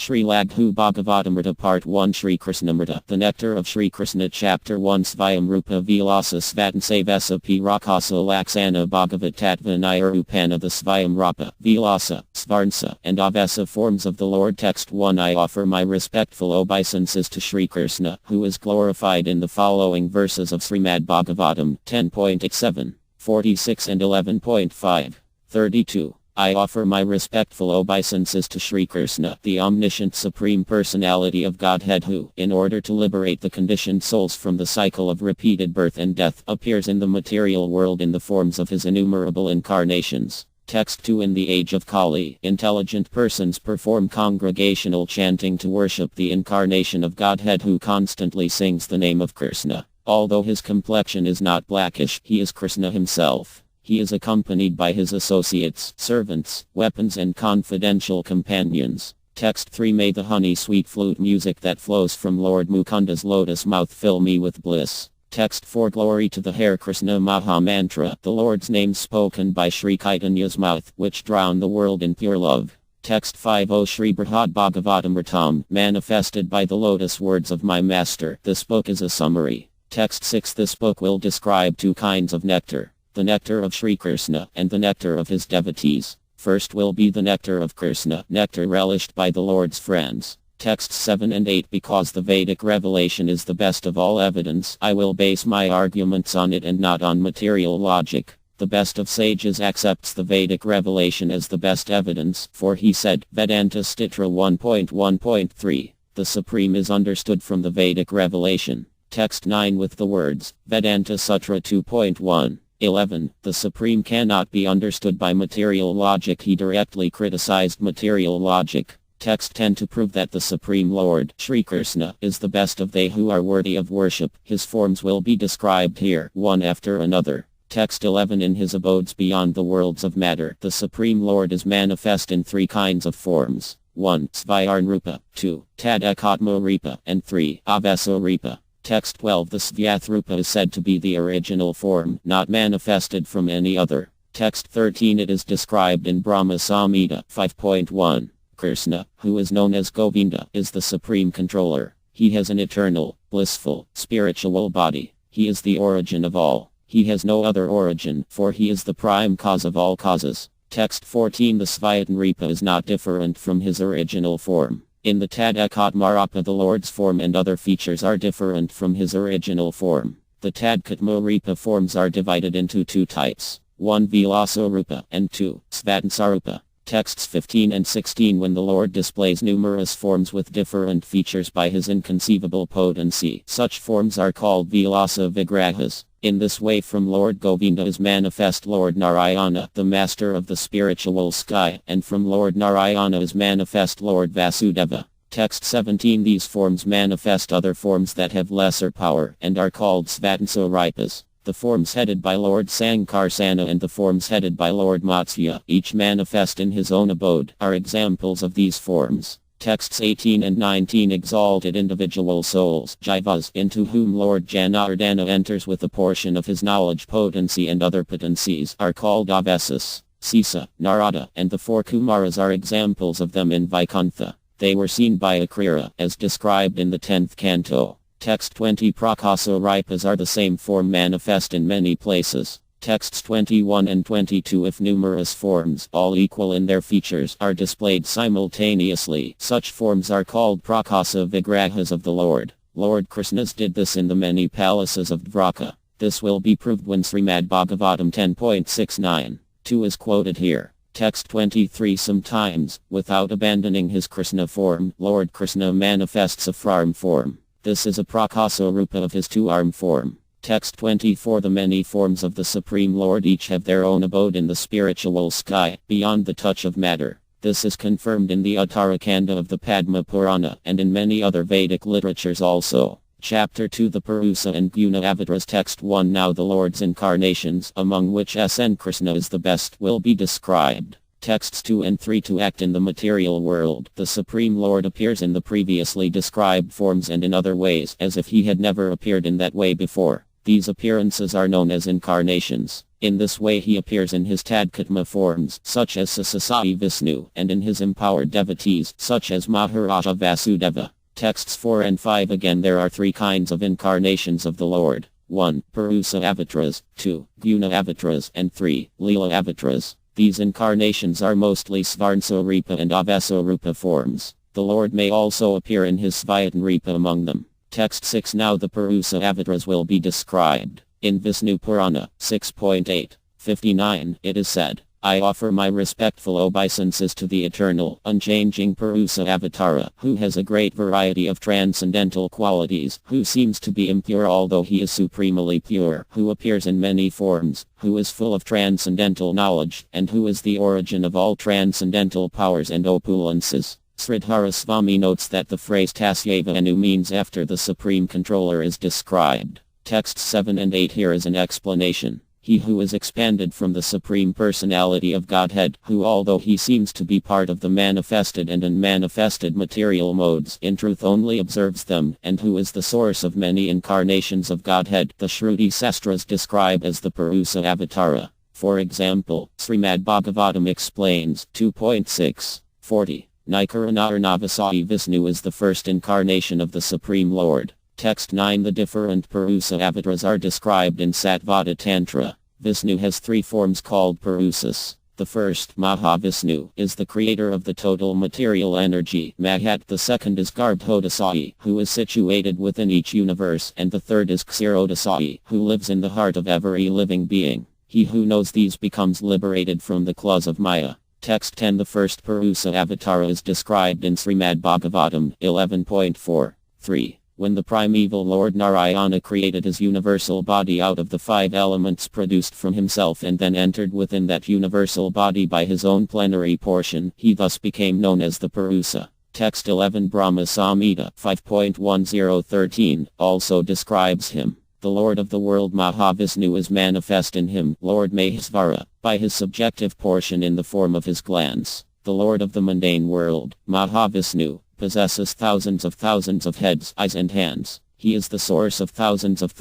Sri Laghu Bhagavatamrta Part 1 Sri Krishnamrta The Nectar of Sri Krishna Chapter 1 Svayam Rupa Vilasa Svatansavasa P. Rakasa Laksana Bhagavat Tattva Nayarupana The Svayam Rupa, Vilasa, Svarnsa, and Avasa forms of the Lord. Text 1 I offer my respectful obeisances to Sri Krishna, who is glorified in the following verses of Srimad Bhagavatam 10.87, 46 and 11.5, 32. I offer my respectful obeisances to Sri Krishna, the omniscient Supreme Personality of Godhead who, in order to liberate the conditioned souls from the cycle of repeated birth and death, appears in the material world in the forms of his innumerable incarnations. Text 2 In the age of Kali, intelligent persons perform congregational chanting to worship the incarnation of Godhead who constantly sings the name of Krishna. Although his complexion is not blackish, he is Krishna himself. He is accompanied by his associates, servants, weapons and confidential companions. Text 3 May the honey-sweet flute music that flows from Lord Mukunda's lotus mouth fill me with bliss. Text 4 Glory to the Hare Krishna Maha Mantra, the Lord's name spoken by Sri Chaitanya's mouth, which drown the world in pure love. Text 5 O Sri Brihad Bhagavatamrtam, manifested by the lotus words of my master. This book is a summary. Text 6 This book will describe two kinds of nectar. The nectar of Sri Krishna, and the nectar of his devotees. First will be the nectar of Krishna, nectar relished by the Lord's friends. Texts 7 and 8 Because the Vedic revelation is the best of all evidence, I will base my arguments on it and not on material logic. The best of sages accepts the Vedic revelation as the best evidence, for he said, Vedanta Stitra 1.1.3, the Supreme is understood from the Vedic revelation. Text 9 with the words, Vedanta Sutra 2.1. 11. The Supreme cannot be understood by material logic. He directly criticized material logic. Text 10 To prove that the Supreme Lord, Sri Krishna, is the best of they who are worthy of worship, his forms will be described here, one after another. Text 11 In his abodes beyond the worlds of matter, the Supreme Lord is manifest in three kinds of forms. 1. Svayarn Rupa, 2. Tadekatmo Rupa, and 3. Avasa Rupa. Text 12 The Svath Rupa is said to be the original form, not manifested from any other. Text 13 It is described in Brahma Samhita 5.1. Krishna, who is known as Govinda, is the supreme controller. He has an eternal, blissful, spiritual body. He is the origin of all. He has no other origin, for he is the prime cause of all causes. Text 14 The Svayatan Rupa is not different from his original form. In the Tadekatma Rupa the Lord's form and other features are different from his original form. The Tadekatma Rupa forms are divided into two types. 1. Vilasa Rupa and 2. Svatansa Rupa. Texts 15 and 16 When the Lord displays numerous forms with different features by his inconceivable potency, such forms are called Vilasa Vigrahas. In this way from Lord Govinda is manifest Lord Narayana, the master of the spiritual sky, and from Lord Narayana is manifest Lord Vasudeva. Text 17 These forms manifest other forms that have lesser power, and are called Svatansa Rupas. The forms headed by Lord Sankarsana and the forms headed by Lord Matsya, each manifest in his own abode, are examples of these forms. Texts 18 and 19 Exalted individual souls, Jivas, into whom Lord Janardana enters with a portion of his knowledge potency and other potencies, are called Avasas. Sisa, Narada, and the four Kumaras are examples of them in Vaikuntha. They were seen by Akrira, as described in the 10th canto. Text 20 Prakasa Rupas are the same form manifest in many places. Texts 21 and 22 If numerous forms, all equal in their features, are displayed simultaneously, such forms are called Prakasa Vigrahas of the Lord. Lord Krishna's did this in the many palaces of Dvaraka. This will be proved when Srimad Bhagavatam 10.69. 2 is quoted here. Text 23 Sometimes, without abandoning his Krishna form, Lord Krishna manifests a Farm form. This is a Prakasa Rupa of his two-arm form. Text 24 The many forms of the Supreme Lord each have their own abode in the spiritual sky, beyond the touch of matter. This is confirmed in the Uttarakanda of the Padma Purana, and in many other Vedic literatures also. Chapter 2 The Purusa and Guna Avatars Text 1 Now the Lord's incarnations, among which SN Krishna is the best, will be described. Texts 2 and 3 To act in the material world, the Supreme Lord appears in the previously described forms and in other ways, as if he had never appeared in that way before. These appearances are known as incarnations. In this way he appears in his Tadkatma forms, such as Sasasai Vishnu, and in his empowered devotees, such as Maharaja Vasudeva. Texts 4 and 5. Again, there are three kinds of incarnations of the Lord. 1. Purusa avatars, 2. Guna avatars, and 3. Leela avatars. These incarnations are mostly Svarnsarupa and Avasarupa forms. The Lord may also appear in his Svayatanrupa among them. Text 6. Now the Purusa avatars will be described. In Vishnu Purana, 6.8. 59, it is said, I offer my respectful obeisances to the eternal, unchanging Purusa Avatara, who has a great variety of transcendental qualities, who seems to be impure although he is supremely pure, who appears in many forms, who is full of transcendental knowledge, and who is the origin of all transcendental powers and opulences. Sridhara Swami notes that the phrase Tasyeva Anu means after the Supreme Controller is described. Texts 7 and 8. Here is an explanation. He who is expanded from the Supreme Personality of Godhead, who although he seems to be part of the manifested and unmanifested material modes, in truth only observes them, and who is the source of many incarnations of Godhead, the Shruti Sastras describe as the Purusa Avatara. For example, Srimad Bhagavatam explains, 2.6. 40. Nikaranarnavasai Vishnu is the first incarnation of the Supreme Lord. Text 9. The different Purusa avatars are described in Satvada Tantra. Vishnu has three forms called Purusas. The first, Mahavishnu, is the creator of the total material energy, Mahat. The second is Garbhodasai, who is situated within each universe, and the third is Ksirodasai, who lives in the heart of every living being. He who knows these becomes liberated from the claws of Maya. Text 10. The first Purusa Avatara is described in Srimad Bhagavatam 11.4. 3. When the primeval Lord Narayana created his universal body out of the five elements produced from himself and then entered within that universal body by his own plenary portion, he thus became known as the Purusa. Text 11. Brahma Samhita 5.1013 also describes him. The Lord of the world Mahavishnu is manifest in him, Lord Mahesvara, by his subjective portion in the form of his glands. The Lord of the mundane world, Mahavishnu, possesses thousands of heads, eyes and hands. He is the source of thousands of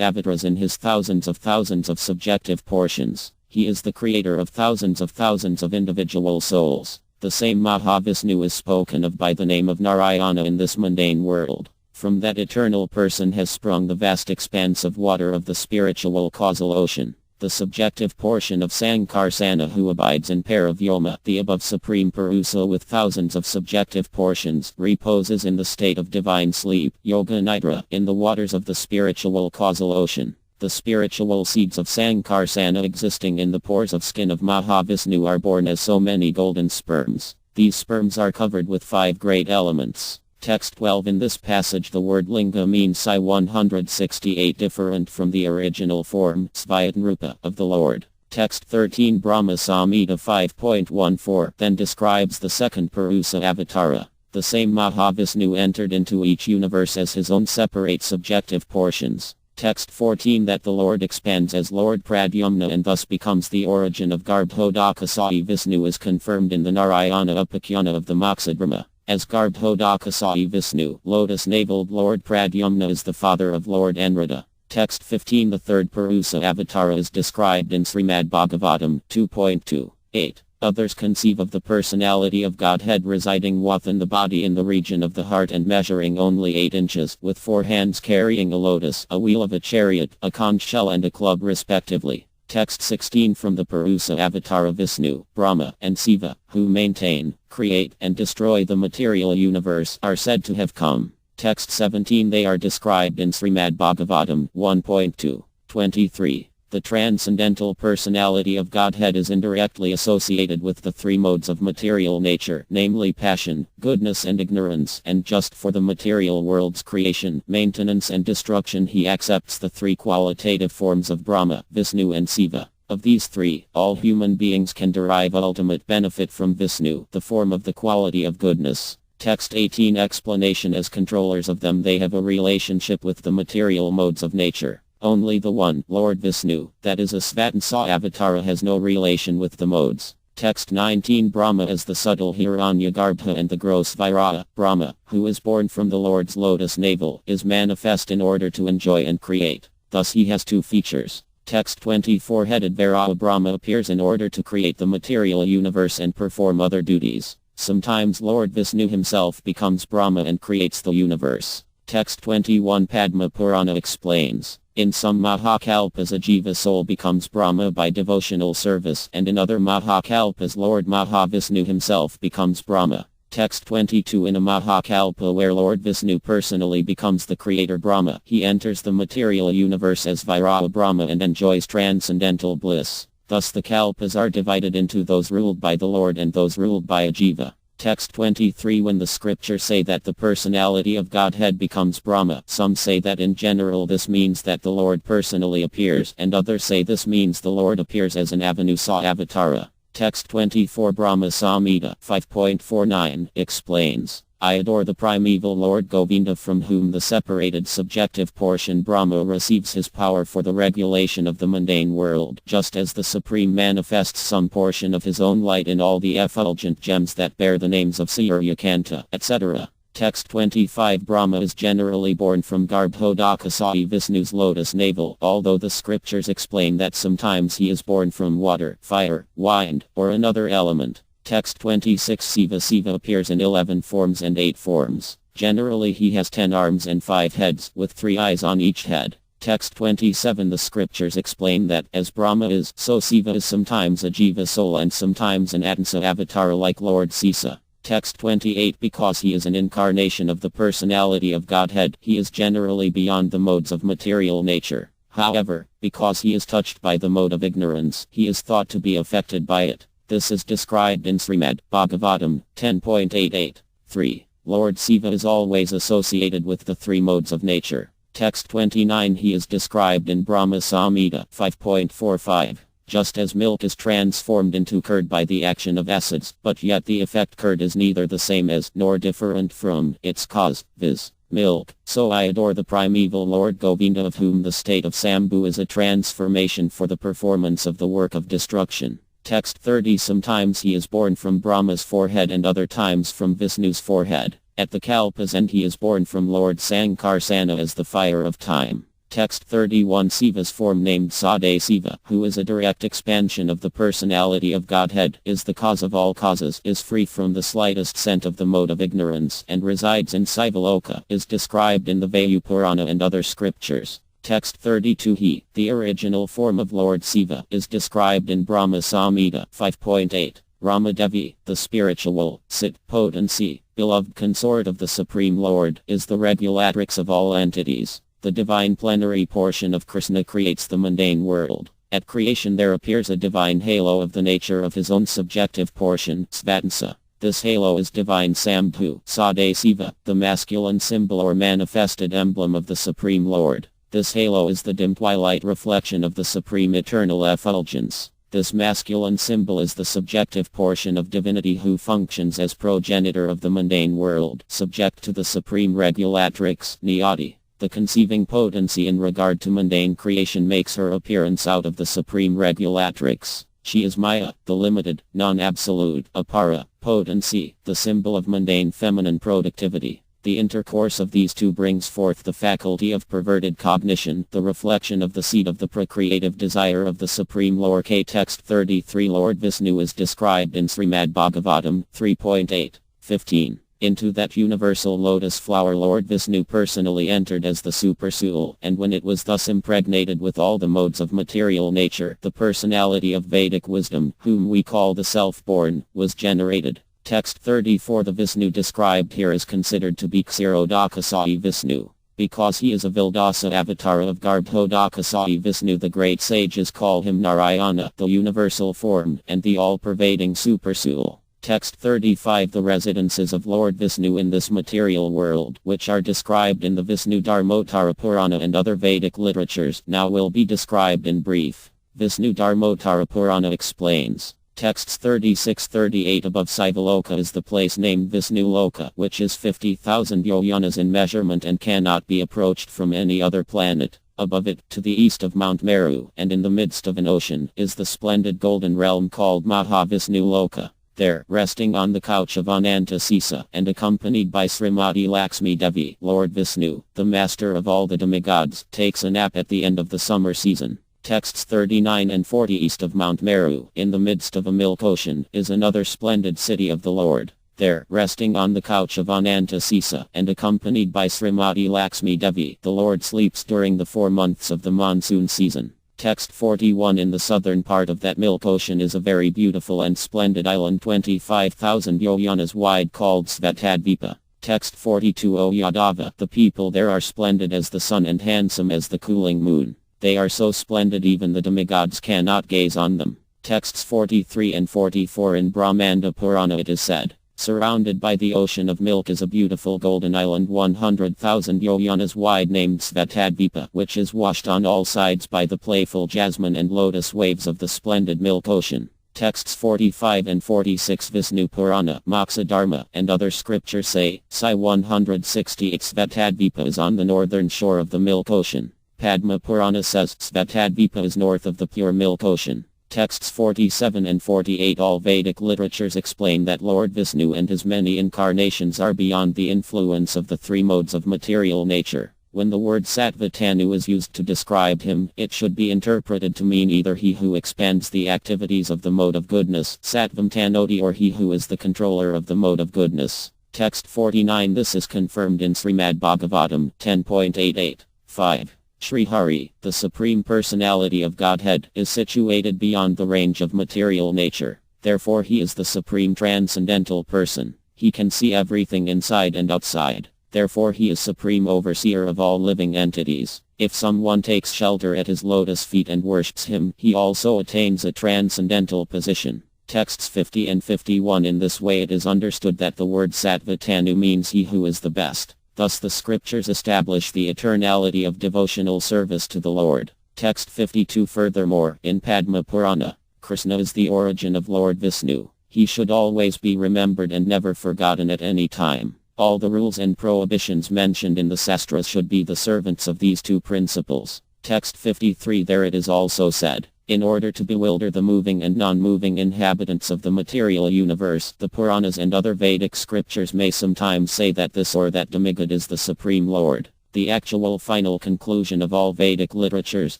avatars in his thousands of subjective portions. He is the creator of thousands of individual souls. The same Mahavishnu is spoken of by the name of Narayana in this mundane world. From that eternal person has sprung the vast expanse of water of the spiritual causal ocean. The subjective portion of Sankarsana who abides in Paravyoma, the above Supreme Purusa with thousands of subjective portions, reposes in the state of divine sleep, Yoga Nidra, in the waters of the spiritual causal ocean. The spiritual seeds of Sankarsana existing in the pores of skin of Mahavishnu are born as so many golden sperms. These sperms are covered with five great elements. Text 12. In this passage the word linga means Psi 168 different from the original form, Svayatanrupa, of the Lord. Text 13. Brahma Samhita 5.14 then describes the second Purusa Avatara. The same Mahavishnu entered into each universe as his own separate subjective portions. Text 14. That the Lord expands as Lord Pradyumna and thus becomes the origin of Garbhodakasai Vishnu is confirmed in the Narayana Upakhya of the Mokshadrama. As Garbhodakasai Vishnu, lotus-naveled Lord Pradyumna is the father of Lord Anrada. Text 15. The third Purusa Avatara is described in Srimad Bhagavatam 2.28. Others conceive of the personality of Godhead residing within the body in the region of the heart and measuring only 8 inches, with 4 hands carrying a lotus, a wheel of a chariot, a conch shell and a club respectively. Text 16. From the Purusa Avatara Vishnu, Brahma, and Siva, who maintain, create, and destroy the material universe, are said to have come. Text 17. They are described in Srimad Bhagavatam 1.2. 23. The transcendental personality of Godhead is indirectly associated with the three modes of material nature, namely passion, goodness and ignorance, and just for the material world's creation, maintenance and destruction he accepts the three qualitative forms of Brahma, Vishnu and Siva. Of these three, all human beings can derive ultimate benefit from Vishnu, the form of the quality of goodness. Text 18. Explanation. As controllers of them they have a relationship with the material modes of nature. Only the one, Lord Vishnu, that is a Svatansa Avatara has no relation with the modes. Text 19. Brahma is the subtle Hiranyagarbha and the gross Virata. Brahma, who is born from the Lord's lotus navel, is manifest in order to enjoy and create. Thus he has two features. Text 24 Vara Brahma appears in order to create the material universe and perform other duties. Sometimes Lord Vishnu himself becomes Brahma and creates the universe. Text 21 Padma Purana explains, in some Mahakalpas a Jiva soul becomes Brahma by devotional service, and in other Mahakalpas Lord Mahavishnu himself becomes Brahma. Text 22 In a Mahakalpa where Lord Vishnu personally becomes the creator Brahma, he enters the material universe as Viraha Brahma and enjoys transcendental bliss. Thus the Kalpas are divided into those ruled by the Lord and those ruled by a Jiva. Text 23 When the scriptures say that the personality of Godhead becomes Brahma, some say that in general this means that the Lord personally appears, and others say this means the Lord appears as an Avanusa Avatara. Text 24 Brahma Samhita 5.49 explains, I adore the primeval Lord Govinda from whom the separated subjective portion Brahma receives his power for the regulation of the mundane world, just as the Supreme manifests some portion of his own light in all the effulgent gems that bear the names of Suryakanta, etc. Text 25 Brahma is generally born from Garbhodakasai Vishnu's lotus navel, although the scriptures explain that sometimes he is born from water, fire, wind, or another element. Text 26 Siva appears in 11 forms and 8 forms. Generally he has 10 arms and 5 heads, with 3 eyes on each head. Text 27 The scriptures explain that, as Brahma is, so Siva is sometimes a Jiva soul and sometimes an Atansa avatar like Lord Sisa. Text 28 Because he is an incarnation of the personality of Godhead, he is generally beyond the modes of material nature. However, because he is touched by the mode of ignorance, he is thought to be affected by it. This is described in Srimad Bhagavatam 10.88. 3. Lord Siva is always associated with the 3 modes of nature. Text 29 He is described in Brahma Samhita 5.45. Just as milk is transformed into curd by the action of acids, but yet the effect curd is neither the same as nor different from its cause, viz. Milk, so I adore the primeval Lord Govinda of whom the state of Sambhu is a transformation for the performance of the work of destruction. Text 30 Sometimes he is born from Brahma's forehead and other times from Vishnu's forehead. At the Kalpa's end he is born from Lord Sankarsana as the fire of time. Text 31 Siva's form named Sade Siva, who is a direct expansion of the personality of Godhead, is the cause of all causes, is free from the slightest scent of the mode of ignorance, and resides in Sivaloka, is described in the Vayu Purana and other scriptures. Text 32 He, the original form of Lord Siva, is described in Brahma Samhita 5.8. Ramadevi, the spiritual, potency, beloved consort of the Supreme Lord, is the regulatrix of all entities. The divine plenary portion of Krishna creates the mundane world. At creation there appears a divine halo of the nature of his own subjective portion, Svatansa. This halo is divine Sambhu, Sade Siva, the masculine symbol or manifested emblem of the Supreme Lord. This halo is the dim twilight reflection of the supreme eternal effulgence. This masculine symbol is the subjective portion of divinity who functions as progenitor of the mundane world, subject to the supreme regulatrix, Niyati. The conceiving potency in regard to mundane creation makes her appearance out of the supreme regulatrix. She is Maya, the limited, non-absolute, apara, potency, the symbol of mundane feminine productivity. The intercourse of these two brings forth the faculty of perverted cognition, the reflection of the seed of the procreative desire of the Supreme Lord. Text 33 Lord Vishnu is described in Srimad Bhagavatam 3.8. 15. Into that universal lotus flower Lord Vishnu personally entered as the supersoul, and when it was thus impregnated with all the modes of material nature, the personality of Vedic wisdom, whom we call the self-born, was generated. Text 34 The Vishnu described here is considered to be Ksirodakasai Vishnu. Because he is a Vildasa avatar of Garbhodakasai Vishnu, the great sages call him Narayana, the universal form, and the all-pervading supersoul. Text 35 The residences of Lord Vishnu in this material world, which are described in the Vishnu Dharmotara Purana and other Vedic literatures, now will be described in brief. Vishnu Dharmotara Purana explains. Texts 36-38 Above Sivaloka is the place named Vishnu Loka, which is 50,000 yojanas in measurement and cannot be approached from any other planet. Above it, to the east of Mount Meru, and in the midst of an ocean, is the splendid golden realm called Mahavishnu Loka. There, resting on the couch of Ananta Sisa, and accompanied by Srimati Lakshmi Devi, Lord Vishnu, the master of all the demigods, takes a nap at the end of the summer season. Texts 39 and 40 east of Mount Meru, in the midst of a milk ocean, is another splendid city of the Lord. There, resting on the couch of Ananta Sisa, and accompanied by Srimati Lakshmi Devi, the Lord sleeps during the 4 months of the monsoon season. Text 41 in the southern part of that milk ocean is a very beautiful and splendid island 25,000 yojanas wide called Svatadvipa. Text 42 O Yadava, the people there are splendid as the sun and handsome as the cooling moon. They are so splendid even the demigods cannot gaze on them. Texts 43 and 44 in Brahmanda Purana it is said, surrounded by the ocean of milk is a beautiful golden island 100,000 yojanas wide named Svatadvipa, which is washed on all sides by the playful jasmine and lotus waves of the splendid milk ocean. Texts 45 and 46 Vishnu Purana, Moksha Dharma, and other scriptures say, Sai 168 Svatadvipa is on the northern shore of the milk ocean. Padma Purana says Svatadvipa is north of the pure milk ocean. Texts 47 and 48 all Vedic literatures explain that Lord Vishnu and his many incarnations are beyond the influence of the 3 modes of material nature. When the word Sattva-tanu is used to describe him, it should be interpreted to mean either he who expands the activities of the mode of goodness, Sattvam Tanoti, or he who is the controller of the mode of goodness. Text 49 this is confirmed in Srimad Bhagavatam 10.88. 5. Sri Hari, the Supreme Personality of Godhead, is situated beyond the range of material nature. Therefore he is the Supreme Transcendental Person. He can see everything inside and outside. Therefore he is Supreme Overseer of all living entities. If someone takes shelter at his lotus feet and worships him, he also attains a transcendental position. Texts 50 and 51 in this way it is understood that the word Sattva-tanu means he who is the best. Thus the scriptures establish the eternality of devotional service to the Lord. Text 52 furthermore, in Padma Purana, Krishna is the origin of Lord Vishnu. He should always be remembered and never forgotten at any time. All the rules and prohibitions mentioned in the Sastras should be the servants of these 2 principles. Text 53 there it is also said, in order to bewilder the moving and non-moving inhabitants of the material universe, the Puranas and other Vedic scriptures may sometimes say that this or that demigod is the Supreme Lord. The actual final conclusion of all Vedic literatures,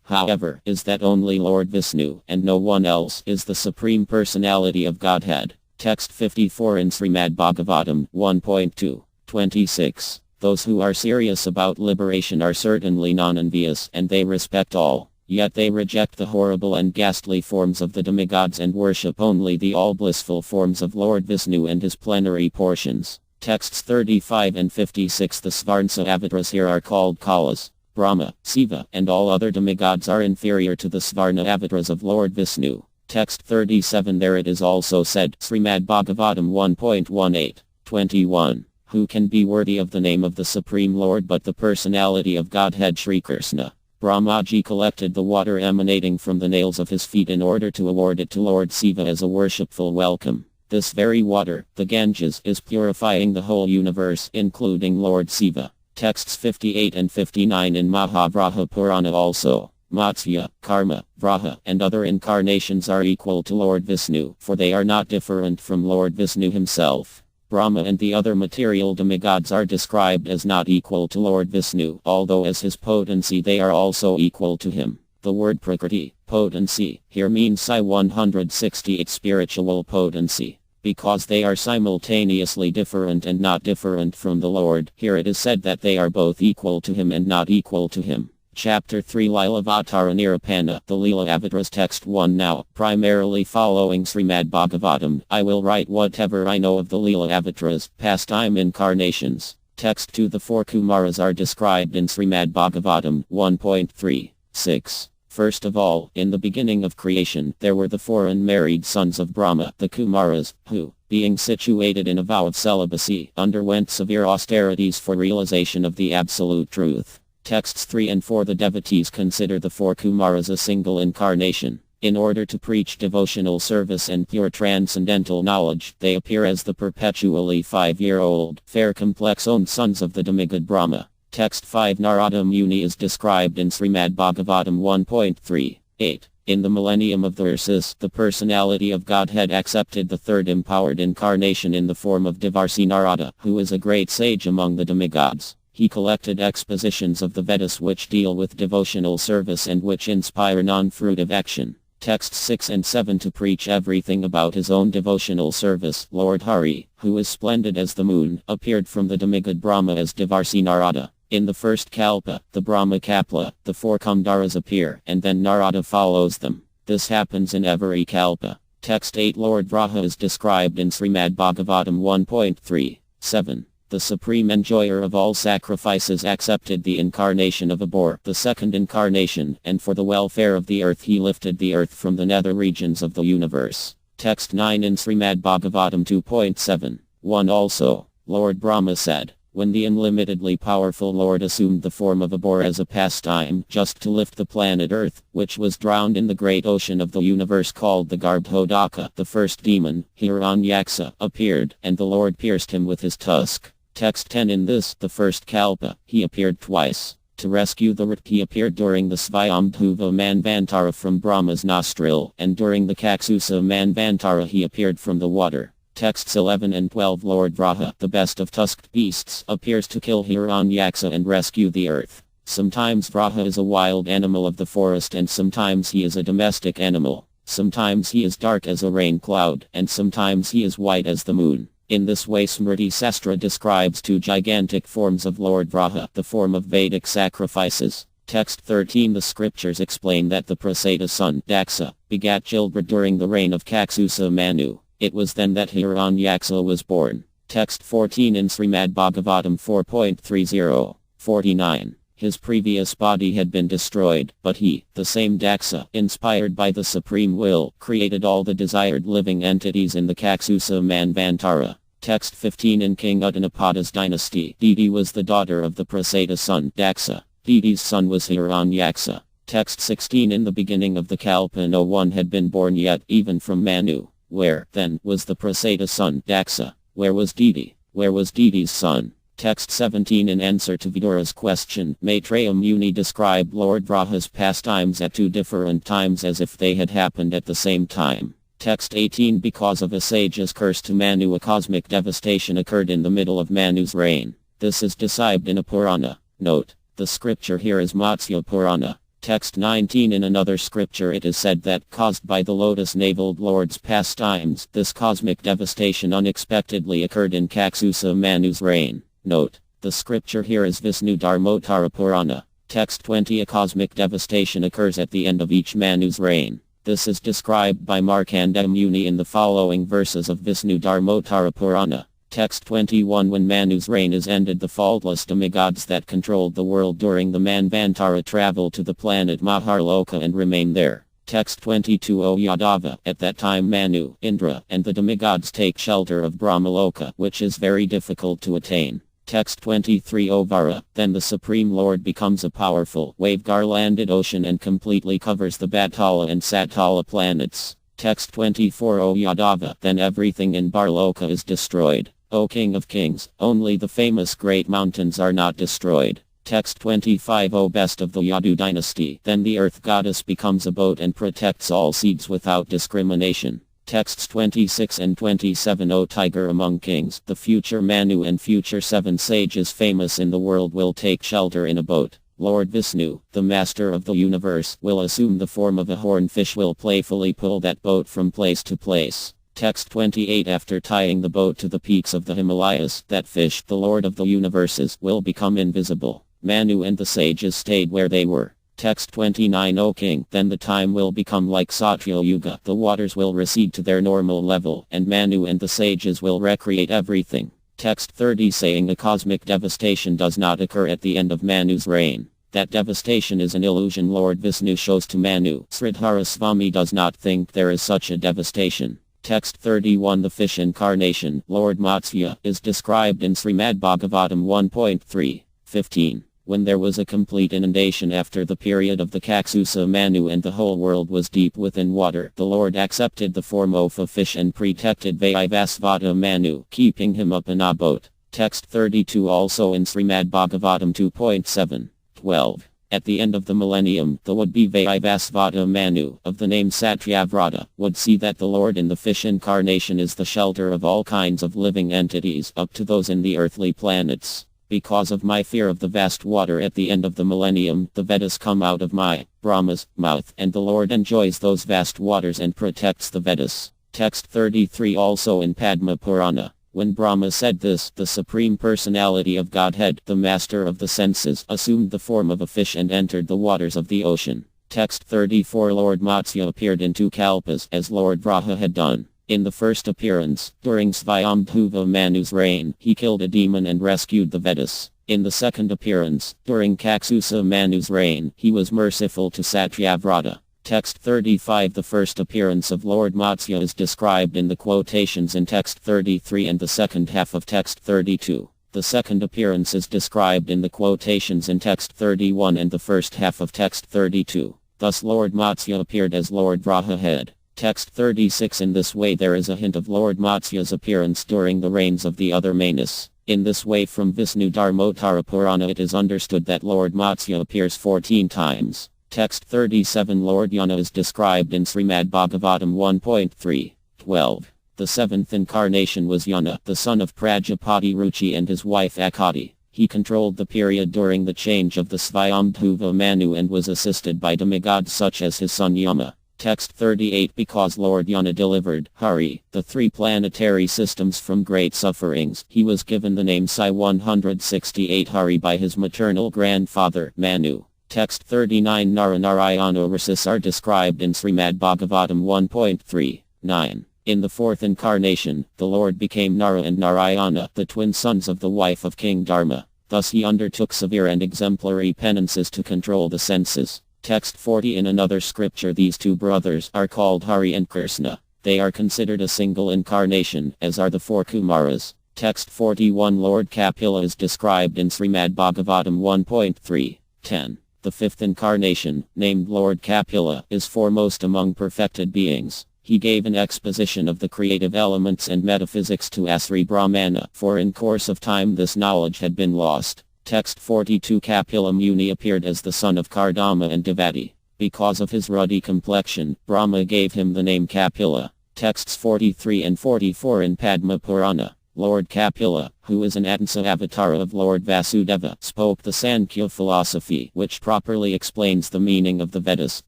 however, is that only Lord Vishnu, and no one else, is the Supreme Personality of Godhead. Text 54 in Srimad Bhagavatam 1.2. 26. Those who are serious about liberation are certainly non-envious, and they respect all. Yet they reject the horrible and ghastly forms of the demigods and worship only the all-blissful forms of Lord Vishnu and his plenary portions. Texts 35 and 56 the Svarnsa avatars here are called Kalas. Brahma, Siva, and all other demigods are inferior to the Svarna avatars of Lord Vishnu. Text 37 there it is also said, Srimad Bhagavatam 1.18. 21. Who can be worthy of the name of the Supreme Lord but the personality of Godhead Sri Krishna? Brahmaji collected the water emanating from the nails of his feet in order to award it to Lord Siva as a worshipful welcome. This very water, the Ganges, is purifying the whole universe, including Lord Siva. Texts 58 and 59 in Mahavraha Purana also. Matsya, Karma, Vraha, and other incarnations are equal to Lord Vishnu, for they are not different from Lord Vishnu himself. Brahma and the other material demigods are described as not equal to Lord Vishnu, although as his potency they are also equal to him. The word Prakriti, potency, here means Sai 168 spiritual potency. Because they are simultaneously different and not different from the Lord, here it is said that they are both equal to him and not equal to him. Chapter 3 Lilavatara Nirupana, the Leela Avatars Text 1 Now, primarily following Srimad Bhagavatam, I will write whatever I know of the Leela Avatars, pastime incarnations. Text 2 The 4 Kumaras are described in Srimad Bhagavatam 1.36. First of all, in the beginning of creation, there were the 4 unmarried sons of Brahma, the Kumaras, who, being situated in a vow of celibacy, underwent severe austerities for realization of the absolute truth. Texts 3 and 4 The devotees consider the 4 Kumaras a single incarnation. In order to preach devotional service and pure transcendental knowledge, they appear as the perpetually 5-year-old, fair complex-owned sons of the demigod Brahma. Text 5 Narada Muni is described in Srimad Bhagavatam 1.38. In the millennium of the Ursus, the personality of Godhead accepted the 3rd empowered incarnation in the form of Devarsi Narada, who is a great sage among the demigods. He collected expositions of the Vedas which deal with devotional service and which inspire non-fruitive action. Texts 6 and 7 to preach everything about his own devotional service. Lord Hari, who is splendid as the moon, appeared from the demigod Brahma as Devarsi Narada. In the first Kalpa, the Brahma Kapla, the four Kamdaras appear, and then Narada follows them. This happens in every Kalpa. Text 8 Lord Vraha is described in Srimad Bhagavatam 1.3.7. The supreme enjoyer of all sacrifices accepted the incarnation of Abhor, the second incarnation, and for the welfare of the earth he lifted the earth from the nether regions of the universe. Text 9 in Srimad Bhagavatam 2.7.1 Also, Lord Brahma said, when the unlimitedly powerful Lord assumed the form of a boar as a pastime just to lift the planet Earth, which was drowned in the great ocean of the universe called the Garbhodaka, the first demon, Hiranyaksa, appeared, and the Lord pierced him with his tusk. Text 10 in this, the first Kalpa, he appeared twice. To rescue the Rit, he appeared during the Svayambhuva Manvantara from Brahma's nostril, and during the Kaksusa Manvantara he appeared from the water. Texts 11 and 12 Lord Vraha, the best of tusked beasts, appears to kill Hiranyaksa and rescue the earth. Sometimes Vraha is a wild animal of the forest and sometimes he is a domestic animal. Sometimes he is dark as a rain cloud, and sometimes he is white as the moon. In this way Smriti Sastra describes two gigantic forms of Lord Vraha, the form of Vedic sacrifices. Text 13 The scriptures explain that the Praseda son, Daksa, begat children during the reign of Kaksusa Manu. It was then that Hiranyaksa was born. Text 14 in Srimad Bhagavatam 4.30.49. His previous body had been destroyed, but he, the same Daksa, inspired by the supreme will, created all the desired living entities in the Kaksusa Manvantara. Text 15 in King Uttanapada's dynasty, Didi was the daughter of the Praseda son, Daksa. Didi's son was Hiranyaksa. Text 16 in the beginning of the Kalpa no one had been born yet, even from Manu. Where, then, was the Praseda son, Daksa? Where was Didi? Where was Didi's son? Text 17 in answer to Vidura's question, Maitreya Muni described Lord Vraha's pastimes at two different times as if they had happened at the same time. Text 18 Because of a sage's curse to Manu a cosmic devastation occurred in the middle of Manu's reign. This is described in a Purana. Note, the scripture here is Matsya Purana. Text 19 In another scripture it is said that, caused by the lotus-naveled Lord's pastimes, this cosmic devastation unexpectedly occurred in Kaksusa Manu's reign. Note, the scripture here is Vishnu Dharmotara Purana. Text 20 A cosmic devastation occurs at the end of each Manu's reign. This is described by Markandeya Muni in the following verses of Vishnu Dharmotara Purana. Text 21 When Manu's reign is ended the faultless demigods that controlled the world during the Manvantara travel to the planet Maharloka and remain there. Text 22 O Yadava, at that time Manu, Indra, and the demigods take shelter of Brahmaloka, which is very difficult to attain. Text 23 O Vara, then the Supreme Lord becomes a powerful, wave-garlanded ocean and completely covers the Batala and Satala planets. Text 24 O Yadava, then everything in Barloka is destroyed. O King of Kings, only the famous great mountains are not destroyed. Text 25 O best of the Yadu dynasty, then the earth goddess becomes a boat and protects all seeds without discrimination. Texts 26 and 27 O tiger among kings, the future Manu and future seven sages famous in the world will take shelter in a boat. Lord Vishnu, the master of the universe, will assume the form of a hornfish will playfully pull that boat from place to place. Text 28 After tying the boat to the peaks of the Himalayas, that fish, the Lord of the universes, will become invisible. Manu and the sages stayed where they were. Text 29 O King, then the time will become like Satya Yuga, the waters will recede to their normal level, and Manu and the sages will recreate everything. Text 30 Saying a cosmic devastation does not occur at the end of Manu's reign. That devastation is an illusion Lord Vishnu shows to Manu. Sridhara Swami does not think there is such a devastation. Text 31 The fish incarnation, Lord Matsya, is described in Srimad Bhagavatam 1.3.15. When there was a complete inundation after the period of the Kaksusa Manu and the whole world was deep within water, the Lord accepted the form of a fish and protected Vaivasvata Manu, keeping him up in a boat. Text 32 Also in Srimad Bhagavatam 2.7.12. At the end of the millennium, the would-be Vaivasvata Manu, of the name Satyavrata, would see that the Lord in the fish incarnation is the shelter of all kinds of living entities, up to those in the earthly planets. Because of my fear of the vast water at the end of the millennium, the Vedas come out of my, Brahma's, mouth, and the Lord enjoys those vast waters and protects the Vedas. Text 33 also in Padma Purana. When Brahma said this, the Supreme Personality of Godhead, the Master of the Senses, assumed the form of a fish and entered the waters of the ocean. Text 34 Lord Matsya appeared in 2 kalpas, as Lord Vraha had done. In the first appearance, during Svayambhuva Manu's reign, he killed a demon and rescued the Vedas. In the second appearance, during Kaksusa Manu's reign, he was merciful to Satyavrata. Text 35 The first appearance of Lord Matsya is described in the quotations in text 33 and the second half of text 32. The second appearance is described in the quotations in text 31 and the first half of text 32. Thus Lord Matsya appeared as Lord Vraha head. Text 36 In this way there is a hint of Lord Matsya's appearance during the reigns of the other Manas. In this way from Vishnu Dharmottara Purana it is understood that Lord Matsya appears 14 times. Text 37 Lord Yana is described in Srimad Bhagavatam 1.3. 12. The seventh incarnation was Yana, the son of Prajapati Ruchi and his wife Akati. He controlled the period during the change of the Svayambhuva Manu and was assisted by demigods such as his son Yama. Text 38 Because Lord Yana delivered Hari, the 3 planetary systems from great sufferings, he was given the name Sai 168 Hari by his maternal grandfather, Manu. Text 39 Naranarayana races are described in Srimad Bhagavatam 1.3. 9. In the fourth incarnation, the Lord became Nara and Narayana, the twin sons of the wife of King Dharma. Thus he undertook severe and exemplary penances to control the senses. Text 40 In another scripture these 2 brothers are called Hari and Krishna. They are considered a single incarnation, as are the 4 Kumaras. Text 41 Lord Kapila is described in Srimad Bhagavatam 1.3. 10. The fifth incarnation, named Lord Kapila, is foremost among perfected beings. He gave an exposition of the creative elements and metaphysics to Asri Brahmana, for in course of time this knowledge had been lost. Text 42 Kapila Muni appeared as the son of Kardama and Devati. Because of his ruddy complexion, Brahma gave him the name Kapila. Texts 43 and 44 in Padma Purana. Lord Kapila, who is an Atansa avatar of Lord Vasudeva, spoke the Sankhya philosophy, which properly explains the meaning of the Vedas,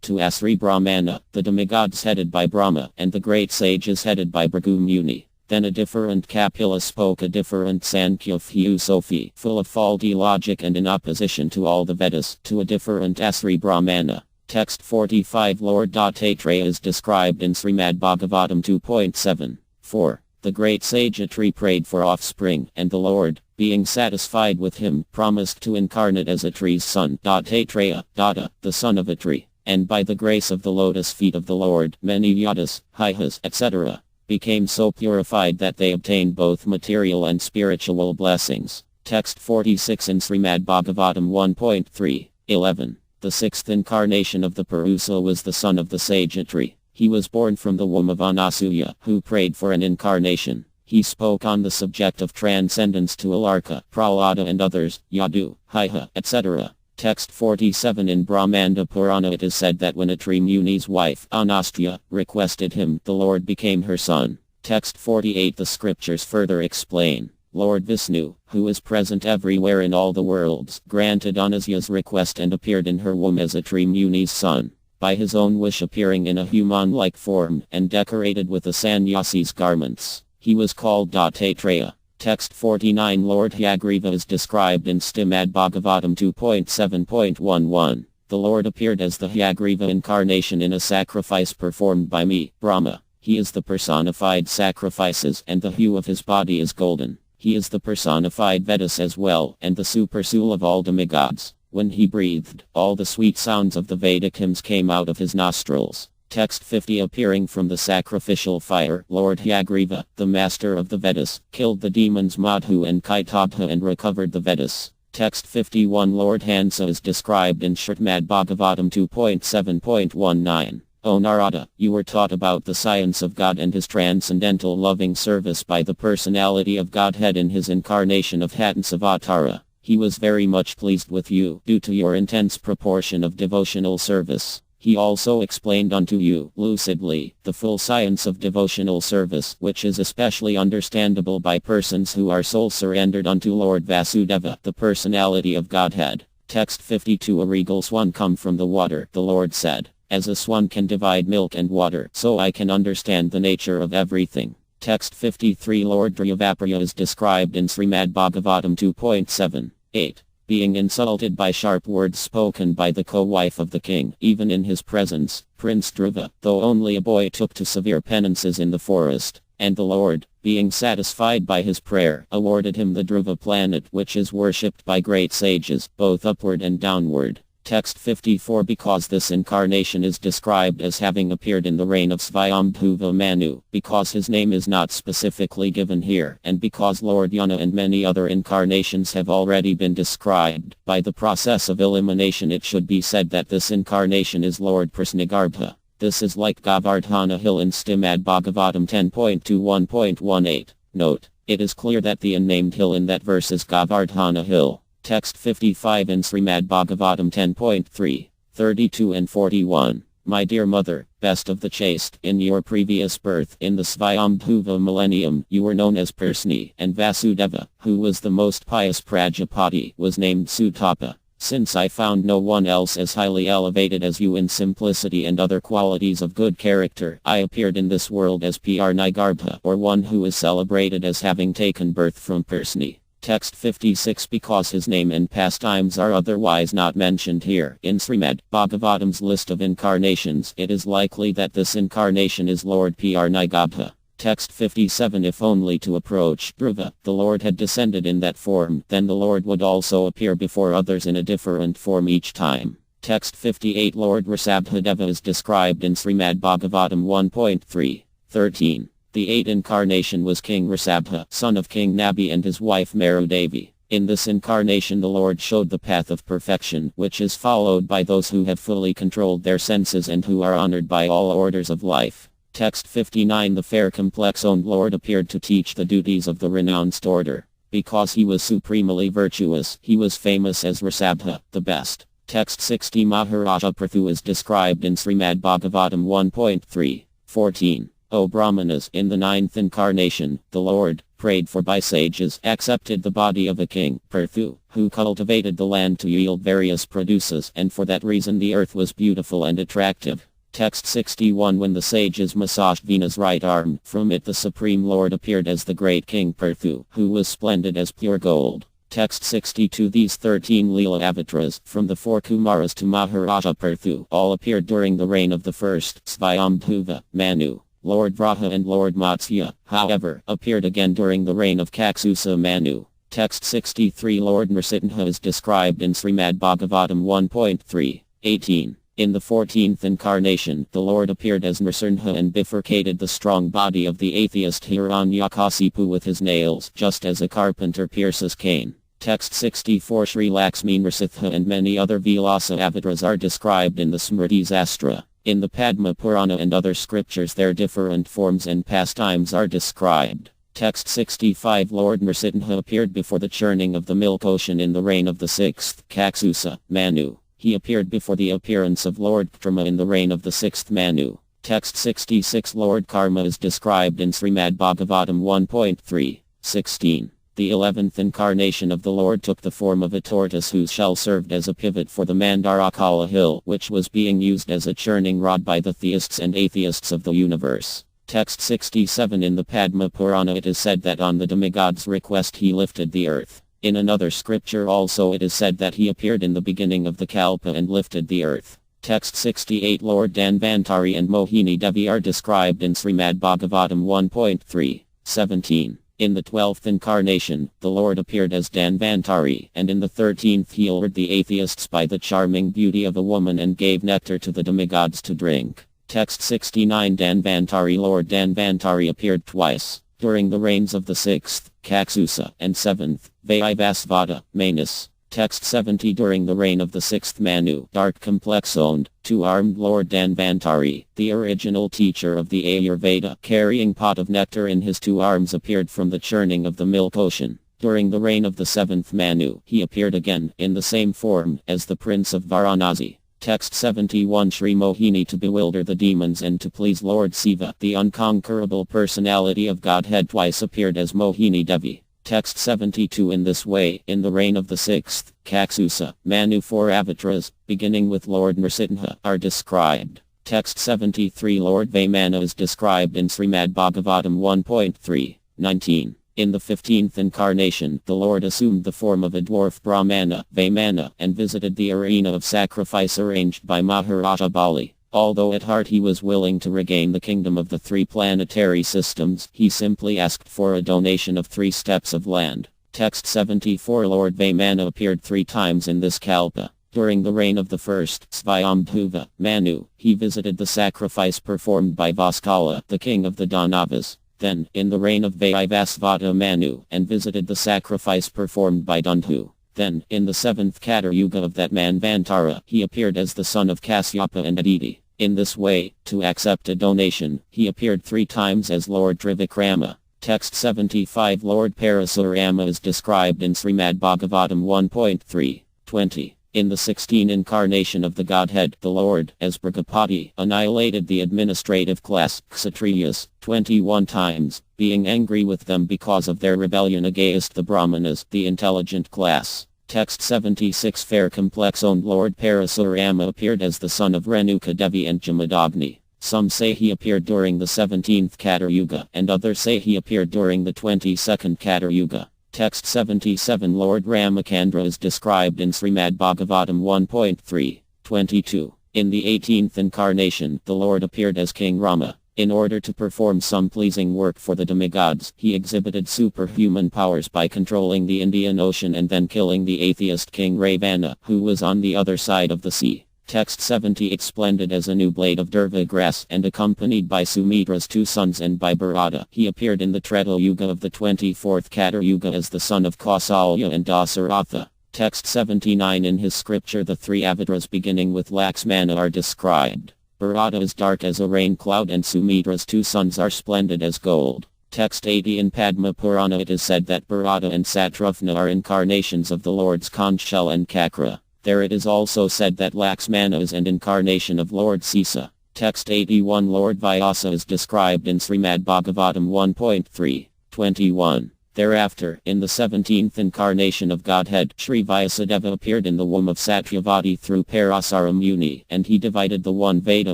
to Asri Brahmana, the demigods headed by Brahma, and the great sages headed by Bhrigu Muni. Then a different Kapila spoke a different Sankhya philosophy, full of faulty logic and in opposition to all the Vedas, to a different Asri Brahmana. Text 45 Lord Dattatreya is described in Srimad Bhagavatam 2.7. 4. The great sage Atri prayed for offspring, and the Lord, being satisfied with him, promised to incarnate as Atri's son, Dattatreya, Datta, the son of Atri. And by the grace of the lotus feet of the Lord, many yadas, hihas, etc., became so purified that they obtained both material and spiritual blessings. Text 46 in Srimad Bhagavatam 1.3. 11. The sixth incarnation of the Purusa was the son of the sage Atri. He was born from the womb of Anasuya, who prayed for an incarnation. He spoke on the subject of transcendence to Alarka, Prahlada and others, Yadu, Hiha, etc. Text 47 in Brahmanda Purana it is said that when Atri Muni's wife, Anastya, requested him, the Lord became her son. Text 48 The scriptures further explain. Lord Vishnu, who is present everywhere in all the worlds, granted Anasya's request and appeared in her womb as Atri Muni's son. By his own wish appearing in a human-like form, and decorated with a sannyasi's garments. He was called Dattatreya. Text 49 Lord Hyagriva is described in Srimad Bhagavatam 2.7.11. The Lord appeared as the Hyagriva incarnation in a sacrifice performed by me, Brahma. He is the personified sacrifices, and the hue of his body is golden. He is the personified Vedas as well, and the supersoul of all demigods. When he breathed, all the sweet sounds of the Vedic hymns came out of his nostrils. Text 50 Appearing from the sacrificial fire, Lord Hyagriva, the master of the Vedas, killed the demons Madhu and Kaitadha and recovered the Vedas. Text 51 Lord Hansa is described in Srimad Bhagavatam 2.7.19. O Narada, you were taught about the science of God and his transcendental loving service by the personality of Godhead in his incarnation of Hatansavatara. He was very much pleased with you, due to your intense proportion of devotional service. He also explained unto you, lucidly, the full science of devotional service, which is especially understandable by persons who are soul-surrendered unto Lord Vasudeva, the personality of Godhead. Text 52. A regal swan come from the water, the Lord said. As a swan can divide milk and water, so I can understand the nature of everything. Text 53. Lord Dryavaparya is described in Srimad Bhagavatam 2.7.8. Being insulted by sharp words spoken by the co-wife of the king, even in his presence, Prince Dhruva, though only a boy, took to severe penances in the forest, and the Lord, being satisfied by his prayer, awarded him the Dhruva planet, which is worshipped by great sages, both upward and downward. Text 54. Because this incarnation is described as having appeared in the reign of Swayambhuva Manu, because his name is not specifically given here, and because Lord Yana and many other incarnations have already been described, by the process of elimination it should be said that this incarnation is Lord Prasnagarbha. This is like Govardhana Hill in Srimad Bhagavatam 10.21.18. Note, it is clear that the unnamed hill in that verse is Govardhana Hill. Text 55 in Srimad Bhagavatam 10.3, 32 and 41. My dear mother, best of the chaste, in your previous birth in the Swayambhuva millennium, you were known as Persni, and Vasudeva, who was the most pious Prajapati, was named Sutapa. Since I found no one else as highly elevated as you in simplicity and other qualities of good character, I appeared in this world as Prnigarbha, or one who is celebrated as having taken birth from Persni. Text 56. Because his name and pastimes are otherwise not mentioned here in Srimad Bhagavatam's list of incarnations, it is likely that this incarnation is Lord Prnigarbha. Text 57. If only to approach Dhruva, the Lord had descended in that form, then the Lord would also appear before others in a different form each time. Text 58. Lord Risabhadeva is described in Srimad Bhagavatam 1.3.13. The eighth incarnation was King Risabha, son of King Nabi, and his wife Marudevi. In this incarnation the Lord showed the path of perfection, which is followed by those who have fully controlled their senses and who are honored by all orders of life. Text 59. The fair complex-owned Lord appeared to teach the duties of the renounced order. Because he was supremely virtuous, he was famous as Risabha, the best. Text 60. Maharaja Prithu is described in Srimad Bhagavatam 1.3.14. O Brahmanas, in the ninth incarnation, the Lord, prayed for by sages, accepted the body of a king, Prithu, who cultivated the land to yield various produces, and for that reason the earth was beautiful and attractive. Text 61. When the sages massaged Vena's right arm, from it the Supreme Lord appeared as the great King Prithu, who was splendid as pure gold. Text 62. These 13 Leela avatars, from the 4 Kumaras to Maharaja Prithu, all appeared during the reign of the first Swayambhuva Manu. Lord Vraha and Lord Matsya, however, appeared again during the reign of Kaksusa Manu. Text 63. Lord Nrsimha is described in Srimad Bhagavatam 1.3.18. In the 14th incarnation, the Lord appeared as Nrsimha and bifurcated the strong body of the atheist Hiranyakasipu with his nails, just as a carpenter pierces cane. Text 64. Sri Lakshmi Nrsimha and many other Vilasa avatars are described in the Smritis Astra. In the Padma Purana and other scriptures their different forms and pastimes are described. Text 65. Lord Nrsimha appeared before the churning of the milk ocean in the reign of the 6th Kaksusa Manu. He appeared before the appearance of Lord Ktrama in the reign of the 6th Manu. Text 66. Lord Karma is described in Srimad Bhagavatam 1.3.16. The 11th incarnation of the Lord took the form of a tortoise whose shell served as a pivot for the Mandarakala hill, which was being used as a churning rod by the theists and atheists of the universe. Text 67. In the Padma Purana it is said that on the demigod's request he lifted the earth. In another scripture also it is said that he appeared in the beginning of the Kalpa and lifted the earth. Text 68. Lord Dhanvantari and Mohini Devi are described in Srimad Bhagavatam 1.3.17. In the 12th incarnation, the Lord appeared as Dhanvantari, and in the 13th he lured the atheists by the charming beauty of a woman and gave nectar to the demigods to drink. Text 69. Dhanvantari. Lord Dhanvantari appeared twice, during the reigns of the 6th, Kaksusa, and 7th, Vaivasvata, Manus. Text 70. During the reign of the 6th Manu, dark complex-owned, two-armed Lord Dhanvantari, the original teacher of the Ayurveda, carrying pot of nectar in his two arms appeared from the churning of the milk ocean. During the reign of the 7th Manu, he appeared again, in the same form, as the Prince of Varanasi. Text 71 Sri Mohini to bewilder the demons and to please Lord Siva, the unconquerable personality of Godhead, twice appeared as Mohini Devi. Text 72 In this way, in the reign of the sixth, Kaksusa, Manu 4 avatars, beginning with Lord Nrsimha, are described. Text 73 Lord Vamana is described in Srimad Bhagavatam 1.3.19. In the 15th incarnation, the Lord assumed the form of a dwarf Brahmana, Vamana, and visited the arena of sacrifice arranged by Maharaja Bali. Although at heart he was willing to regain the kingdom of the 3 planetary systems, he simply asked for a donation of 3 steps of land. Text 74 Lord Vamana appeared 3 times in this kalpa. During the reign of the first, Svayambhuva, Manu, he visited the sacrifice performed by Vaskala, the king of the Danavas. Then, in the reign of Vaivasvata Manu, and visited the sacrifice performed by Dundhu. Then, in the 7th Katar Yuga of that man Vantara, he appeared as the son of Kasyapa and Aditi. In this way, to accept a donation, he appeared 3 times as Lord Trivikrama. Text 75 Lord Parasurama is described in Srimad Bhagavatam 1.3.20. In the 16th incarnation of the Godhead, the Lord, as Brahmapati, annihilated the administrative class, Kshatriyas, 21 times, being angry with them because of their rebellion against the Brahmanas, the intelligent class. Text 76 Fair complex-owned Lord Parasurama appeared as the son of Renuka Devi and Jamadagni. Some say he appeared during the 17th Katar Yuga, and others say he appeared during the 22nd Katar Yuga. Text 77 Lord Ramakandra is described in Srimad Bhagavatam 1.3.22. In the 18th incarnation, the Lord appeared as King Rama. In order to perform some pleasing work for the demigods, he exhibited superhuman powers by controlling the Indian Ocean and then killing the atheist King Ravana, who was on the other side of the sea. Text 78 Splendid as a new blade of durva grass and accompanied by Sumitra's 2 sons and by Bharata, he appeared in the Treta Yuga of the 24th Katar Yuga as the son of Kausalya and Dasaratha. Text 79 In his scripture the 3 avatars beginning with Laxmana are described. Bharata is dark as a rain cloud and Sumitra's 2 sons are splendid as gold. Text 80 In Padma Purana it is said that Bharata and Satrufna are incarnations of the Lords Conchal and Kakra. There it is also said that Laxmana is an incarnation of Lord Sisa. Text 81 Lord Vyasa is described in Srimad Bhagavatam 1.3.21. Thereafter, in the 17th incarnation of Godhead, Sri Vyasadeva appeared in the womb of Satyavati through Parasara Muni, and he divided the one Veda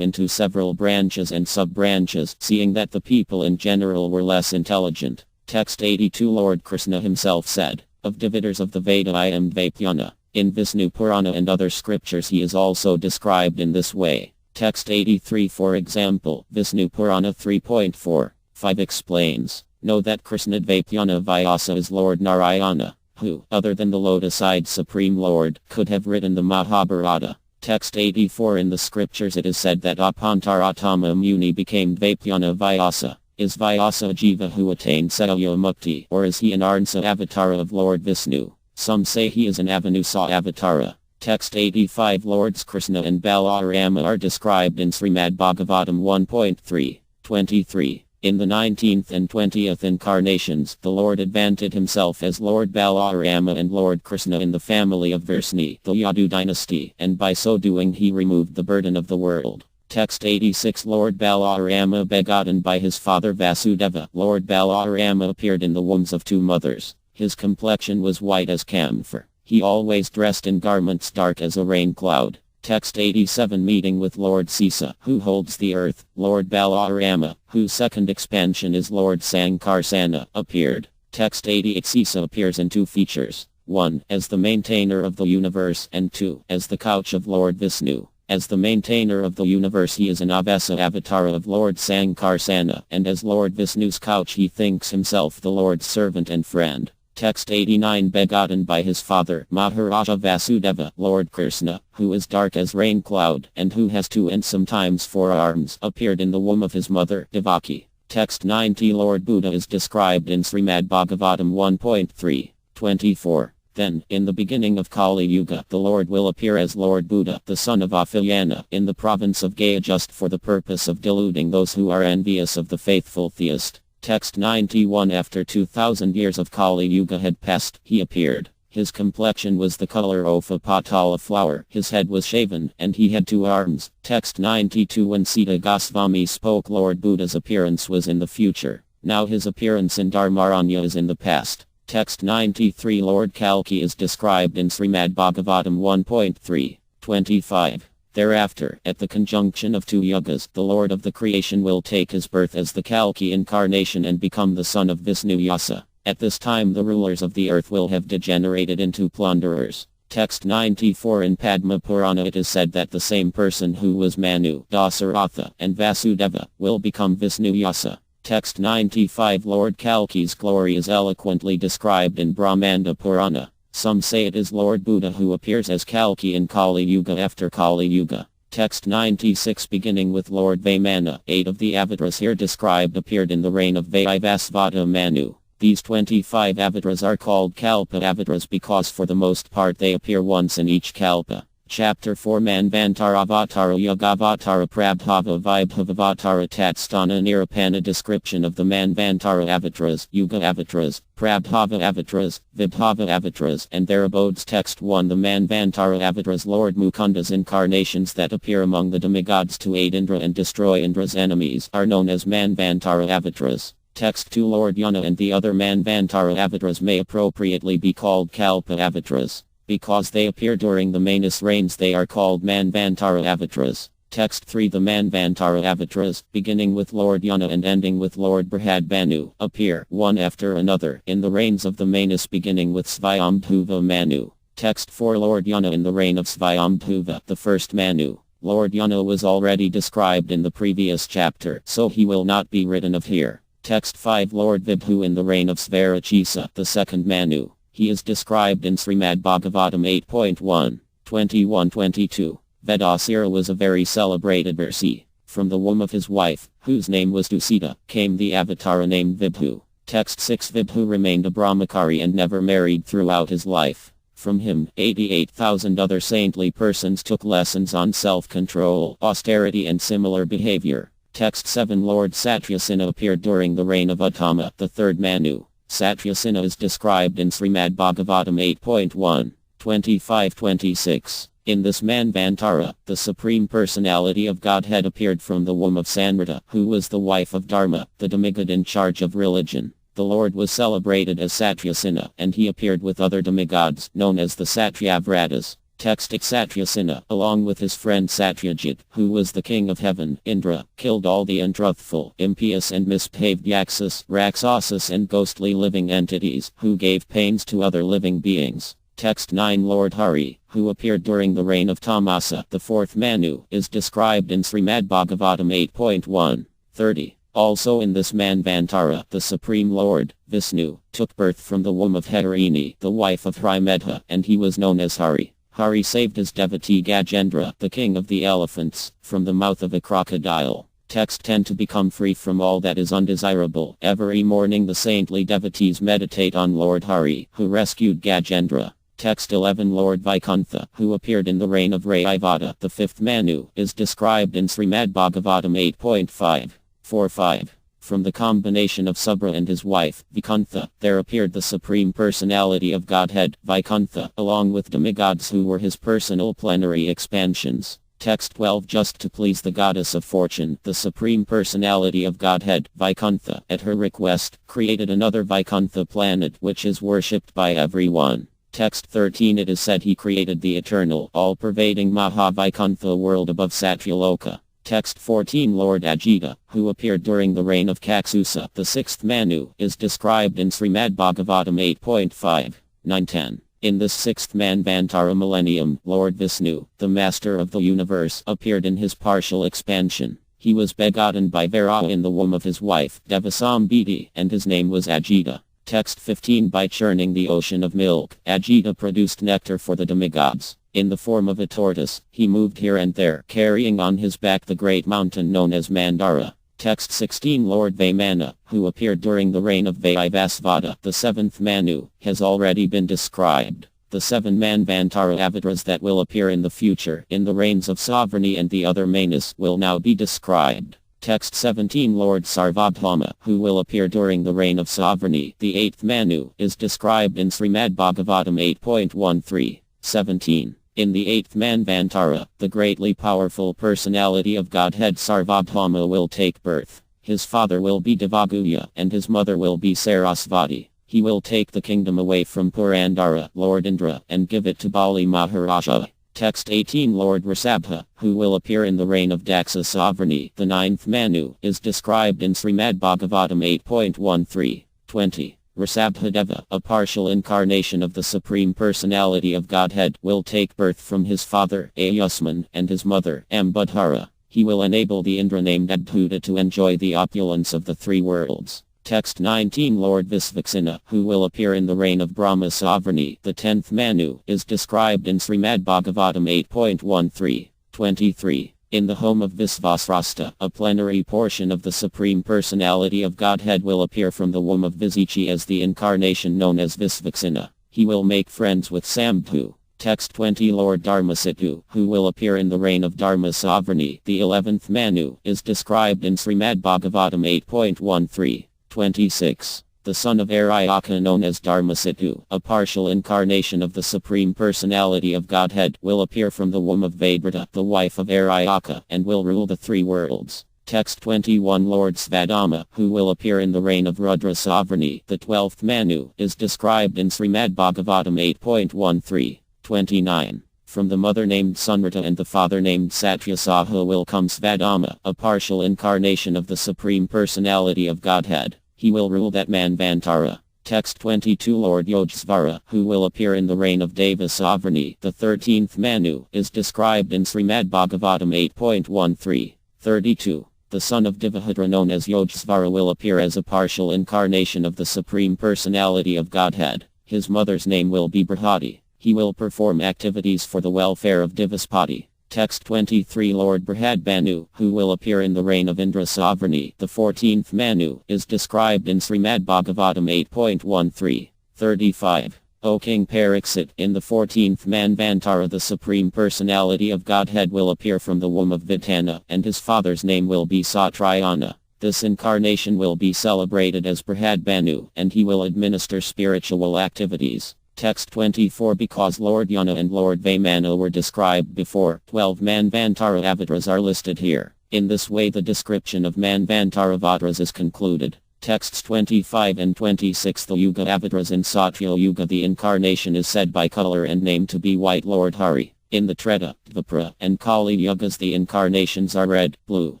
into several branches and sub-branches, seeing that the people in general were less intelligent. Text 82 Lord Krishna himself said, Of dividers of the Veda I am Dvaipyana. In Vishnu Purana and other scriptures he is also described in this way. Text 83 For example, Vishnu Purana 3.4.5 explains, Know that Krishna Dvaipyana Vyasa is Lord Narayana, who, other than the lotus-eyed Supreme Lord, could have written the Mahabharata. Text 84 In the scriptures it is said that Apantaratama Muni became Dvaipyana Vyasa. Is Vyasa a Jiva who attained Sayo Mukti, or is he an Arnsa avatara of Lord Vishnu? Some say he is an Avanusa avatara. Text 85 Lords Krishna and Balarama are described in Srimad Bhagavatam 1.3.23. In the 19th and 20th incarnations, the Lord advanted himself as Lord Balarama and Lord Krishna in the family of Varsni, the Yadu dynasty, and by so doing he removed the burden of the world. Text 86 Lord Balarama begotten by his father Vasudeva. Lord Balarama appeared in the wombs of 2 mothers. His complexion was white as camphor. He always dressed in garments dark as a rain cloud. Text 87 Meeting with Lord Sisa, who holds the earth, Lord Balarama, whose second expansion is Lord Sankarsana, appeared. Text 88 Sisa appears in 2 features. 1. As the maintainer of the universe and 2. As the couch of Lord Vishnu. As the maintainer of the universe he is an Avasa avatar of Lord Sankarsana, and as Lord Vishnu's couch he thinks himself the Lord's servant and friend. Text 89 Begotten by his father, Maharaja Vasudeva, Lord Krishna, who is dark as rain cloud, and who has 2 and sometimes 4 arms, appeared in the womb of his mother, Devaki. Text 90 Lord Buddha is described in Srimad Bhagavatam 1.3.24. Then, in the beginning of Kali Yuga, the Lord will appear as Lord Buddha, the son of Afilyana, in the province of Gaya just for the purpose of deluding those who are envious of the faithful theist. Text 91 After 2000 years of Kali Yuga had passed, he appeared. His complexion was the color of a patala flower, his head was shaven, and he had 2 arms. Text 92. When Sita Goswami spoke, Lord Buddha's appearance was in the future. Now his appearance in Dharmaranya is in the past. Text 93. Lord Kalki is described in Srimad Bhagavatam 1.3.25. Thereafter, at the conjunction of 2 yugas, the Lord of the creation will take his birth as the Kalki incarnation and become the son of Vishnu Yasa. At this time the rulers of the earth will have degenerated into plunderers. Text 94. In Padma Purana it is said that the same person who was Manu, Dasaratha, and Vasudeva will become Vishnu Yasa. Text 95. Lord Kalki's glory is eloquently described in Brahmanda Purana. Some say it is Lord Buddha who appears as Kalki in Kali Yuga after Kali Yuga. Text 96. Beginning with Lord Vamana, 8 of the avatars here described appeared in the reign of Vaivasvata Manu. These 25 avatars are called Kalpa avatars because for the most part they appear once in each Kalpa. Chapter 4. Manvantara Avatara Yogavatara Prabhava Vaibhavavatara Tatstana Nirupana. Description of the Manvantara avatars, Yuga avatars, Prabhava avatars, Vibhava avatars, and their abodes. Text 1. The Manvantara avatars, Lord Mukunda's incarnations that appear among the demigods to aid Indra and destroy Indra's enemies, are known as Manvantara avatars. Text 2. Lord Yana and the other Manvantara avatars may appropriately be called Kalpa avatars. Because they appear during the Manus reigns they are called Manvantara avatars. Text 3. The Manvantara avatars, beginning with Lord Yana and ending with Lord Brihadbanu, appear, one after another, in the reigns of the Manus beginning with Svayambhuva Manu. Text 4. Lord Yana in the reign of Svayambhuva, the first Manu. Lord Yana was already described in the previous chapter, so he will not be written of here. Text 5. Lord Vibhu in the reign of Svarachisa, the second Manu. He is described in Srimad Bhagavatam 8.1, 21-22. Vedasira was a very celebrated Rsi. From the womb of his wife, whose name was Dusita, came the avatara named Vibhu. Text 6. Vibhu remained a brahmachari and never married throughout his life. From him, 88,000 other saintly persons took lessons on self-control, austerity and similar behavior. Text 7. Lord Satyasena appeared during the reign of Uttama, the third Manu. Satyasena is described in Srimad Bhagavatam 8.1, 25-26. In this Manvantara, the Supreme Personality of Godhead appeared from the womb of Sanrita, who was the wife of Dharma, the demigod in charge of religion. The Lord was celebrated as Satyasena, and he appeared with other demigods, known as the Satyavratas. Text. Satyasena, along with his friend Satyajit, who was the king of heaven, Indra, killed all the untruthful, impious and misbehaved Yakshas, Rakshasas and ghostly living entities, who gave pains to other living beings. Text 9. Lord Hari, who appeared during the reign of Tamasa, the fourth Manu, is described in Srimad Bhagavatam 8.1, 30. Also in this Manvantara, the Supreme Lord, Vishnu, took birth from the womb of Hetarini, the wife of Hrimedha, and he was known as Hari. Hari saved his devotee Gajendra, the king of the elephants, from the mouth of a crocodile. Text 10. To become free from all that is undesirable, every morning the saintly devotees meditate on Lord Hari, who rescued Gajendra. Text 11. Lord Vaikuntha, who appeared in the reign of Rayavata, the fifth Manu, is described in Srimad Bhagavatam 8.5.45. From the combination of Subra and his wife, Vaikuntha, there appeared the Supreme Personality of Godhead, Vaikuntha, along with demigods who were his personal plenary expansions. Text 12. Just to please the goddess of fortune, the Supreme Personality of Godhead, Vaikuntha, at her request, created another Vaikuntha planet which is worshipped by everyone. Text 13. It is said he created the eternal, all-pervading Mahavaikuntha world above Satyaloka. Text 14. Lord Ajita, who appeared during the reign of Kaksusa, the sixth Manu, is described in Srimad Bhagavatam 8.5.9-10. In this sixth Manvantara millennium, Lord Vishnu, the master of the universe, appeared in his partial expansion. He was begotten by Varaha in the womb of his wife, Devasambhiti, and his name was Ajita. Text 15. By churning the ocean of milk, Ajita produced nectar for the demigods. In the form of a tortoise, he moved here and there, carrying on his back the great mountain known as Mandara. Text 16. Lord Vamana, who appeared during the reign of Vaivasvata, the seventh Manu, has already been described. The seven Manvantara avatars that will appear in the future, in the reigns of Savarni and the other Manus, will now be described. Text 17 Lord Sarvabhauma, who will appear during the reign of sovereignty, the eighth Manu, is described in Srimad Bhagavatam 8.13, 17. In the eighth Manvantara, the greatly powerful personality of Godhead Sarvabhauma will take birth. His father will be Devaguya, and his mother will be Sarasvati. He will take the kingdom away from Purandara, Lord Indra, and give it to Bali Maharaja. Text 18 Lord Risabha, who will appear in the reign of Daksa sovereignty, the ninth Manu, is described in Srimad Bhagavatam 8.13, 20. Risabhadeva, a partial incarnation of the Supreme Personality of Godhead, will take birth from his father, Ayusman, and his mother, Ambudhara. He will enable the Indra named Adbhuta to enjoy the opulence of the three worlds. Text 19 Lord Visvaksena, who will appear in the reign of Brahma sovereignty, the 10th Manu, is described in Srimad Bhagavatam 8.13, 23. In the home of Visvasrasta, a plenary portion of the Supreme Personality of Godhead will appear from the womb of Visichi as the incarnation known as Visvaksena. He will make friends with Sambhu. Text 20 Lord Dharmasiddhu, who will appear in the reign of Dharma sovereignty, the 11th Manu, is described in Srimad Bhagavatam 8.13, 26. The son of Aryaka known as Dharmasiddhu, a partial incarnation of the Supreme Personality of Godhead, will appear from the womb of Vedrata, the wife of Aryaka, and will rule the three worlds. Text 21 Lord Svadama, who will appear in the reign of Rudra sovereignty, the 12th Manu, is described in Srimad Bhagavatam 8.13, 29. From the mother named Sunrata and the father named Satyasaha will come Svadama, a partial incarnation of the Supreme Personality of Godhead. He will rule that Manvantara. Text 22 Lord Yogeshvara, who will appear in the reign of Deva sovereignty, the 13th Manu, is described in Srimad Bhagavatam 8.13, 32. The son of Devahadra known as Yogeshvara will appear as a partial incarnation of the Supreme Personality of Godhead. His mother's name will be Brihati. He will perform activities for the welfare of Divaspati. Text 23 Lord Brihadbanu, who will appear in the reign of Indra sovereignty, the 14th Manu, is described in Srimad Bhagavatam 8.13, 35. O King Pariksit, in the 14th Manvantara the Supreme Personality of Godhead will appear from the womb of Vitana, and his father's name will be Satrayana. This incarnation will be celebrated as Brihadbanu, and he will administer spiritual activities. Text 24 Because Lord Yana and Lord Vaimana were described before, 12 Manvantara avatars are listed here. In this way the description of Manvantara avatars is concluded. Texts 25 and 26 The Yuga avatars in Satya Yuga the incarnation is said by color and name to be White Lord Hari. In the Treta, Dvapara, and Kali Yugas the incarnations are red, blue,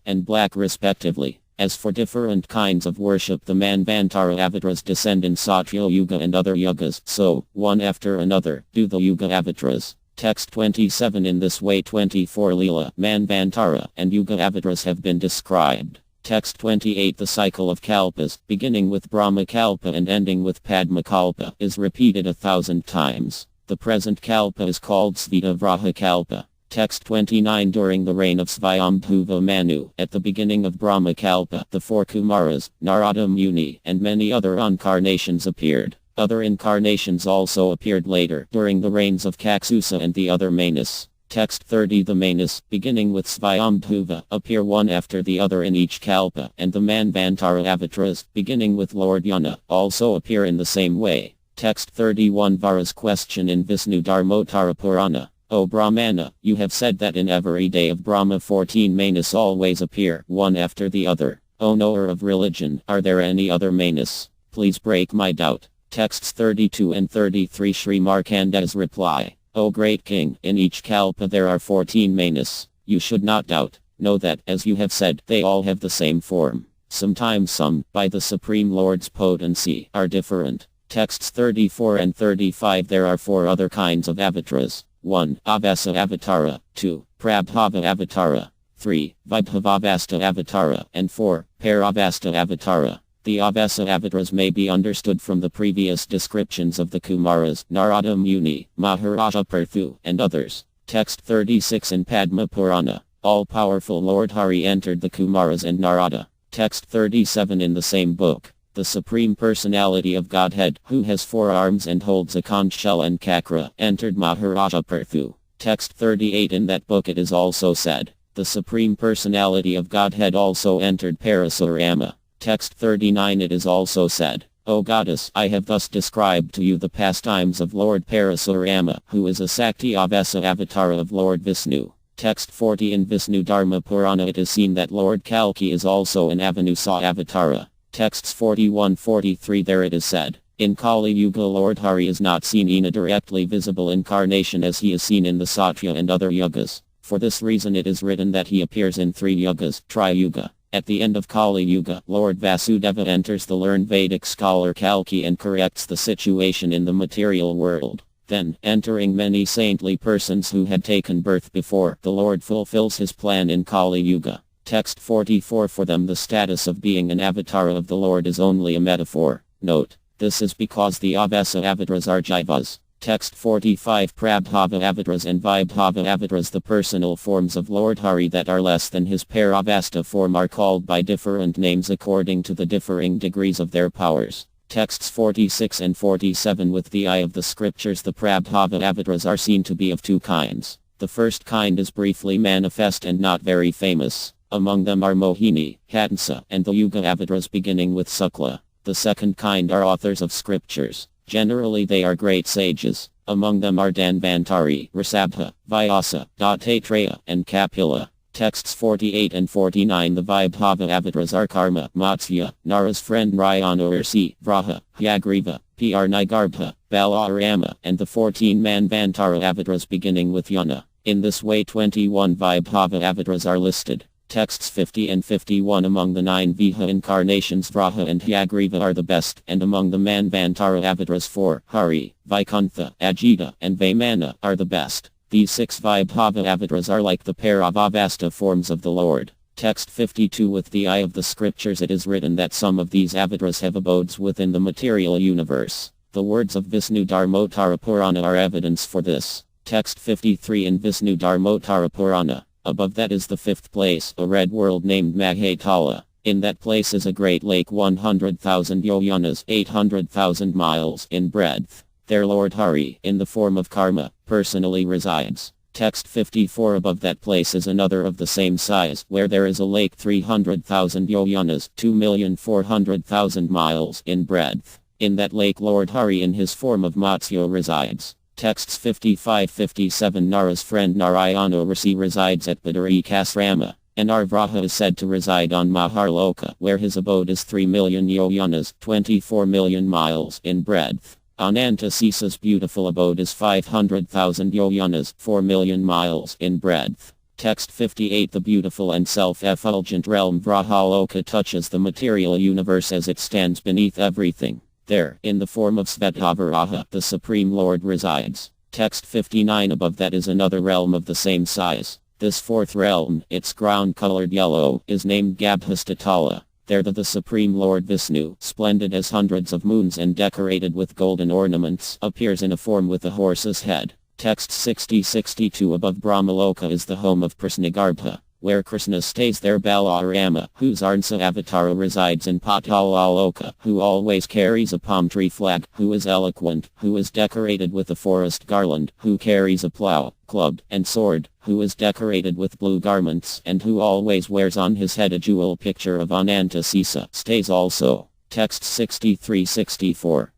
and black respectively. As for different kinds of worship the Manvantara avatars descend in Satya Yuga and other yugas, so, one after another, do the Yuga avatars. Text 27 In this way 24 Leela, Manvantara, and Yuga avatars have been described. Text 28 The cycle of Kalpas, beginning with Brahma Kalpa and ending with Padma Kalpa, is repeated 1,000 times. The present Kalpa is called Svita Vraha Kalpa. Text 29 During the reign of Svayambhuva Manu, at the beginning of Brahma Kalpa, the four Kumaras, Narada Muni, and many other incarnations appeared. Other incarnations also appeared later, during the reigns of Kaksusa and the other Manas. Text 30 The Manas, beginning with Svayambhuva, appear one after the other in each Kalpa, and the Manvantara avatars, beginning with Lord Yana, also appear in the same way. Text 31 Vara's question in Vishnu Dharmotara Purana. O Brahmana, you have said that in every day of Brahma 14 Manas always appear, one after the other. O knower of religion, are there any other Manas? Please break my doubt. Texts 32 and 33 Sri Markanda's reply. O great king, in each kalpa there are 14 Manas. You should not doubt. Know that, as you have said, they all have the same form. Sometimes some, by the Supreme Lord's potency, are different. Texts 34 and 35 There are 4 other kinds of avatars. 1. Avasa Avatara, 2. Prabhava Avatara, 3. Vibhavavasta Avatara, and 4. Paravasta Avatara. The Avasa avatars may be understood from the previous descriptions of the Kumaras, Narada Muni, Maharaja Parthu, and others. Text 36 in Padma Purana. All-powerful Lord Hari entered the Kumaras and Narada. Text 37 in the same book. The Supreme Personality of Godhead, who has 4 arms and holds a conch shell and chakra, entered Maharaja Parthu. Text 38 in that book it is also said, The Supreme Personality of Godhead also entered Parasurama. Text 39. It is also said, O Goddess, I have thus described to you the pastimes of Lord Parasurama, who is a Sakti Avesa Avatara of Lord Vishnu. Text 40. In Vishnu Dharma Purana it is seen that Lord Kalki is also an Avanusa Avatara. Texts 41-43. There it is said, in Kali Yuga Lord Hari is not seen in a directly visible incarnation as he is seen in the Satya and other yugas. For this reason it is written that he appears in 3 yugas, Tri-yuga. At the end of Kali Yuga, Lord Vasudeva enters the learned Vedic scholar Kalki and corrects the situation in the material world. Then, entering many saintly persons who had taken birth before, the Lord fulfills his plan in Kali Yuga. Text 44. For them the status of being an avatar of the Lord is only a metaphor. Note, this is because the Avesa avatars are Jivas. Text 45. Prabhava avatars and Vibhava avatars, the personal forms of Lord Hari that are less than his Paravasta form, are called by different names according to the differing degrees of their powers. Texts 46 and 47. With the eye of the scriptures the Prabhava avatars are seen to be of 2 kinds. The first kind is briefly manifest and not very famous. Among them are Mohini, Hatansa, and the Yuga avatars beginning with Sukla. The second kind are authors of scriptures. Generally they are great sages. Among them are Danvantari, Risabha, Vyasa, Dattatreya, and Kapila. Texts 48 and 49. The Vibhava avatars are Karma, Matsya, Nara's friend Rayana Ursi, Vraha, Hyagriva, Pr Nigarbha, Balarama, and the 14 Manvantara avatars beginning with Yana. In this way 21 Vibhava avatars are listed. Texts 50 and 51. Among the 9 Viha incarnations Vraha and Hyagriva are the best, and among the Manvantara avatars 4, Hari, Vaikuntha, Ajita, and Vaimana, are the best. These 6 Vibhava avatars are like the Paravavasta forms of the Lord. Text 52. With the eye of the scriptures it is written that some of these avatars have abodes within the material universe. The words of Vishnu Dharmotara Purana are evidence for this. Text 53. In Vishnu Dharmotara Purana, above that is the 5th place, a red world named Mahatala. In that place is a great lake 100,000 yojanas 800,000 miles in breadth. There Lord Hari, in the form of Karma, personally resides. Text 54. Above that place is another of the same size, where there is a lake 300,000 yojanas 2,400,000 miles in breadth. In that lake Lord Hari in his form of Matsya resides. Texts 55-57. Nara's friend Narayana Risi resides at Badarikasrama, and Arvraha is said to reside on Maharloka, where his abode is 3 million yojanas 24 million miles in breadth. Anantasesa's beautiful abode is 500,000 yojanas 4 million miles in breadth. Text 58. The beautiful and self-effulgent realm Vrahaloka touches the material universe as it stands beneath everything. There, in the form of Svetavaraha, the Supreme Lord resides. Text 59. Above that is another realm of the same size. This 4th realm, its ground-colored yellow, is named Gabhastatala. There the Supreme Lord Vishnu, splendid as hundreds of moons and decorated with golden ornaments, appears in a form with a horse's head. Text 60-62. Above Brahmaloka is the home of Krishnagarbha. Where Krishna stays there Balarama, whose Arnsa Avatara resides in Patalaloka, who always carries a palm tree flag, who is eloquent, who is decorated with a forest garland, who carries a plow, club, and sword, who is decorated with blue garments, and who always wears on his head a jewel picture of Anantasesa, stays also. Text 63-64.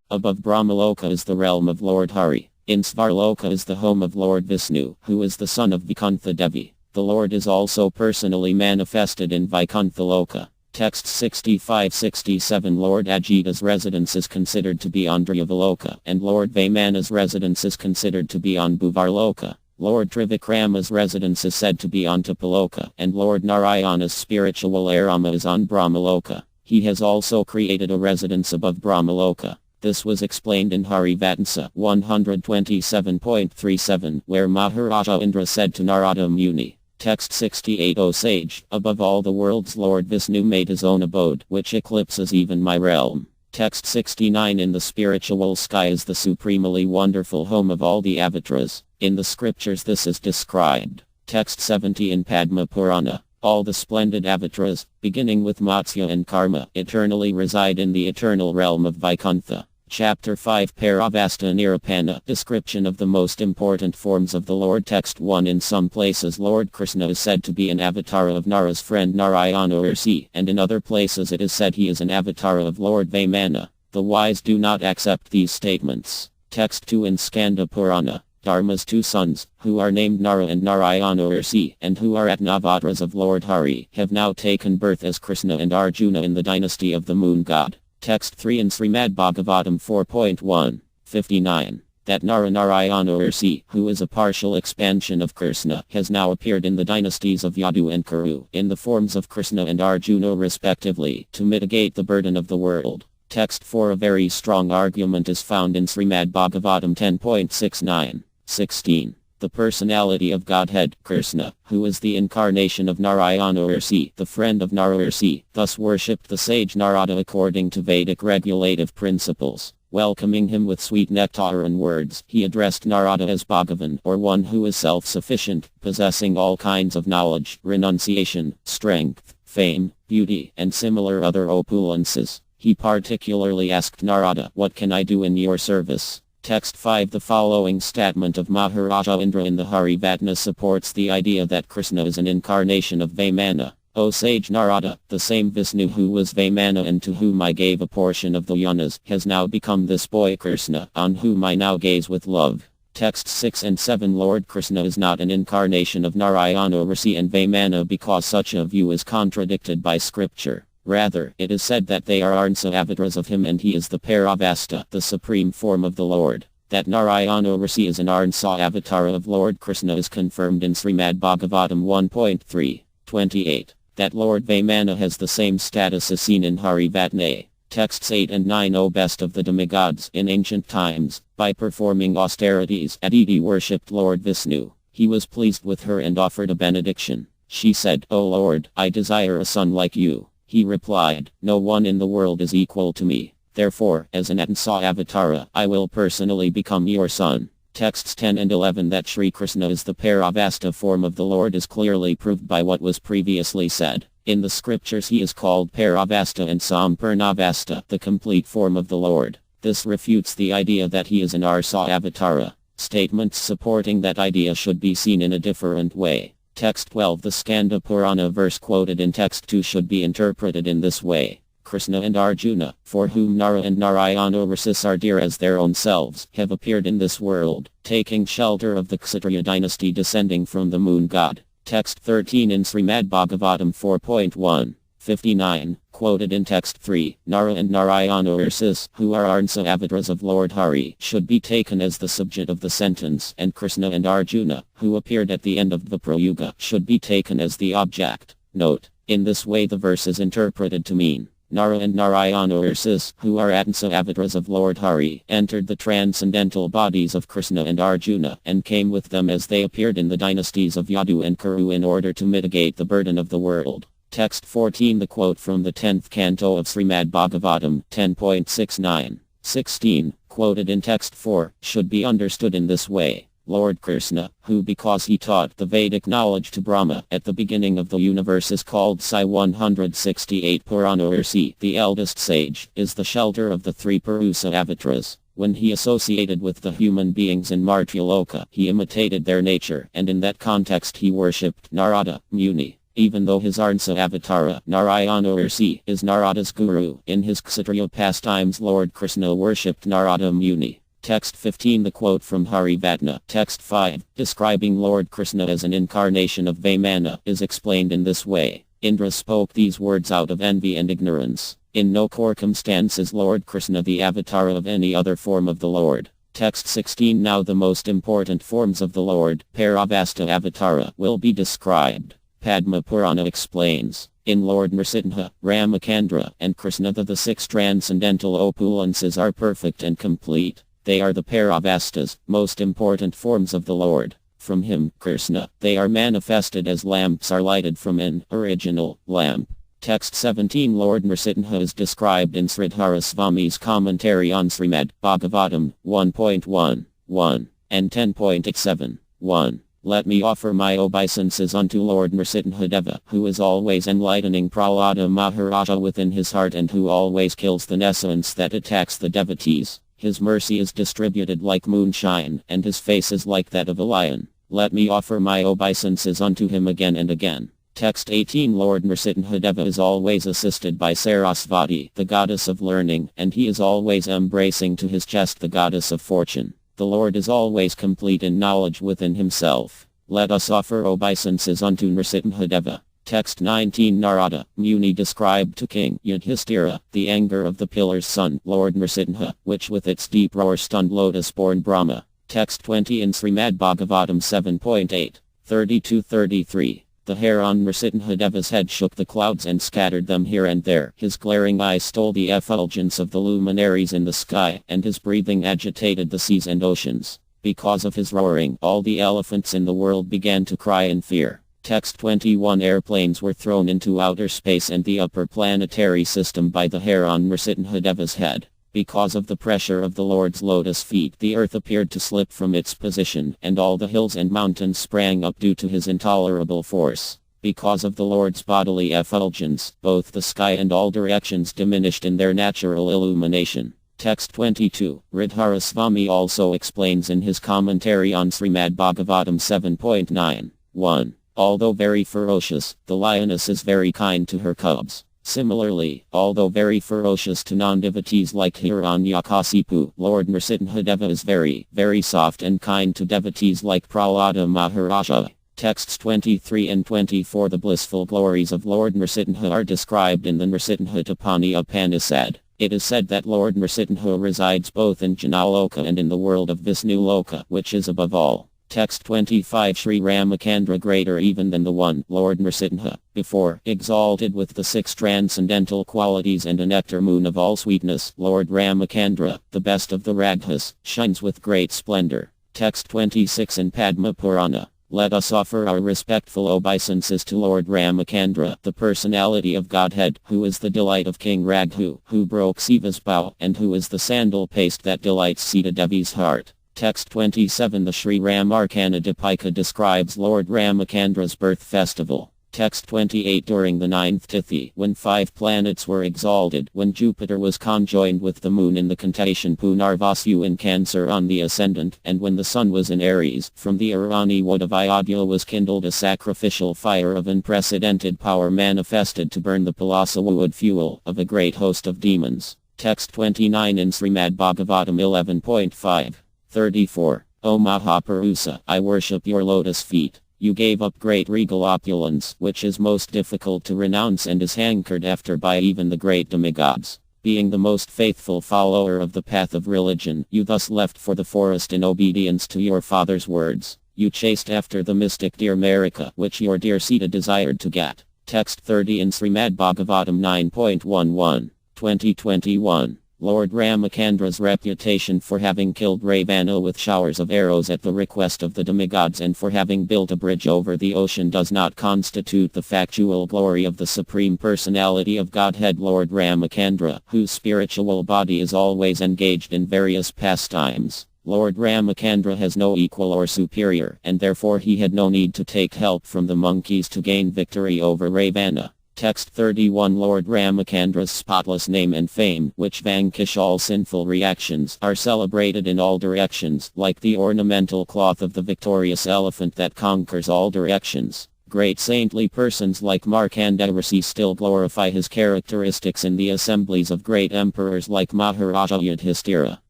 Above Brahmaloka is the realm of Lord Hari. In Svarloka is the home of Lord Vishnu, who is the son of Vaikuntha Devi. The Lord is also personally manifested in Vaikuntha Loka. Text 65-67. Lord Ajita's residence is considered to be on Dryavaloka, and Lord Vaimana's residence is considered to be on Bhuvarloka. Lord Trivikrama's residence is said to be on Tapaloka, and Lord Narayana's spiritual Arama is on Brahmaloka. He has also created a residence above Brahmaloka. This was explained in Harivatansa 127.37, where Maharaja Indra said to Narada Muni. Text 68. O sage, above all the worlds Lord Vishnu made his own abode, which eclipses even my realm. Text 69. In the spiritual sky is the supremely wonderful home of all the avatars. In the scriptures this is described. Text 70. In Padma Purana, all the splendid avatars, beginning with Matsya and Karma, eternally reside in the eternal realm of Vaikuntha. Chapter 5 Paravasta Nirupana Description of the most important forms of the Lord. Text 1 In some places Lord Krishna is said to be an avatar of Nara's friend Narayana Ursi, and in other places it is said he is an avatar of Lord Vamana. The wise do not accept these statements. Text 2 In Skanda Purana, Dharma's two sons, who are named Nara and Narayana Ursi, and who are Atnavatras of Lord Hari, have now taken birth as Krishna and Arjuna in the dynasty of the moon god. Text 3 in Srimad Bhagavatam 4.1, 59, that Narayana Ursi, who is a partial expansion of Krishna, has now appeared in the dynasties of Yadu and Kuru, in the forms of Krishna and Arjuna respectively, to mitigate the burden of the world. Text 4 A very strong argument is found in Srimad Bhagavatam 10.69, 16. The personality of Godhead, Krishna, who is the incarnation of Narayana Ursi, the friend of Nara Ursi, thus worshipped the sage Narada according to Vedic regulative principles. Welcoming him with sweet nectarean words, he addressed Narada as Bhagavan, or one who is self-sufficient, possessing all kinds of knowledge, renunciation, strength, fame, beauty, and similar other opulences. He particularly asked Narada, "What can I do in your service?" Text 5 The following statement of Maharaja Indra in the Harivatna supports the idea that Krishna is an incarnation of Vamana. O sage Narada, the same Vishnu who was Vamana and to whom I gave a portion of the yanas, has now become this boy Krishna, on whom I now gaze with love. Text 6 and 7 Lord Krishna is not an incarnation of Narayana Ursi and Vamana because such a view is contradicted by scripture. Rather, it is said that they are Arnsa avatars of him and he is the Paravasta, the supreme form of the Lord. That Narayana Ursi is an Arnsa avatar of Lord Krishna is confirmed in Srimad Bhagavatam 1.3, 28. That Lord Vamana has the same status as seen in Harivatna. Texts 8 and 9 O best of the demigods, in ancient times, by performing austerities, Aditi worshipped Lord Vishnu. He was pleased with her and offered a benediction. She said, "O Lord, I desire a son like you." He replied, "No one in the world is equal to me. Therefore, as an Atnsa avatara, I will personally become your son." Texts 10 and 11 That Sri Krishna is the Paravasta form of the Lord is clearly proved by what was previously said. In the scriptures he is called Paravasta and Sampurnavasta, the complete form of the Lord. This refutes the idea that he is an Arsa avatara. Statements supporting that idea should be seen in a different way. Text 12 The Skanda Purana verse quoted in text 2 should be interpreted in this way. Krishna and Arjuna, for whom Nara and Narayana Ursis are dear as their own selves, have appeared in this world, taking shelter of the Kshatriya dynasty descending from the moon god. Text 13 in Srimad Bhagavatam 4.1, 59, quoted in text 3, Nara and Narayana Ursis, who are Arnsa avatars of Lord Hari, should be taken as the subject of the sentence, and Krishna and Arjuna, who appeared at the end of the Prayuga, should be taken as the object. Note, in this way the verse is interpreted to mean, Nara and Narayana Ursis, who are Arnsa avatars of Lord Hari, entered the transcendental bodies of Krishna and Arjuna, and came with them as they appeared in the dynasties of Yadu and Kuru in order to mitigate the burden of the world. Text 14 The quote from the 10th canto of Srimad Bhagavatam 10.69, 16, quoted in text 4, should be understood in this way. Lord Krishna, who because he taught the Vedic knowledge to Brahma at the beginning of the universe is called Sai 168 Purana Ursi, the eldest sage, is the shelter of the three Purusa avatars. When he associated with the human beings in Martyaloka, he imitated their nature, and in that context he worshipped Narada Muni. Even though his Arnsa avatara, Narayana Ursi, is Narada's guru, in his Kshatriya pastimes Lord Krishna worshipped Narada Muni. Text 15 The quote from Harivatna, text 5, describing Lord Krishna as an incarnation of Vamana, is explained in this way. Indra spoke these words out of envy and ignorance. In no circumstance is Lord Krishna the avatar of any other form of the Lord. Text 16 Now the most important forms of the Lord, Paravasta avatara, will be described. Padma Purana explains, in Lord Nrsimha, Ramakandra, and Krishna the six transcendental opulences are perfect and complete. They are the Paravastas, most important forms of the Lord. From him, Krishna, they are manifested as lamps are lighted from an original lamp. Text 17 Lord Nrsimha is described in Sridhara Swami's commentary on Srimad Bhagavatam 1.1, 1, and 10.87, 1. Let me offer my obeisances unto Lord Nrsimhadeva, who is always enlightening Prahlada Maharaja within his heart and who always kills the nescience that attacks the devotees. His mercy is distributed like moonshine, and his face is like that of a lion. Let me offer my obeisances unto him again and again. Text 18 Lord Nrsimhadeva is always assisted by Sarasvati, the goddess of learning, and he is always embracing to his chest the goddess of fortune. The Lord is always complete in knowledge within himself. Let us offer obeisances unto Nrsimhadeva. Text 19 Narada, Muni described to King Yudhishthira, the anger of the pillar's son, Lord Nrsimha, which with its deep roar stunned lotus-born Brahma. Text 20 in Srimad Bhagavatam 7.8, 32-33. The hair on Nrsimhadeva's head shook the clouds and scattered them here and there. His glaring eyes stole the effulgence of the luminaries in the sky, and his breathing agitated the seas and oceans. Because of his roaring, all the elephants in the world began to cry in fear. Text 21 Airplanes were thrown into outer space and the upper planetary system by the hair on Nrsimhadeva's head. Because of the pressure of the Lord's lotus feet, the earth appeared to slip from its position, and all the hills and mountains sprang up due to his intolerable force. Because of the Lord's bodily effulgence, both the sky and all directions diminished in their natural illumination. Text 22. Radharaswami also explains in his commentary on Srimad Bhagavatam 7.9. 1. Although very ferocious, the lioness is very kind to her cubs. Similarly, although very ferocious to non-devotees like Hiranyakasipu, Lord Nrsimhadeva is very, very soft and kind to devotees like Prahlada Maharaja. Texts 23 and 24 The blissful glories of Lord Nrsimha are described in the Nrsimhatapani Upanishad. It is said that Lord Nrsimha resides both in Janaloka and in the world of Visnuloka, which is above all. Text 25 Sri Ramacandra greater even than the one, Lord Nrsimha, before, exalted with the 6 transcendental qualities and a nectar moon of all sweetness, Lord Ramacandra, the best of the Raghas, shines with great splendor. Text 26 in Padma Purana. Let us offer our respectful obeisances to Lord Ramacandra, the personality of Godhead, who is the delight of King Raghu, who broke Siva's bow, and who is the sandal paste that delights Sita Devi's heart. Text 27 The Sri Ramarkana Dipika describes Lord Ramacandra's birth festival. Text 28 During the 9th Tithi, when 5 planets were exalted, when Jupiter was conjoined with the moon in the constellation Punarvasu in Cancer on the ascendant, and when the sun was in Aries, from the Arani wood of Ayodhya was kindled a sacrificial fire of unprecedented power manifested to burn the Palasa wood fuel of a great host of demons. Text 29 in Srimad Bhagavatam 11.5. 34. O Mahapurusa, I worship your lotus feet. You gave up great regal opulence, which is most difficult to renounce and is hankered after by even the great demigods. Being the most faithful follower of the path of religion, you thus left for the forest in obedience to your father's words. You chased after the mystic deer Marika, which your dear Sita desired to get. Text 30 in Srimad Bhagavatam 9.11. 2021. Lord Ramacandra's reputation for having killed Ravana with showers of arrows at the request of the demigods and for having built a bridge over the ocean does not constitute the factual glory of the Supreme Personality of Godhead Lord Ramacandra, whose spiritual body is always engaged in various pastimes. Lord Ramacandra has no equal or superior, and therefore he had no need to take help from the monkeys to gain victory over Ravana. Text 31 Lord Ramacandra's spotless name and fame, which vanquish all sinful reactions, are celebrated in all directions, like the ornamental cloth of the victorious elephant that conquers all directions. Great saintly persons like Markandarasi still glorify his characteristics in the assemblies of great emperors like Maharaja Yudhishthira.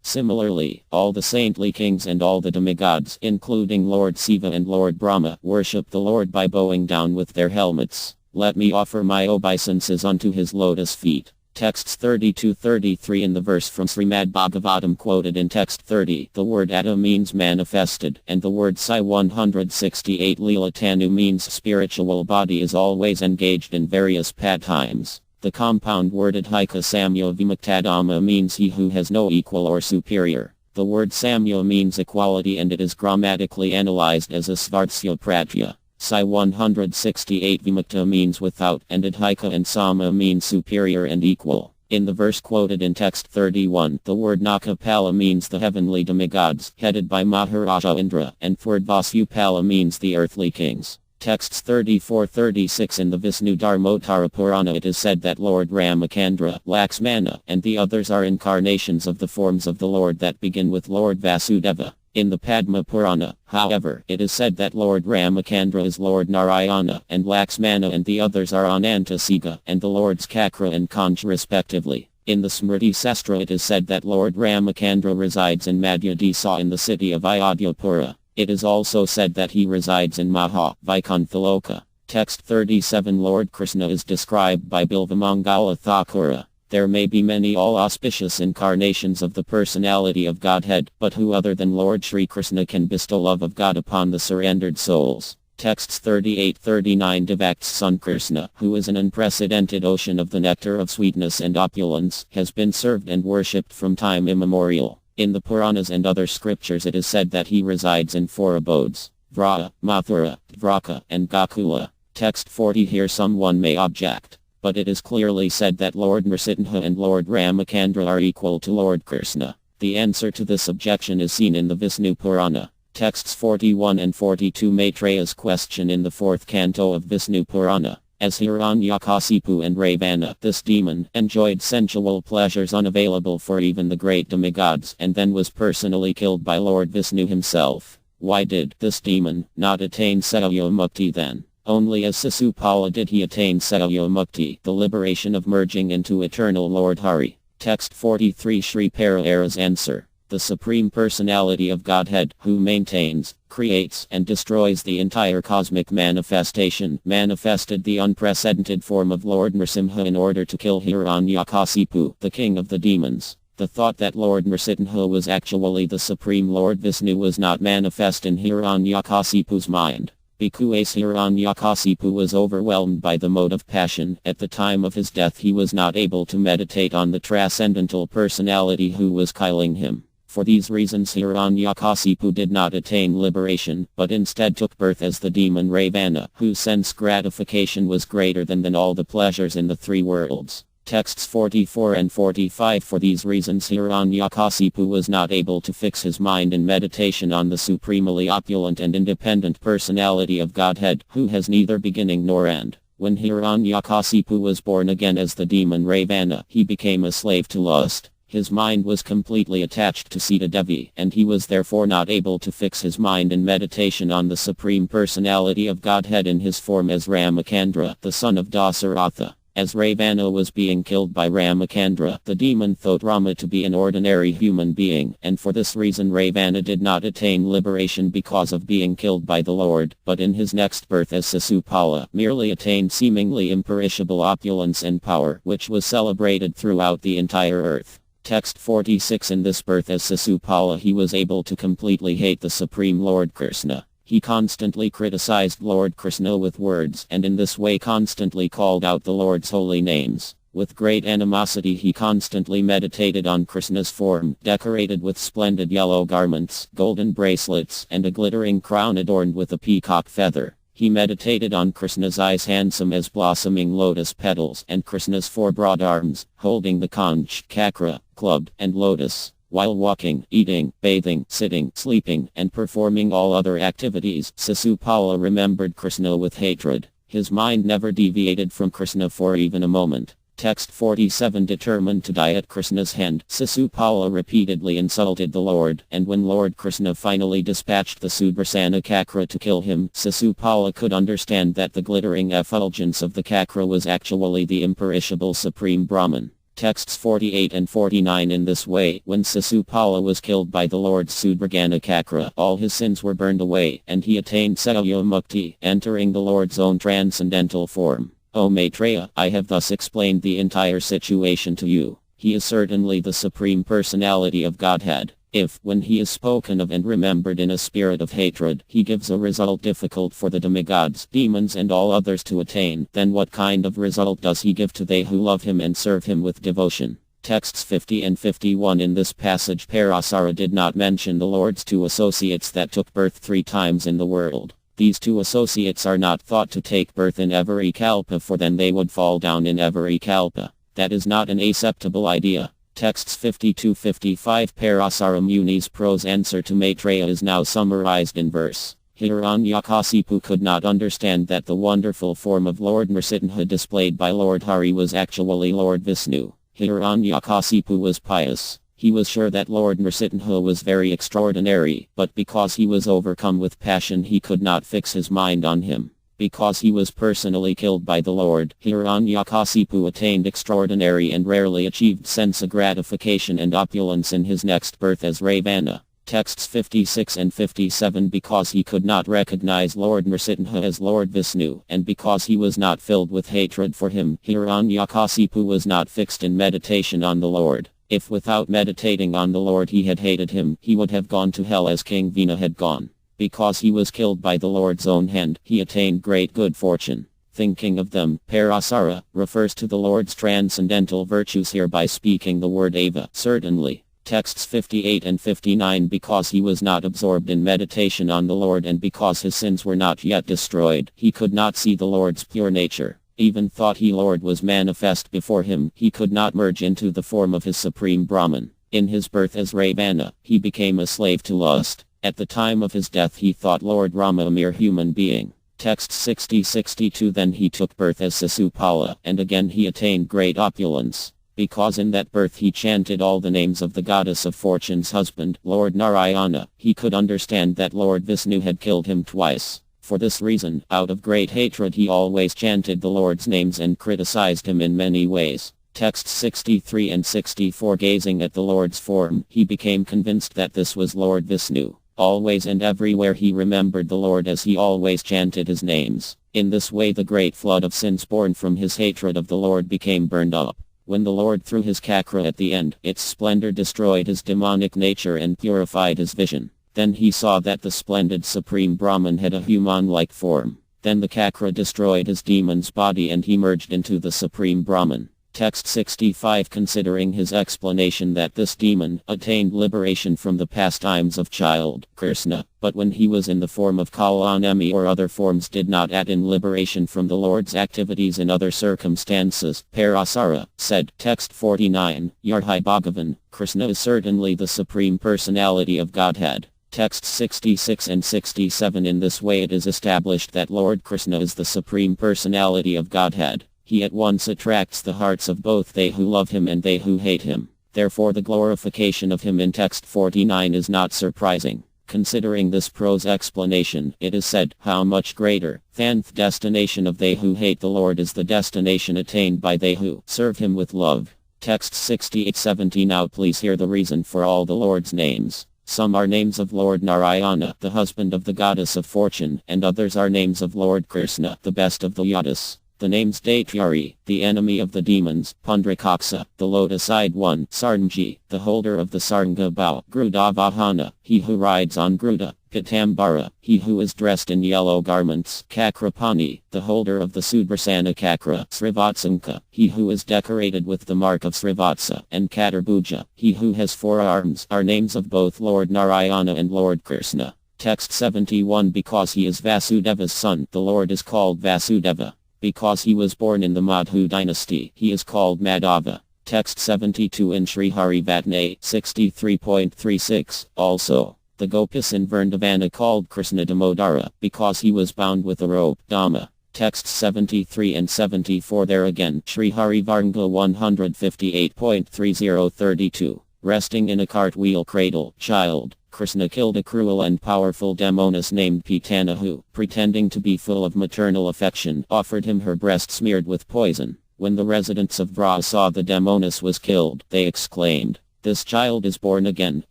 Similarly, all the saintly kings and all the demigods, including Lord Siva and Lord Brahma, worship the Lord by bowing down with their helmets. Let me offer my obeisances unto his lotus feet. Texts 30-33 in the verse from Srimad Bhagavatam quoted in text 30. The word Atta means manifested, and the word Sai 168 Lilatanu means spiritual body is always engaged in various pastimes. The compound word Adhika Samya Vimuktadama means he who has no equal or superior. The word Samya means equality and it is grammatically analyzed as a Svartsya Pratya. Sai 168 Vimukta means without, and Adhika and Sama mean superior and equal. In the verse quoted in text 31, the word Nakapala means the heavenly demigods, headed by Maharaja Indra, and word Vasupala means the earthly kings. Texts 34-36 in the Vishnu Dharmotara Purana it is said that Lord Ramakandra, Laxmana, and the others are incarnations of the forms of the Lord that begin with Lord Vasudeva. In the Padma Purana, however, it is said that Lord Ramakandra is Lord Narayana, and Laxmana and the others are Anantasiga, and the Lords Kakra and Kanj respectively. In the Smriti Sastra it is said that Lord Ramakandra resides in Madhya Desa in the city of Ayodhyapura. It is also said that he resides in Maha Vaikuntha. Text 37 Lord Krishna is described by Bilvamangala Thakura. There may be many all-auspicious incarnations of the personality of Godhead, but who other than Lord Sri Krishna can bestow love of God upon the surrendered souls? Texts 38-39 Devak's son Krishna, who is an unprecedented ocean of the nectar of sweetness and opulence, has been served and worshipped from time immemorial. In the Puranas and other scriptures it is said that he resides in 4 abodes: Vraja, Mathura, Dvaraka, and Gokula. Text 40 Here someone may object, but it is clearly said that Lord Nrsimha and Lord Ramakandra are equal to Lord Krishna. The answer to this objection is seen in the Vishnu Purana. Texts 41 and 42 Maitreya's question in the 4th canto of Vishnu Purana. As Hiranyakasipu and Ravana, this demon, enjoyed sensual pleasures unavailable for even the great demigods, and then was personally killed by Lord Vishnu himself. Why did this demon not attain Sayo Mukti then? Only as Sisupala did he attain Sayo Mukti, the liberation of merging into eternal Lord Hari. Text 43 Sri Parayara's answer. The Supreme Personality of Godhead, who maintains, creates, and destroys the entire cosmic manifestation, manifested the unprecedented form of Lord Nrsimha in order to kill Hiranyakasipu, the king of the demons. The thought that Lord Nrsimha was actually the Supreme Lord Vishnu was not manifest in Hiranyakasipu's mind. Because Hiranyakasipu was overwhelmed by the mode of passion, at the time of his death he was not able to meditate on the transcendental personality who was killing him. For these reasons Hiranyakasipu did not attain liberation, but instead took birth as the demon Ravana, whose sense gratification was greater than all the pleasures in the 3 worlds. Texts 44 and 45 For these reasons Hiranyakasipu was not able to fix his mind in meditation on the supremely opulent and independent personality of Godhead, who has neither beginning nor end. When Hiranyakasipu was born again as the demon Ravana, he became a slave to lust. His mind was completely attached to Sita Devi, and he was therefore not able to fix his mind in meditation on the Supreme Personality of Godhead in his form as Ramakandra, the son of Dasaratha. As Ravana was being killed by Ramakandra, the demon thought Rama to be an ordinary human being, and for this reason Ravana did not attain liberation because of being killed by the Lord, but in his next birth as Sisupala, merely attained seemingly imperishable opulence and power, which was celebrated throughout the entire earth. Text 46 In this birth as Sisupala he was able to completely hate the Supreme Lord Krishna. He constantly criticized Lord Krishna with words, and in this way constantly called out the Lord's holy names. With great animosity he constantly meditated on Krishna's form, decorated with splendid yellow garments, golden bracelets, and a glittering crown adorned with a peacock feather. He meditated on Krishna's eyes handsome as blossoming lotus petals, and Krishna's 4 broad arms, holding the conch, chakra, club, and lotus. While walking, eating, bathing, sitting, sleeping, and performing all other activities, Sisupala remembered Krishna with hatred. His mind never deviated from Krishna for even a moment. Text 47 Determined to die at Krishna's hand, Sisupala repeatedly insulted the Lord, and when Lord Krishna finally dispatched the Sudarsana Chakra to kill him, Sisupala could understand that the glittering effulgence of the Chakra was actually the imperishable Supreme Brahman. Texts 48 and 49 In this way, when Sisupala was killed by the Lord's Sudarsana Chakra, all his sins were burned away, and he attained Sayo Mukti, entering the Lord's own transcendental form. O Maitreya, I have thus explained the entire situation to you. He is certainly the Supreme Personality of Godhead. If, when he is spoken of and remembered in a spirit of hatred, he gives a result difficult for the demigods, demons and all others to attain, then what kind of result does he give to they who love him and serve him with devotion? Texts 50 and 51 In this passage Parasara did not mention the Lord's 2 associates that took birth 3 times in the world. These 2 associates are not thought to take birth in every kalpa, for then they would fall down in every kalpa. That is not an acceptable idea. Texts 50-55 Parasara Muni's prose answer to Maitreya is now summarized in verse. Hiranyakasipu could not understand that the wonderful form of Lord Nrsimha displayed by Lord Hari was actually Lord Vishnu. Hiranyakasipu was pious. He was sure that Lord Nrsimha was very extraordinary, but because he was overcome with passion he could not fix his mind on him. Because he was personally killed by the Lord, Hiranyakasipu attained extraordinary and rarely achieved sense gratification and opulence in his next birth as Ravana. Texts 56 and 57 Because he could not recognize Lord Nrsimha as Lord Vishnu, and because he was not filled with hatred for him, Hiranyakasipu was not fixed in meditation on the Lord. If without meditating on the Lord he had hated him, he would have gone to hell as King Vena had gone. Because he was killed by the Lord's own hand, he attained great good fortune. Thinking of them, Parasara, refers to the Lord's transcendental virtues here by speaking the word Ava. Certainly. Texts 58 and 59 Because he was not absorbed in meditation on the Lord and because his sins were not yet destroyed, he could not see the Lord's pure nature. Even thought he Lord was manifest before him, he could not merge into the form of his supreme Brahman. In his birth as Ravana, he became a slave to lust. At the time of his death he thought Lord Rama a mere human being. Text 60-62 Then he took birth as Sisupala, and again he attained great opulence. Because in that birth he chanted all the names of the goddess of fortune's husband, Lord Narayana, he could understand that Lord Vishnu had killed him twice. For this reason, out of great hatred he always chanted the Lord's names and criticized him in many ways. Texts 63 and 64 Gazing at the Lord's form, he became convinced that this was Lord Vishnu. Always and everywhere he remembered the Lord as he always chanted his names. In this way the great flood of sins born from his hatred of the Lord became burned up. When the Lord threw his chakra at the end, its splendor destroyed his demonic nature and purified his vision. Then he saw that the splendid supreme Brahman had a human-like form. Then the chakra destroyed his demon's body and he merged into the supreme Brahman. Text 65 Considering his explanation that this demon attained liberation from the pastimes of child, Krishna, but when he was in the form of Kalanemi or other forms did not attain liberation from the Lord's activities in other circumstances, Parasara said, Text 49, Yarhai Bhagavan, Krishna is certainly the Supreme Personality of Godhead. Text 66 and 67 In this way it is established that Lord Krishna is the Supreme Personality of Godhead. He at once attracts the hearts of both they who love him and they who hate him. Therefore the glorification of him in text 49 is not surprising. Considering this prose explanation, it is said, how much greater than the destination of they who hate the Lord is the destination attained by they who serve him with love. Text 68-70 Now please hear the reason for all the Lord's names. Some are names of Lord Narayana, the husband of the goddess of fortune, and others are names of Lord Krishna, the best of the yadis. The names Daityari, the enemy of the demons, Pundrakaksa, the lotus-eyed one, Sarnji, the holder of the Saranga bow, Grudavahana, he who rides on Gruda, Pitambara, he who is dressed in yellow garments, Kakrapani, the holder of the Sudrasana Kakra, Srivatsanka, he who is decorated with the mark of Srivatsa, and Katarbuja, he who has 4 arms, are names of both Lord Narayana and Lord Krishna. Text 71 Because he is Vasudeva's son, the Lord is called Vasudeva. Because he was born in the Madhu dynasty, he is called Madhava. Text 72 in Sri Hari Vatne 63.36. Also, the Gopis in Vrindavana called Krishna Damodara, because he was bound with a rope, Dama. Text 73 and 74 There again, Sri Hari Varanga 158.3032. Resting in a cartwheel cradle, child. Krishna killed a cruel and powerful demoness named Pitana who, pretending to be full of maternal affection, offered him her breast smeared with poison. When the residents of Vra saw the demoness was killed, they exclaimed, "This child is born again,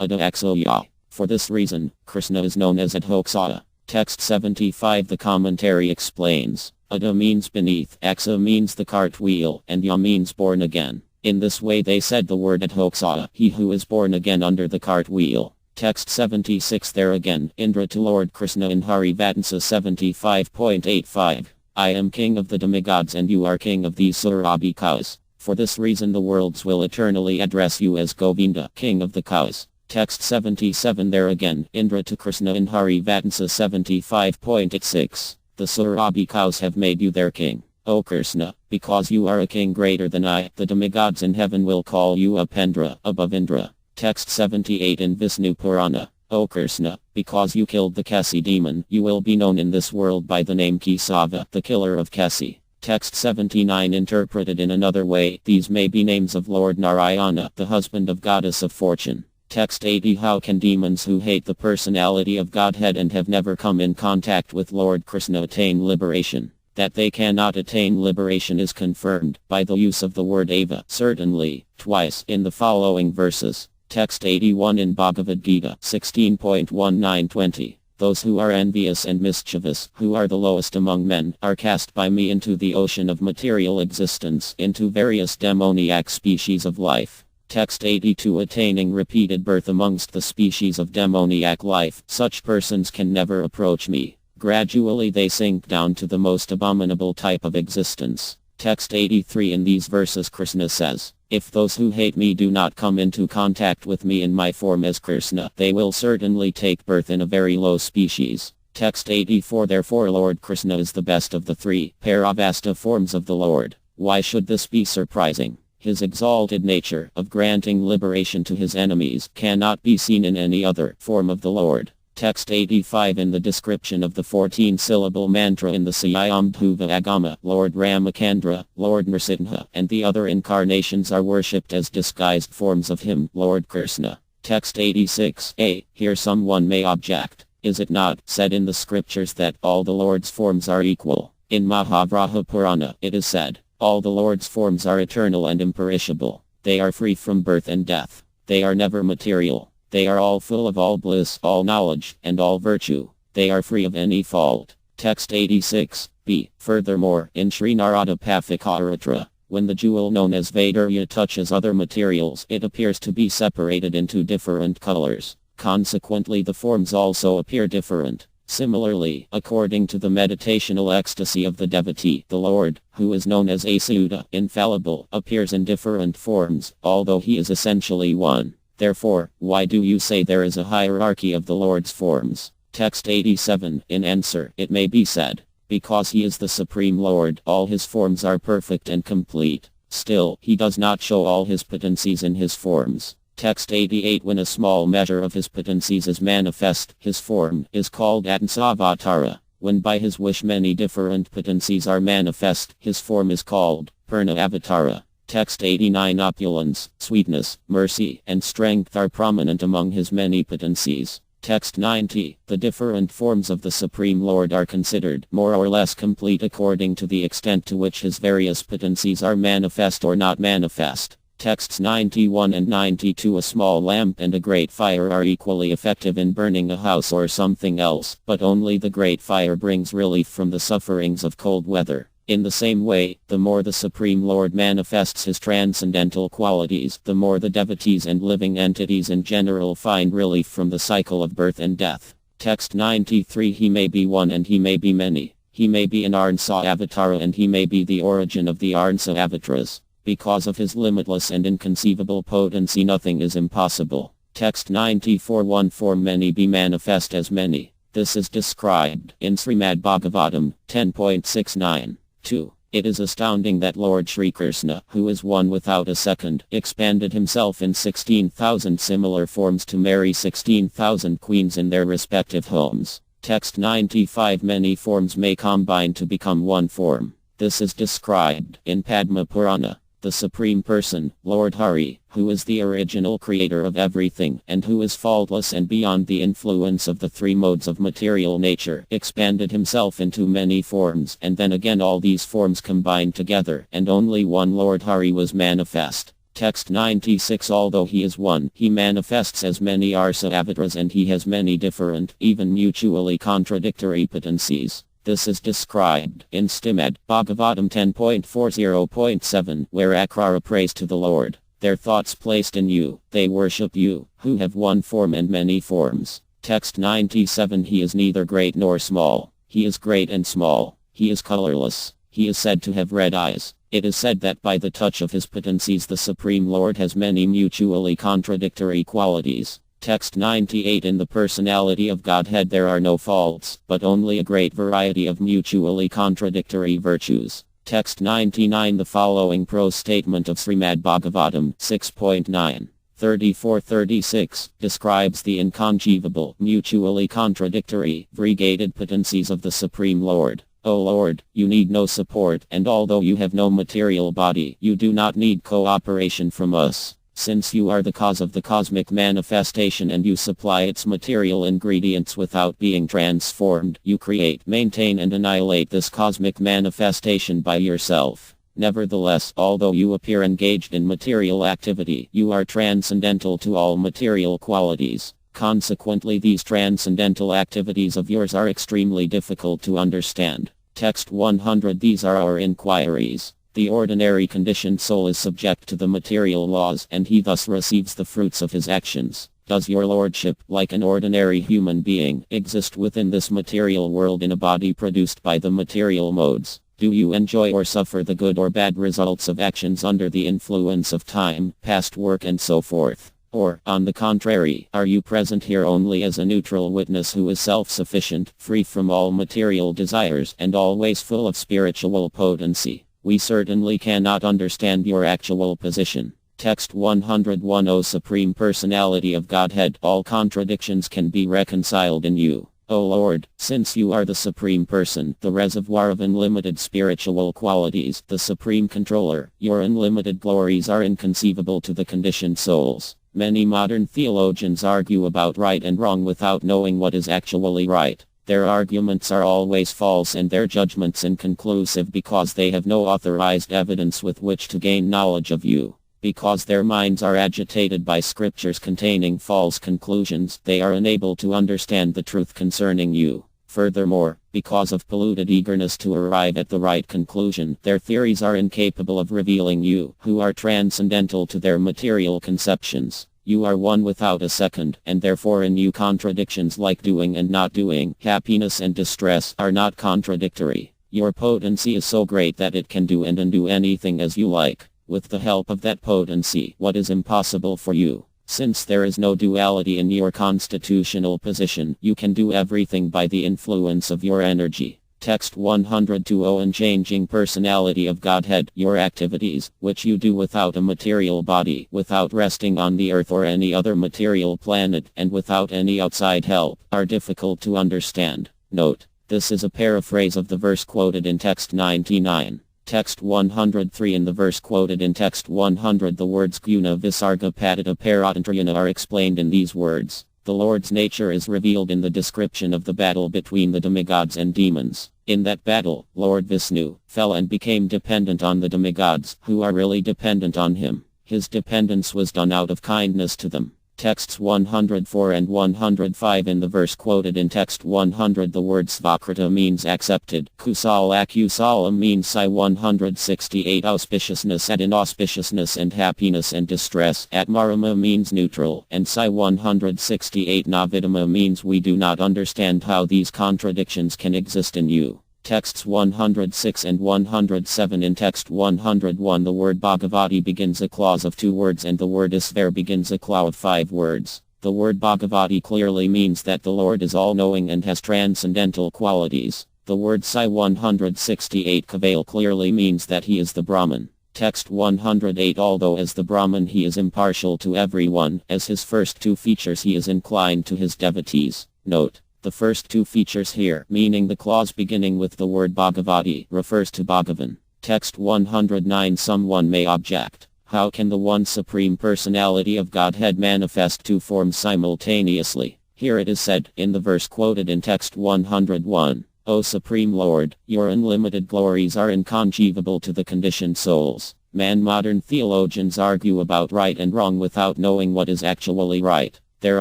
Adhaksaya." For this reason, Krishna is known as Adhoksaya. Text 75 The commentary explains, Adha means beneath, Aksa means the cartwheel, and Ya means born again. In this way they said the word Adhoksaya, he who is born again under the cartwheel. Text 76 There again, Indra to Lord Krishna in Hari Vatansa 75.85. I am king of the demigods and you are king of these Surabhi cows. For this reason the worlds will eternally address you as Govinda, king of the cows. Text 77 There again, Indra to Krishna in Hari Vatansa 75.86. The Surabhi cows have made you their king. O Krishna, because you are a king greater than I, the demigods in heaven will call you Upendra, above Indra. Text 78 in Vishnu Purana. O Krishna, because you killed the Kesi demon, you will be known in this world by the name Kesava, the killer of Kesi. Text 79 interpreted in another way, these may be names of Lord Narayana, the husband of goddess of fortune. Text 80 how can demons who hate the personality of Godhead and have never come in contact with Lord Krishna attain liberation? That they cannot attain liberation is confirmed by the use of the word eva, certainly, twice in the following verses. Text 81 in Bhagavad Gita 16.19-20. Those who are envious and mischievous, who are the lowest among men, are cast by me into the ocean of material existence, into various demoniac species of life. Text 82 attaining repeated birth amongst the species of demoniac life, such persons can never approach me. Gradually they sink down to the most abominable type of existence. Text 83 in these verses Krishna says, if those who hate me do not come into contact with me in my form as Krishna, they will certainly take birth in a very low species. Text 84 therefore Lord Krishna is the best of the three Paravasta forms of the Lord. Why should this be surprising? His exalted nature of granting liberation to his enemies cannot be seen in any other form of the Lord. Text 85 in the description of the 14-syllable mantra in the Swayambhuva Agama, Lord Ramakandra, Lord Nrsimha, and the other incarnations are worshipped as disguised forms of him, Lord Krishna. Text 86a, here someone may object, is it not said in the scriptures that all the Lord's forms are equal? In Mahavraha Purana it is said, all the Lord's forms are eternal and imperishable. They are free from birth and death. They are never material. They are all full of all bliss, all knowledge, and all virtue. They are free of any fault. Text 86b. Furthermore, in Sri Narada Pathikharatra, when the jewel known as Vaidurya touches other materials, it appears to be separated into different colors. Consequently, the forms also appear different. Similarly, according to the meditational ecstasy of the devotee, the Lord, who is known as Achyuta, infallible, appears in different forms, although he is essentially one. Therefore, why do you say there is a hierarchy of the Lord's forms? Text 87. In answer, it may be said, because he is the Supreme Lord, all his forms are perfect and complete. Still, he does not show all his potencies in his forms. Text 88 when a small measure of his potencies is manifest, his form is called Atmasavatara. When by his wish many different potencies are manifest, his form is called Purna Avatara. Text 89 opulence, sweetness, mercy, and strength are prominent among his many potencies. Text 90 the different forms of the Supreme Lord are considered more or less complete according to the extent to which his various potencies are manifest or not manifest. Texts 91 and 92 a small lamp and a great fire are equally effective in burning a house or something else, but only the great fire brings relief from the sufferings of cold weather. In the same way, the more the Supreme Lord manifests his transcendental qualities, the more the devotees and living entities in general find relief from the cycle of birth and death. Text 93 he may be one and he may be many. He may be an Arnsa Avatara and he may be the origin of the Arnsa Avataras. Because of his limitless and inconceivable potency nothing is impossible. Text 94 one form many be manifest as many. This is described in Srimad Bhagavatam 10.69. 2. It is astounding that Lord Sri Krishna, who is one without a second, expanded himself in 16,000 similar forms to marry 16,000 queens in their respective homes. Text 95 many forms may combine to become one form. This is described in Padma Purana. The Supreme Person, Lord Hari, who is the original creator of everything and who is faultless and beyond the influence of the three modes of material nature, expanded himself into many forms and then again all these forms combined together and only one Lord Hari was manifest. Text 96 although he is one, he manifests as many Arsa Avataras and he has many different, even mutually contradictory potencies. This is described in Srimad Bhagavatam 10.40.7 where Akrara prays to the Lord. Their thoughts placed in you, they worship you, who have one form and many forms. Text 97 he is neither great nor small. He is great and small. He is colorless. He is said to have red eyes. It is said that by the touch of his potencies the Supreme Lord has many mutually contradictory qualities. Text 98 in the personality of Godhead there are no faults, but only a great variety of mutually contradictory virtues. Text 99. The following prose statement of Srimad Bhagavatam 6.9. 34-36 describes the inconceivable, mutually contradictory, variegated potencies of the Supreme Lord. O Lord, you need no support, and although you have no material body, you do not need cooperation from us. Since you are the cause of the cosmic manifestation and you supply its material ingredients without being transformed, you create, maintain and annihilate this cosmic manifestation by yourself. Nevertheless, although you appear engaged in material activity, you are transcendental to all material qualities. Consequently, these transcendental activities of yours are extremely difficult to understand. Text 100. These are our inquiries. The ordinary conditioned soul is subject to the material laws, and he thus receives the fruits of his actions. Does your lordship, like an ordinary human being, exist within this material world in a body produced by the material modes? Do you enjoy or suffer the good or bad results of actions under the influence of time, past work and so forth? Or, on the contrary, are you present here only as a neutral witness who is self-sufficient, free from all material desires, and always full of spiritual potency? We certainly cannot understand your actual position. Text 101. O Supreme Personality of Godhead, all contradictions can be reconciled in you. O Lord, since you are the Supreme Person, the reservoir of unlimited spiritual qualities, the Supreme Controller, your unlimited glories are inconceivable to the conditioned souls. Many modern theologians argue about right and wrong without knowing what is actually right. Their arguments are always false and their judgments inconclusive because they have no authorized evidence with which to gain knowledge of you. Because their minds are agitated by scriptures containing false conclusions, they are unable to understand the truth concerning you. Furthermore, because of polluted eagerness to arrive at the right conclusion, their theories are incapable of revealing you, who are transcendental to their material conceptions. You are one without a second, and therefore in you contradictions like doing and not doing, happiness and distress, are not contradictory. Your potency is so great that it can do and undo anything as you like. With the help of that potency, what is impossible for you? Since there is no duality in your constitutional position, you can do everything by the influence of your energy. Text 102. O unchanging personality of Godhead, your activities, which you do without a material body, without resting on the earth or any other material planet, and without any outside help, are difficult to understand. Note: this is a paraphrase of the verse quoted in text 99. Text 103. In the verse quoted in text 100, the words Guna Visarga Padita Paratantrayana are explained in these words. The Lord's nature is revealed in the description of the battle between the demigods and demons. In that battle, Lord Vishnu fell and became dependent on the demigods, who are really dependent on him. His dependence was done out of kindness to them. Texts 104 and 105. In the verse quoted in text 100, the word Svakrita means accepted. Kusala means Sai 168 auspiciousness and inauspiciousness and happiness and distress. Atmarama means neutral, and Sai 168 Navidama means we do not understand how these contradictions can exist in you. Texts 106 and 107. In text 101, the word Bhagavati begins a clause of 2 words and the word Isvar begins a clause of 5 words. The word Bhagavati clearly means that the Lord is all-knowing and has transcendental qualities. The word Sai 168 Kaval clearly means that he is the Brahman. Text 108. Although as the Brahman he is impartial to everyone, as his first 2 features he is inclined to his devotees. Note: the first 2 features here, meaning the clause beginning with the word Bhagavati, refers to Bhagavan. Text 109. Someone may object: how can the one Supreme Personality of Godhead manifest 2 forms simultaneously? Here it is said, in the verse quoted in text 101, O Supreme Lord, your unlimited glories are inconceivable to the conditioned souls. Modern theologians argue about right and wrong without knowing what is actually right. Their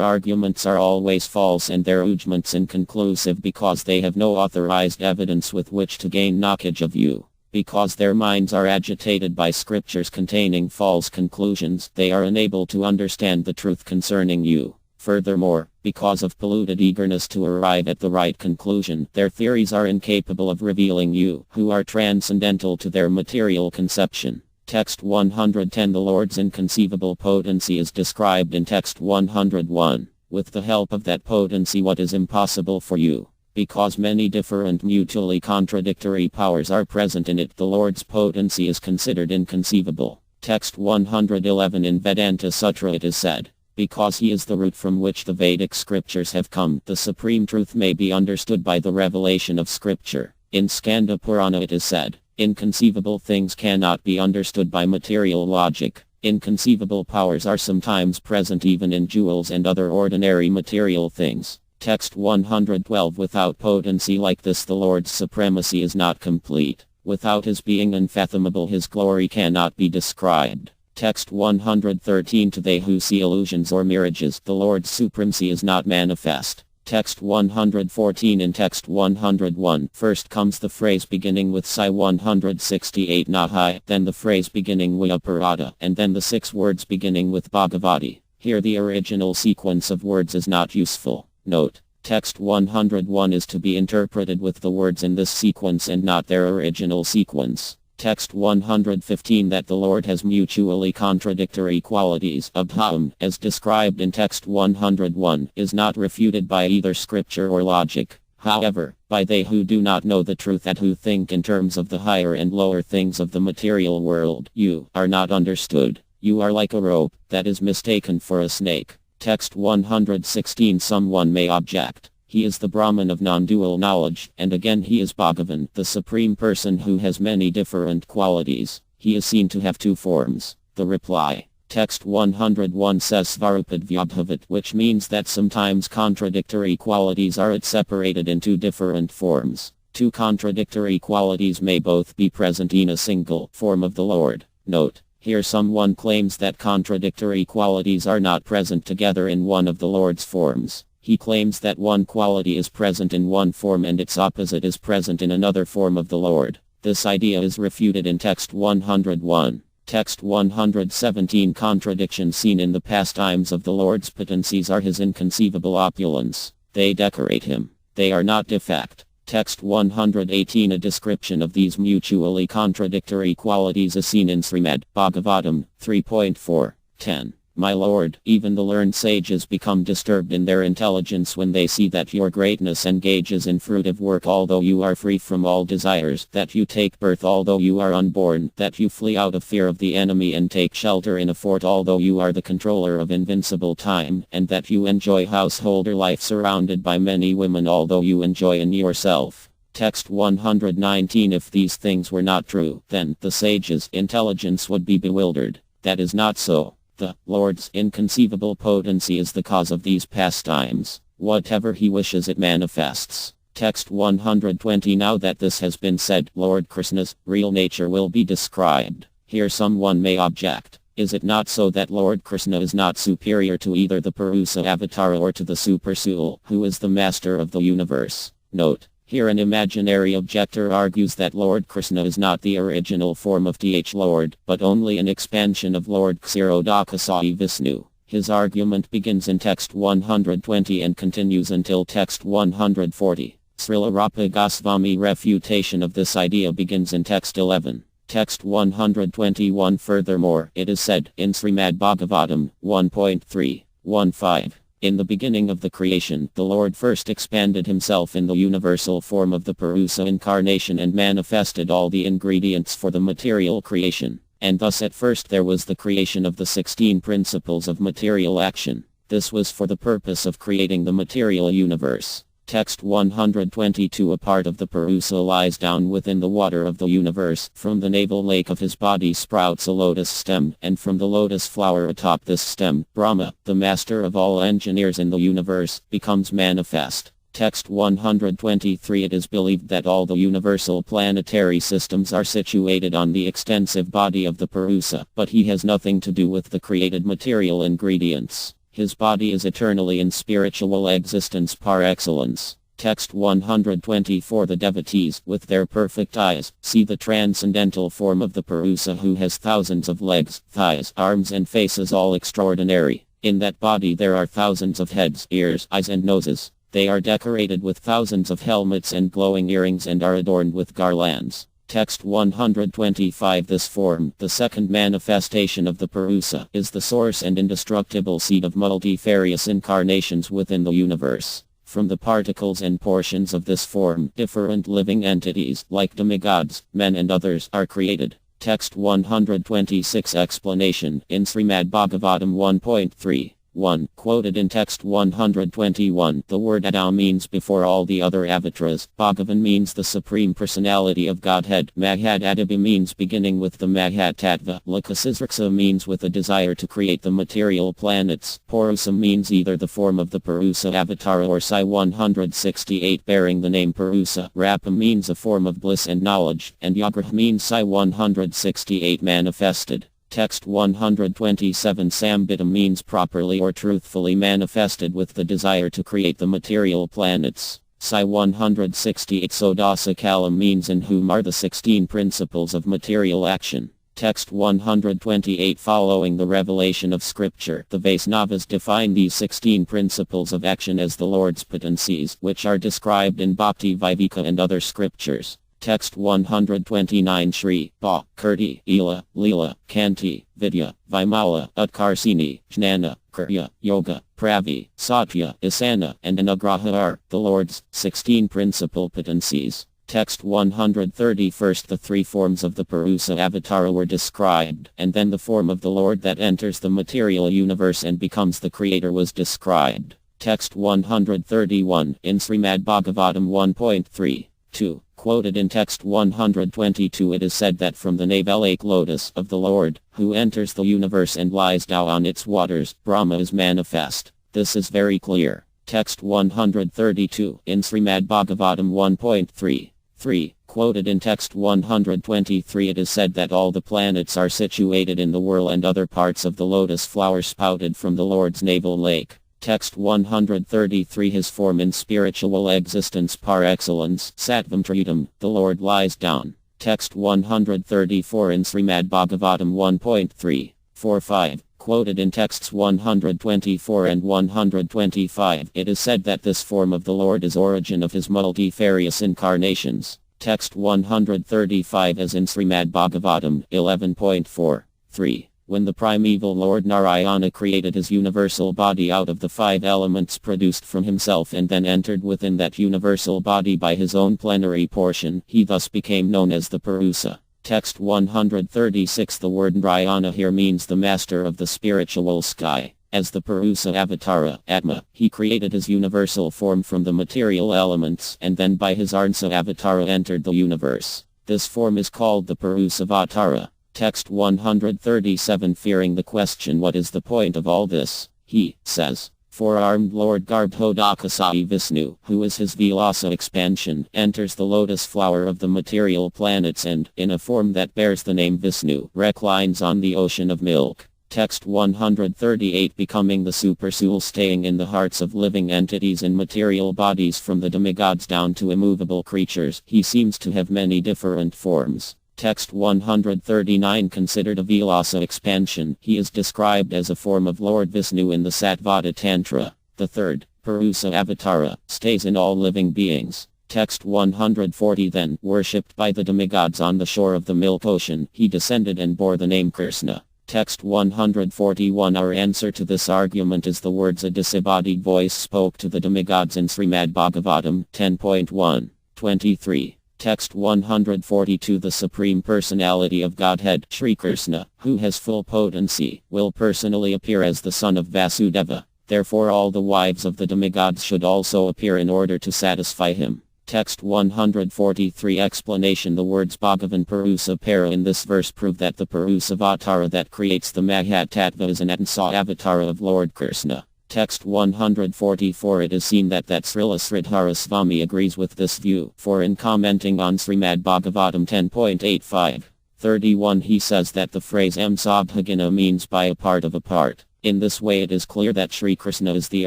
arguments are always false and their judgments inconclusive because they have no authorized evidence with which to gain knowledge of you. Because their minds are agitated by scriptures containing false conclusions, they are unable to understand the truth concerning you. Furthermore, because of polluted eagerness to arrive at the right conclusion, their theories are incapable of revealing you, who are transcendental to their material conception. Text 110. The Lord's inconceivable potency is described in text 101. With the help of that potency, what is impossible for you? Because many different mutually contradictory powers are present in it, the Lord's potency is considered inconceivable. Text 111 in Vedanta Sutra it is said, because he is the root from which the Vedic scriptures have come, the supreme truth may be understood by the revelation of scripture. In Skanda Purana it is said, inconceivable things cannot be understood by material logic. Inconceivable powers are sometimes present even in jewels and other ordinary material things. Text 112 without potency like this the Lord's supremacy is not complete. Without his being unfathomable his glory cannot be described. Text 113 to they who see illusions or mirages the Lord's supremacy is not manifest. Text 114 in text 101 first comes the phrase beginning with Sai 168 Nahai, then the phrase beginning with Aparada, and then the 6 words beginning with Bhagavati. Here the original sequence of words is not useful. Note, text 101 is to be interpreted with the words in this sequence and not their original sequence. Text 115 that the Lord has mutually contradictory qualities abham, as described in text 101, is not refuted by either scripture or logic. However, by they who do not know the truth and who think in terms of the higher and lower things of the material world, you are not understood. You are like a rope that is mistaken for a snake. Text 116 someone may object. He is the Brahman of non-dual knowledge, and again he is Bhagavan, the Supreme Person who has many different qualities. He is seen to have 2 forms. The reply. Text 101 says Svarupadvyabhavat, which means that sometimes contradictory qualities are separated into different forms. 2 contradictory qualities may both be present in a single form of the Lord. Note. Here someone claims that contradictory qualities are not present together in one of the Lord's forms. He claims that one quality is present in one form and its opposite is present in another form of the Lord. This idea is refuted in text 101. Text 117 contradictions seen in the pastimes of the Lord's potencies are his inconceivable opulence. They decorate him. They are not defect. Text 118 a description of these mutually contradictory qualities is seen in Srimad Bhagavatam 3.4.10. My Lord, even the learned sages become disturbed in their intelligence when they see that your greatness engages in fruitive work although you are free from all desires, that you take birth although you are unborn, that you flee out of fear of the enemy and take shelter in a fort although you are the controller of invincible time, and that you enjoy householder life surrounded by many women although you enjoy in yourself. Text 119 if these things were not true, then the sage's intelligence would be bewildered. That is not so. The Lord's inconceivable potency is the cause of these pastimes. Whatever he wishes it manifests. Text 120 now that this has been said, Lord Krishna's real nature will be described. Here someone may object. Is it not so that Lord Krishna is not superior to either the Purusa Avatara or to the Supersoul, who is the master of the universe? Note. Here an imaginary objector argues that Lord Krishna is not the original form of Th Lord, but only an expansion of Lord Ksirodakasai Vishnu. His argument begins in text 120 and continues until text 140. Srila Rupa Goswami refutation of this idea begins in text 11. Text 121 furthermore, it is said, in Srimad Bhagavatam 1.3.15. In the beginning of the creation, the Lord first expanded himself in the universal form of the Purusa incarnation and manifested all the ingredients for the material creation. And thus at first there was the creation of the 16 principles of material action. This was for the purpose of creating the material universe. Text 122 a part of the Purusa lies down within the water of the universe. From the navel lake of his body sprouts a lotus stem, and from the lotus flower atop this stem, Brahma, the master of all engineers in the universe, becomes manifest. Text 123 it is believed that all the universal planetary systems are situated on the extensive body of the Purusa, but he has nothing to do with the created material ingredients. His body is eternally in spiritual existence par excellence. Text 124 the devotees, with their perfect eyes, see the transcendental form of the Purusa who has thousands of legs, thighs, arms and faces all extraordinary. In that body there are thousands of heads, ears, eyes and noses. They are decorated with thousands of helmets and glowing earrings and are adorned with garlands. Text 125 this form, the second manifestation of the Purusa, is the source and indestructible seed of multifarious incarnations within the universe. From the particles and portions of this form, different living entities, like demigods, men and others, are created. Text 126 Explanation in Srimad Bhagavatam 1.3. 1. Quoted in text 121. The word Adau means before all the other avatars. Bhagavan means the Supreme Personality of Godhead. Mahad Adibi means beginning with the Mahat Tattva. Lakasisraksa means with a desire to create the material planets. Purusa means either the form of the Purusa Avatara or Sai 168 bearing the name Purusa. Rapa means a form of bliss and knowledge. And Yagrah means Sai 168 manifested. Text 127 Sambhita means properly or truthfully manifested with the desire to create the material planets. Sai 168 Sodasa Kalam means in whom are the 16 principles of material action. Text 128 Following the revelation of Scripture, the Vaisnavas define these 16 principles of action as the Lord's potencies, which are described in Bhakti Viveka and other scriptures. Text 129 Shri, Ba, Kirti, Ila, Leela, Kanti, Vidya, Vimala, Utkarsini, Jnana, Kriya, Yoga, Pravi, Satya, Isana, and Anugraha are the Lord's 16 principal potencies. Text 131 The three forms of the Purusa Avatara were described, and then the form of the Lord that enters the material universe and becomes the Creator was described. Text 131 in Srimad Bhagavatam 1.3. 2. Quoted in text 122 it is said that from the navel lotus of the Lord, who enters the universe and lies down on its waters, Brahma is manifest. This is very clear. Text 132 in Srimad Bhagavatam 1.3. 3. Quoted in text 123 it is said that all the planets are situated in the whirl and other parts of the lotus flower spouted from the Lord's navel lake. Text 133 His form in spiritual existence par excellence, Sattvam Tritam, the Lord lies down. Text 134 in Srimad Bhagavatam 1.3. 4-5. Quoted in texts 124 and 125 it is said that this form of the Lord is origin of his multifarious incarnations. Text 135 as in Srimad Bhagavatam 11.4. 3. When the primeval Lord Narayana created his universal body out of the 5 elements produced from himself and then entered within that universal body by his own plenary portion, he thus became known as the Purusa. Text 136 The word Narayana here means the master of the spiritual sky. As the Purusa Avatara, Atma, he created his universal form from the material elements and then by his Arnsa Avatara entered the universe. This form is called the Purusa Avatara. Text 137 Fearing the question what is the point of all this, he says, Four-armed Lord Garbhodakasai Vishnu, who is his Vilasa expansion, enters the lotus flower of the material planets and, in a form that bears the name Vishnu, reclines on the ocean of milk. Text 138 Becoming the supersoul staying in the hearts of living entities in material bodies from the demigods down to immovable creatures, he seems to have many different forms. Text 139 Considered a Vilasa expansion, he is described as a form of Lord Vishnu in the Sattvada Tantra. The third, Purusa Avatara, stays in all living beings. Text 140 Then, worshipped by the demigods on the shore of the milk ocean, he descended and bore the name Krishna. Text 141 Our answer to this argument is the words a disembodied voice spoke to the demigods in Srimad Bhagavatam 10.1. 23. Text 142 The Supreme Personality of Godhead, Sri Krishna, who has full potency, will personally appear as the son of Vasudeva. Therefore all the wives of the demigods should also appear in order to satisfy him. Text 143 Explanation The words Bhagavan Purusa Para in this verse prove that the Purusa Avatara that creates the Mahat Tattva is an Atsa Avatara of Lord Krishna. Text 144 It is seen that Srila Sridhara Swami agrees with this view, for in commenting on Srimad Bhagavatam 10.85. 31 he says that the phrase Amsabhagina means by a part of a part. In this way it is clear that Sri Krishna is the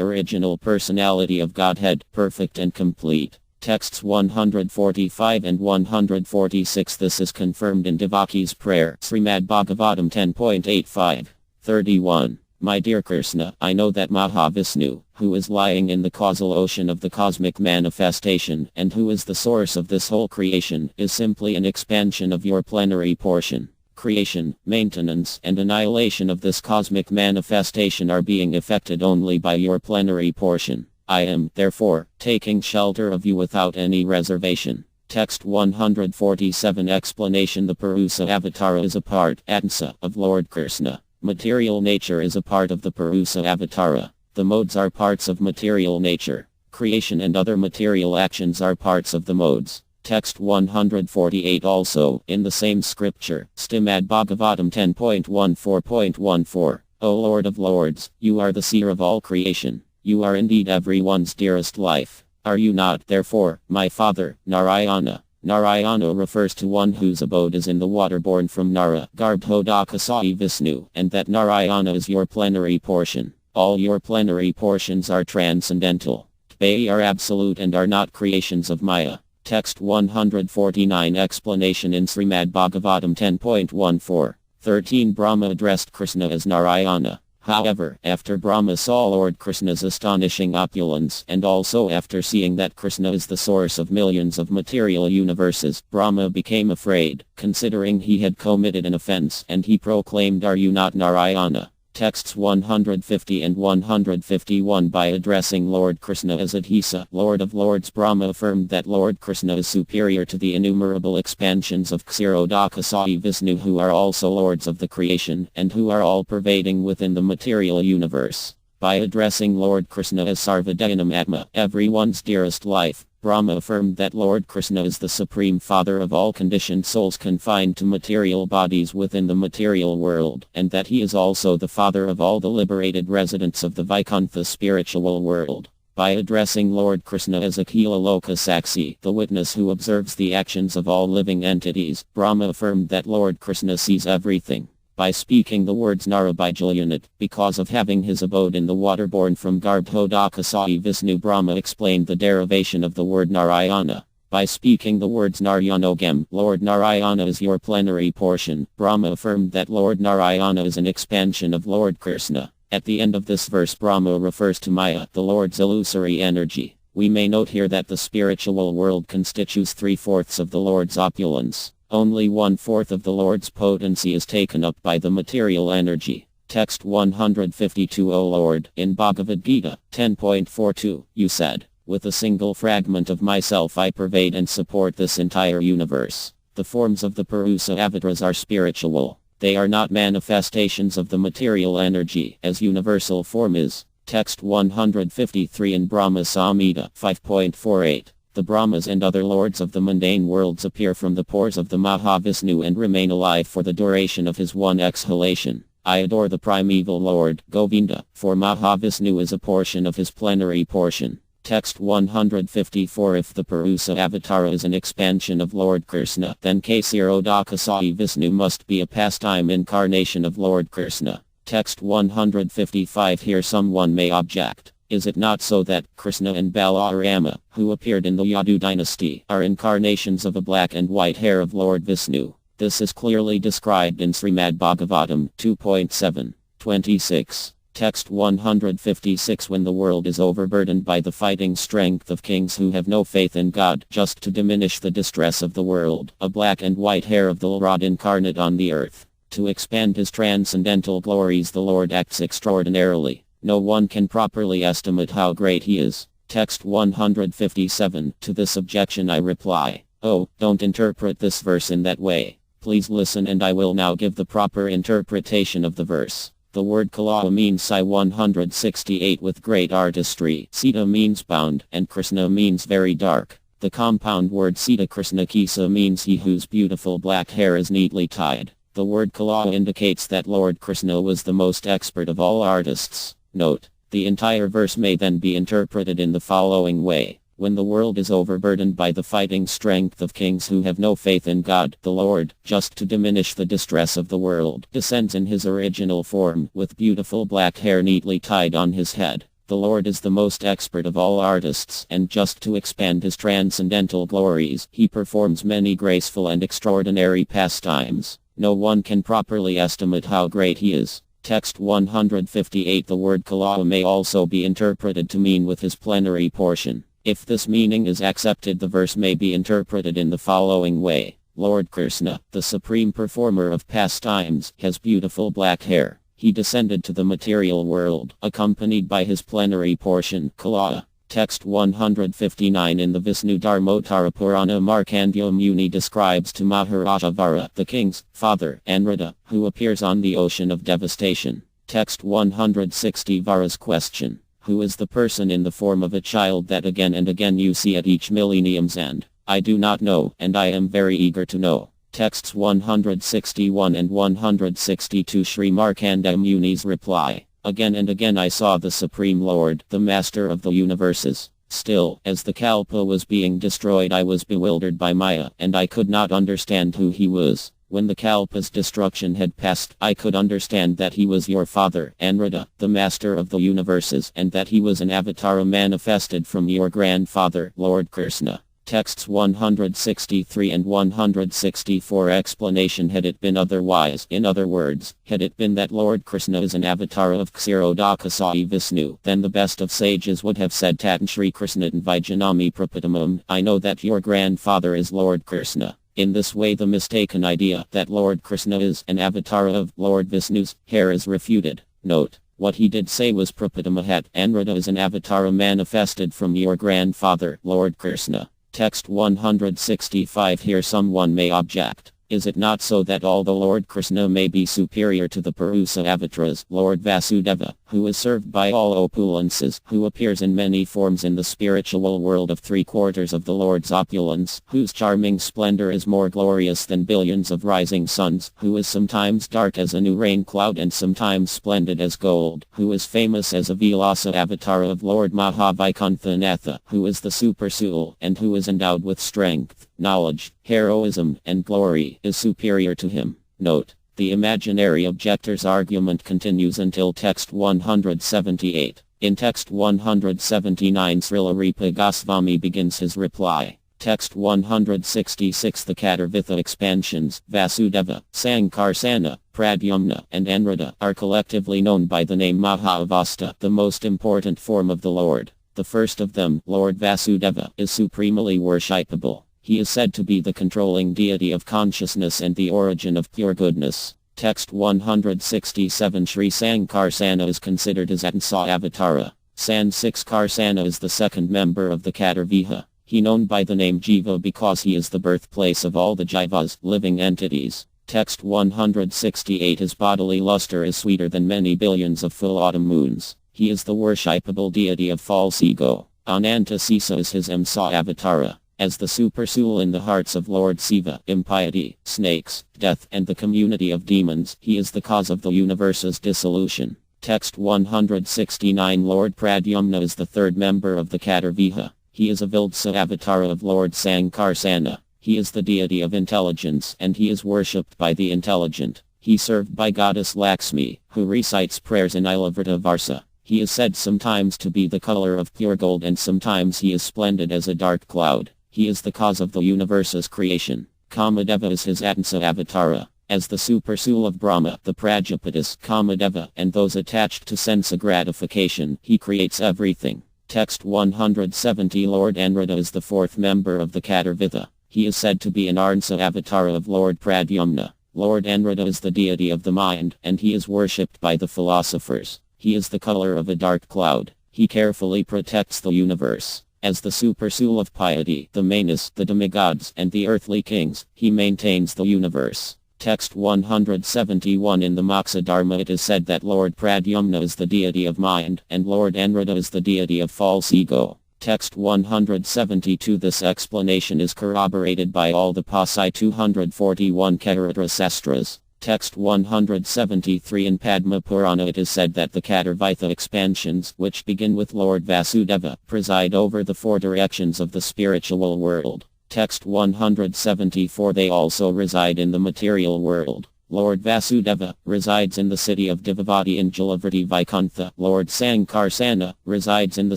original personality of Godhead, perfect and complete. Texts 145 and 146 This is confirmed in Devaki's prayer, Srimad Bhagavatam 10.85. 31. My dear Krishna, I know that Mahavishnu, who is lying in the causal ocean of the cosmic manifestation, and who is the source of this whole creation, is simply an expansion of your plenary portion. Creation, maintenance, and annihilation of this cosmic manifestation are being effected only by your plenary portion. I am, therefore, taking shelter of you without any reservation. Text 147 Explanation The Purusa Avatara is a part Atsa, of Lord Krishna. Material nature is a part of the Purusa Avatara. The modes are parts of material nature. Creation and other material actions are parts of the modes. Text 148 Also, in the same scripture, Srimad Bhagavatam 10.14.14. O Lord of Lords, you are the seer of all creation. You are indeed everyone's dearest life. Are you not, therefore, my father, Narayana? Narayana refers to one whose abode is in the water born from Nara, Garbhodakasai Vishnu, and that Narayana is your plenary portion. All your plenary portions are transcendental. They are absolute and are not creations of Maya. Text 149 Explanation in Srimad Bhagavatam 10.14. 13 Brahma addressed Krishna as Narayana. However, after Brahma saw Lord Krishna's astonishing opulence, and also after seeing that Krishna is the source of millions of material universes, Brahma became afraid, considering he had committed an offense, and he proclaimed, Are you not Narayana? Texts 150 and 151 By addressing Lord Krishna as Adhisa, Lord of Lords, Brahma affirmed that Lord Krishna is superior to the innumerable expansions of Kshirodakasai Vishnu, who are also lords of the creation, and who are all pervading within the material universe. By addressing Lord Krishna as Sarvadayanam Atma, everyone's dearest life, Brahma affirmed that Lord Krishna is the supreme father of all conditioned souls confined to material bodies within the material world, and that he is also the father of all the liberated residents of the Vaikuntha spiritual world. By addressing Lord Krishna as Akhila Loka Saksi, the witness who observes the actions of all living entities, Brahma affirmed that Lord Krishna sees everything. By speaking the words Narabhajayanat, because of having his abode in the water born from Garbhodakasai Vishnu, Brahma explained the derivation of the word Narayana. By speaking the words Naryanogam, Lord Narayana is your plenary portion, Brahma affirmed that Lord Narayana is an expansion of Lord Krishna. At the end of this verse, Brahma refers to Maya, the Lord's illusory energy. We may note here that the spiritual world constitutes 3/4 of the Lord's opulence. Only 1/4 of the Lord's potency is taken up by the material energy. Text 152 O Lord, in Bhagavad Gita 10.42, you said, with a single fragment of myself I pervade and support this entire universe. The forms of the Purusa avatars are spiritual. They are not manifestations of the material energy, as universal form is. Text 153 in Brahma Samhita 5.48. The Brahmas and other lords of the mundane worlds appear from the pores of the Mahavishnu and remain alive for the duration of his one exhalation. I adore the primeval Lord, Govinda, for Mahavishnu is a portion of his plenary portion. Text 154 If the Purusa Avatara is an expansion of Lord Krishna, then Kshirodakasai Vishnu must be a pastime incarnation of Lord Krishna. Text 155 Here someone may object. Is it not so that Krishna and Balarama, who appeared in the Yadu dynasty, are incarnations of a black and white hair of Lord Vishnu? This is clearly described in Srimad Bhagavatam 2.7. 26. Text 156 When the world is overburdened by the fighting strength of kings who have no faith in God, just to diminish the distress of the world, a black and white hair of the Lord incarnate on the earth. To expand his transcendental glories the Lord acts extraordinarily. No one can properly estimate how great he is. Text 157 To this objection I reply, oh, don't interpret this verse in that way. Please listen and I will now give the proper interpretation of the verse. The word Kala means Sai 168 with great artistry, Sita means bound, and Krishna means very dark. The compound word Sita Krishna Kisa means he whose beautiful black hair is neatly tied. The word Kala indicates that Lord Krishna was the most expert of all artists. Note, the entire verse may then be interpreted in the following way. When the world is overburdened by the fighting strength of kings who have no faith in God, the Lord, just to diminish the distress of the world, descends in his original form, with beautiful black hair neatly tied on his head. The Lord is the most expert of all artists, and just to expand his transcendental glories, he performs many graceful and extraordinary pastimes. No one can properly estimate how great he is. Text 158 The word Kala may also be interpreted to mean with his plenary portion. If this meaning is accepted, the verse may be interpreted in the following way. Lord Krishna, the supreme performer of pastimes, has beautiful black hair. He descended to the material world, accompanied by his plenary portion, Kala. Text 159 in the Vishnu Dharmottara Purana Markandeya Muni describes to Maharaja Vara, the king's father, Anrita, who appears on the ocean of devastation. Text 160 Vara's question. Who is the person in the form of a child that again and again you see at each millennium's end? I do not know, and I am very eager to know. Texts 161 and 162 Sri Markandeya Muni's reply. Again and again I saw the Supreme Lord, the Master of the universes. Still, as the Kalpa was being destroyed I was bewildered by Maya, and I could not understand who he was. When the Kalpa's destruction had passed, I could understand that he was your father, Anrita, the Master of the universes, and that he was an avatara manifested from your grandfather, Lord Krishna. Texts 163 and 164 Explanation. Had it been otherwise, in other words, had it been that Lord Krishna is an avatar of Ksirodakasai Vishnu, then the best of sages would have said Tatan Shri Krishnatan Vijanami Prapatamam, I know that your grandfather is Lord Krishna. In this way the mistaken idea that Lord Krishna is an avatar of Lord Vishnu's hair is refuted. Note. What he did say was Prapatamahat, Anrita is an avatara manifested from your grandfather, Lord Krishna. Text 165 Here someone may object. Is it not so that although Lord Krishna may be superior to the Purusa avatars, Lord Vasudeva, who is served by all opulences, who appears in many forms in the spiritual world of 3/4 of the Lord's opulence, whose charming splendor is more glorious than billions of rising suns, who is sometimes dark as a new rain cloud and sometimes splendid as gold, who is famous as a Vilasa avatar of Lord Mahavaikunthanatha, who is the supersoul, and who is endowed with strength, knowledge, heroism, and glory, is superior to him. Note. The imaginary objector's argument continues until text 178. In text 179 Srila Rupa Goswami begins his reply. Text 166 The Katarvitha expansions, Vasudeva, Sankarsana, Pradyumna, and Anrita, are collectively known by the name Mahavasta, the most important form of the Lord. The first of them, Lord Vasudeva, is supremely worshipable. He is said to be the controlling deity of consciousness and the origin of pure goodness. Text 167 Sri Sankarsana is considered as Atansa Avatara. Sankarsana is the second member of the Katarviha. He known by the name Jiva because he is the birthplace of all the Jivas, living entities. Text 168 His bodily luster is sweeter than many billions of full autumn moons. He is the worshipable deity of false ego. Anantasisa is his Amsa Avatara. As the supersoul in the hearts of Lord Siva, impiety, snakes, death, and the community of demons, he is the cause of the universe's dissolution. Text 169 Lord Pradyumna is the third member of the Katarviha. He is a Viltsa avatar of Lord Sankarsana. He is the deity of intelligence, and he is worshipped by the intelligent. He is served by goddess Lakshmi, who recites prayers in Ilavrita Varsa. He is said sometimes to be the color of pure gold and sometimes he is splendid as a dark cloud. He is the cause of the universe's creation. Kamadeva is his Atansa Avatara. As the supersoul of Brahma, the Prajapatis, Kamadeva, and those attached to sense gratification, he creates everything. Text 170 Lord Anrita is the fourth member of the Katarvitha. He is said to be an Arnsa Avatara of Lord Pradyumna. Lord Anrita is the deity of the mind, and he is worshipped by the philosophers. He is the color of a dark cloud. He carefully protects the universe. As the supersoul of piety, the Manas, the demigods, and the earthly kings, he maintains the universe. Text 171 In the Moksha Dharma it is said that Lord Pradyumna is the deity of mind, and Lord Anrita is the deity of false ego. Text 172 This explanation is corroborated by all the Pasai 241 Karatra Sastras. Text 173 In Padma Purana it is said that the Katarvitha expansions, which begin with Lord Vasudeva, preside over the four directions of the spiritual world. Text 174 They also reside in the material world. Lord Vasudeva resides in the city of Divavati in Jalavriti Vaikuntha. Lord Sankarsana resides in the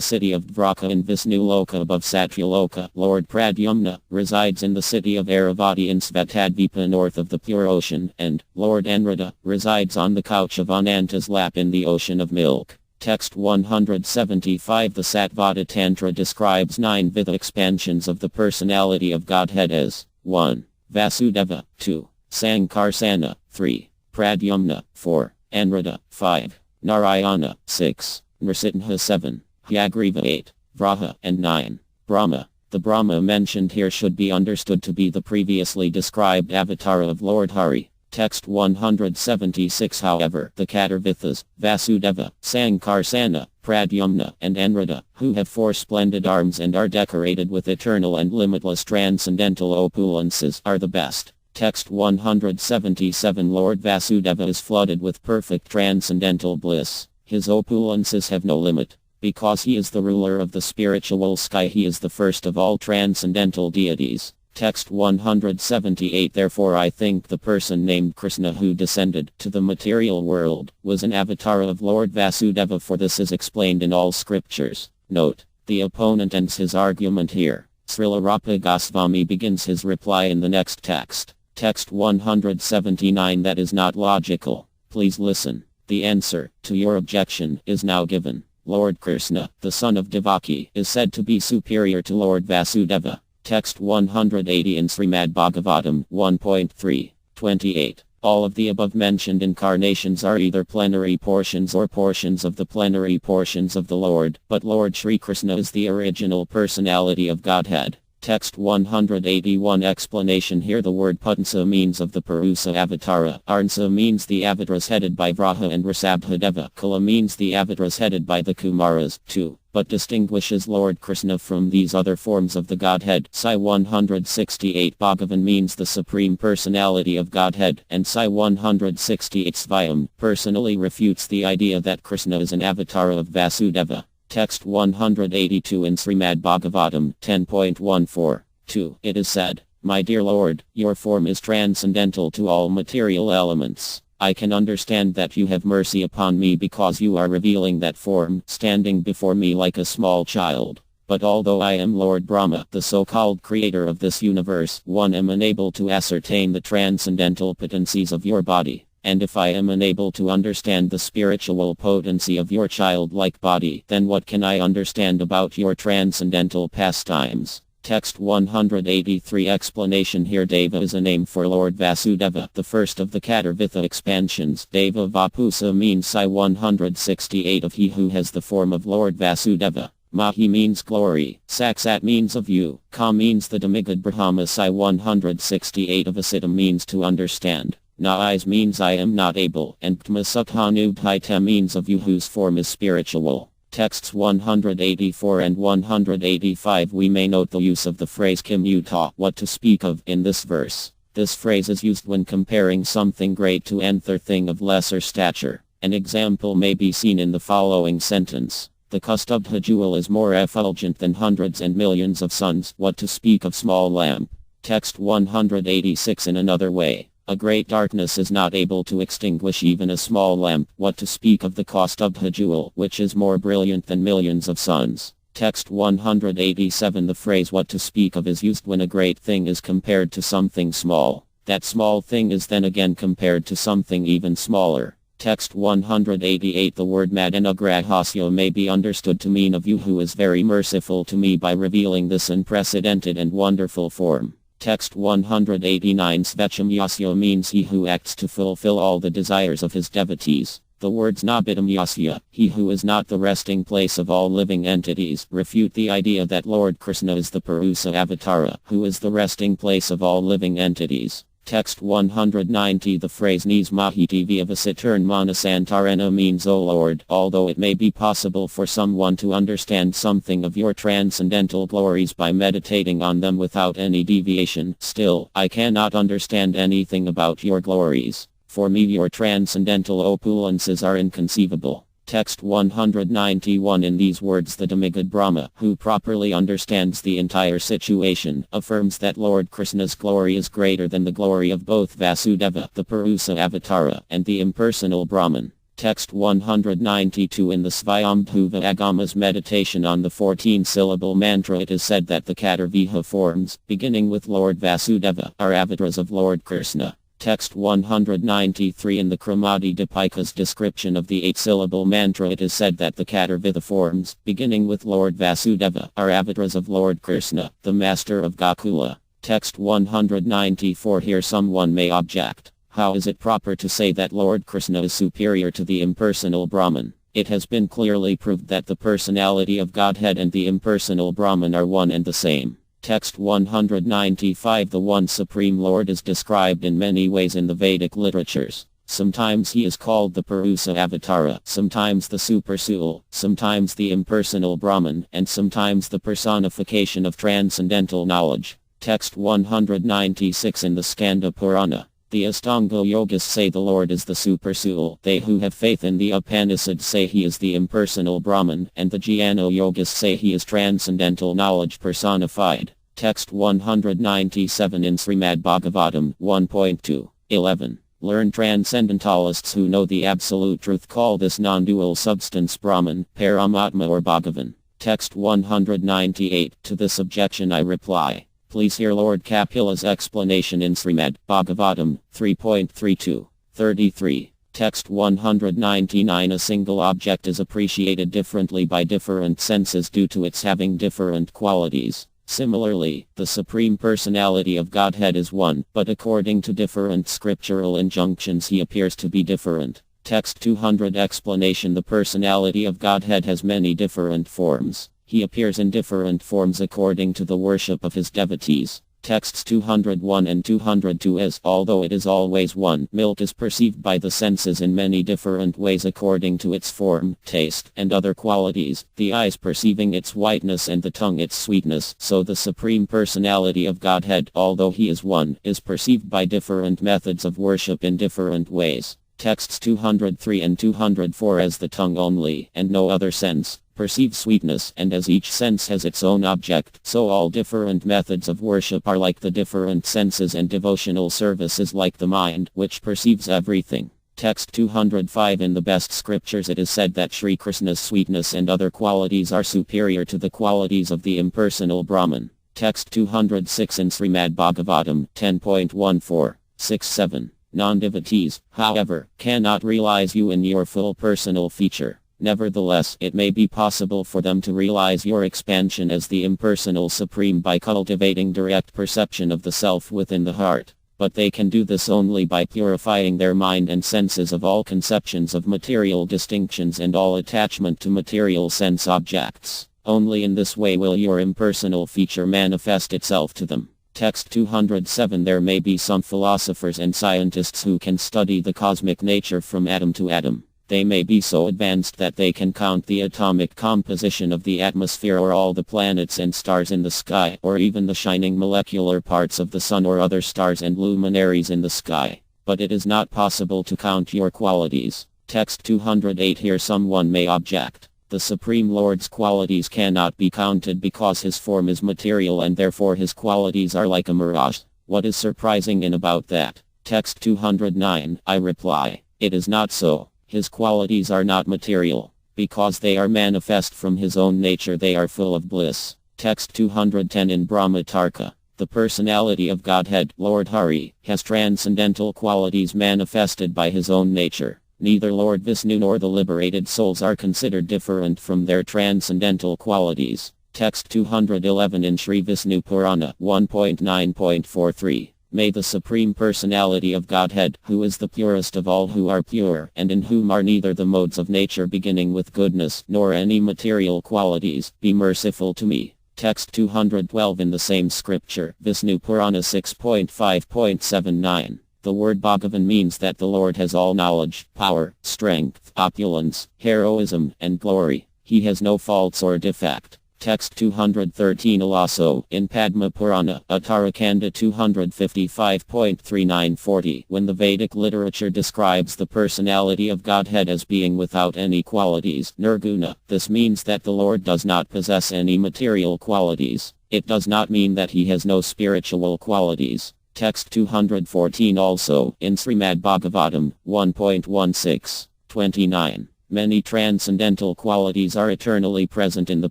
city of Dvraka in Visnuloka above Satyaloka. Lord Pradyumna resides in the city of Airavati in Svatadvipa north of the pure ocean. And Lord Anrita resides on the couch of Ananta's lap in the ocean of milk. Text 175 The Satvada Tantra describes 9 Vitha expansions of the personality of Godhead as 1. Vasudeva 2. Sankarsana 3. Pradyumna 4. Anrita 5. Narayana 6. Nrsimha 7. Hyagriva 8. Vraha, and 9. Brahma. The Brahma mentioned here should be understood to be the previously described avatar of Lord Hari. Text 176. However, the Katarvithas, Vasudeva, Sankarsana, Pradyumna, and Enrada, who have 4 splendid arms and are decorated with eternal and limitless transcendental opulences, are the best. Text 177. Lord Vasudeva is flooded with perfect transcendental bliss. His opulences have no limit. Because he is the ruler of the spiritual sky, he is the first of all transcendental deities. Text 178. Therefore I think the person named Krishna who descended to the material world was an avatar of Lord Vasudeva, for this is explained in all scriptures. Note: the opponent ends his argument here. Srila Rupa Goswami begins his reply in the next text. Text 179. That is not logical. Please listen. The answer to your objection is now given. Lord Krishna, the son of Devaki, is said to be superior to Lord Vasudeva. Text 180 in Srimad Bhagavatam 1.3. 28. All of the above mentioned incarnations are either plenary portions or portions of the plenary portions of the Lord, but Lord Shri Krishna is the original personality of Godhead. Text 181. Explanation here: the word Putansa means of the Purusa Avatara, Arnsa means the avatars headed by Vraha and Risabhadeva, Kala means the avatars headed by the Kumaras, too, but distinguishes Lord Krishna from these other forms of the Godhead. Sai 168. Bhagavan means the Supreme Personality of Godhead, and Sai 168 Svayam personally refutes the idea that Krishna is an avatar of Vasudeva. Text 182 in Srimad Bhagavatam 10.14. 2. It is said, My dear Lord, your form is transcendental to all material elements. I can understand that you have mercy upon me because you are revealing that form, standing before me like a small child. But although I am Lord Brahma, the so-called creator of this universe, one am unable to ascertain the transcendental potencies of your body. And if I am unable to understand the spiritual potency of your childlike body, then what can I understand about your transcendental pastimes? Text 183. Explanation here: Deva is a name for Lord Vasudeva, the first of the Katarvitha expansions. Deva Vapusa means Sai 168 of he who has the form of Lord Vasudeva. Mahi means glory, Saksat means of you, Ka means the demigod Brahma. Sai 168 of Asita means to understand. Na'is means I am not able, and Kmasukhanubhaita means of you whose form is spiritual. Texts 184 and 185. We may note the use of the phrase Kim Utah, what to speak of, in this verse. This phrase is used when comparing something great to another thing of lesser stature. An example may be seen in the following sentence. The Kustubha jewel is more effulgent than hundreds and millions of suns, what to speak of small lamp. Text 186 in another way. A great darkness is not able to extinguish even a small lamp, what to speak of the Kustubha jewel, which is more brilliant than millions of suns. Text 187. The phrase what to speak of is used when a great thing is compared to something small. That small thing is then again compared to something even smaller. Text 188. The word Madanagrahasya may be understood to mean of you who is very merciful to me by revealing this unprecedented and wonderful form. Text 189. Svecham Yasya means he who acts to fulfill all the desires of his devotees. The words Nabitam Yasya, he who is not the resting place of all living entities, refute the idea that Lord Krishna is the Purusa Avatara, who is the resting place of all living entities. Text 190. The phrase Nis Mahiti Vyavasiturn Manasantarana means O Lord, although it may be possible for someone to understand something of your transcendental glories by meditating on them without any deviation, still, I cannot understand anything about your glories. For me your transcendental opulences are inconceivable. Text 191. In these words the demigod Brahma, who properly understands the entire situation, affirms that Lord Krishna's glory is greater than the glory of both Vasudeva, the Purusa Avatara, and the impersonal Brahman. Text 192. In the Svayambhuva Agama's meditation on the 14-syllable mantra it is said that the Katarviha forms, beginning with Lord Vasudeva, are avatars of Lord Krishna. Text 193. In the Kramadi Dipika's description of the 8-syllable mantra it is said that the Katarvitha forms, beginning with Lord Vasudeva, are avatars of Lord Krishna, the master of Gokula. Text 194. Here someone may object. How is it proper to say that Lord Krishna is superior to the impersonal Brahman? It has been clearly proved that the personality of Godhead and the impersonal Brahman are one and the same. Text 195. The One Supreme Lord is described in many ways in the Vedic literatures. Sometimes he is called the Purusa Avatara, sometimes the Supersoul, sometimes the impersonal Brahman, and sometimes the personification of transcendental knowledge. Text 196. In the Skanda Purana, the Astanga Yogas say the Lord is the Supersoul. They who have faith in the Upanishads say he is the impersonal Brahman, and the Jnana Yogas say he is transcendental knowledge personified. Text 197. In Srimad Bhagavatam 1.2. 11. Learned transcendentalists who know the absolute truth call this non-dual substance Brahman, Paramatma or Bhagavan. Text 198. To this objection I reply. Please hear Lord Kapila's explanation in Srimad Bhagavatam 3.32. 33. Text 199. A single object is appreciated differently by different senses due to its having different qualities. Similarly, the Supreme Personality of Godhead is one, but according to different scriptural injunctions he appears to be different. Text 200. Explanation. The personality of Godhead has many different forms. He appears in different forms according to the worship of his devotees. Texts 201 and 202. As, although it is always one, milk is perceived by the senses in many different ways according to its form, taste, and other qualities, the eyes perceiving its whiteness and the tongue its sweetness. So the Supreme Personality of Godhead, although he is one, is perceived by different methods of worship in different ways. Texts 203 and 204. As the tongue only, and no other sense, perceive sweetness, and as each sense has its own object, so all different methods of worship are like the different senses, and devotional service is like the mind, which perceives everything. Text 205. In the best scriptures it is said that Sri Krishna's sweetness and other qualities are superior to the qualities of the impersonal Brahman. Text 206. In Srimad Bhagavatam 10.14. 6-7. Non-devotees, however, cannot realize you in your full personal feature. Nevertheless, it may be possible for them to realize your expansion as the impersonal Supreme by cultivating direct perception of the self within the heart. But they can do this only by purifying their mind and senses of all conceptions of material distinctions and all attachment to material sense objects. Only in this way will your impersonal feature manifest itself to them. Text 207. There may be some philosophers and scientists who can study the cosmic nature from atom to atom. They may be so advanced that they can count the atomic composition of the atmosphere or all the planets and stars in the sky, or even the shining molecular parts of the sun or other stars and luminaries in the sky. But it is not possible to count your qualities. Text 208. Here someone may object. The Supreme Lord's qualities cannot be counted because his form is material and therefore his qualities are like a mirage. What is surprising in about that? Text 209. I reply. It is not so. His qualities are not material. Because they are manifest from his own nature they are full of bliss. Text 210. In Brahmatarka, the personality of Godhead, Lord Hari, has transcendental qualities manifested by his own nature. Neither Lord Vishnu nor the liberated souls are considered different from their transcendental qualities. Text 211. In Sri Vishnu Purana 1.9.43. May the Supreme Personality of Godhead, who is the purest of all who are pure, and in whom are neither the modes of nature beginning with goodness, nor any material qualities, be merciful to me. Text 212. In the same scripture, Vishnu Purana 6.5.79. The word Bhagavan means that the Lord has all knowledge, power, strength, opulence, heroism, and glory. He has no faults or defect. Text 213. Also, in Padma Purana, Uttarakanda 255.3940, when the Vedic literature describes the personality of Godhead as being without any qualities, nirguna, this means that the Lord does not possess any material qualities. It does not mean that he has no spiritual qualities. Text 214. Also, in Srimad Bhagavatam 1.16. 29. Many transcendental qualities are eternally present in the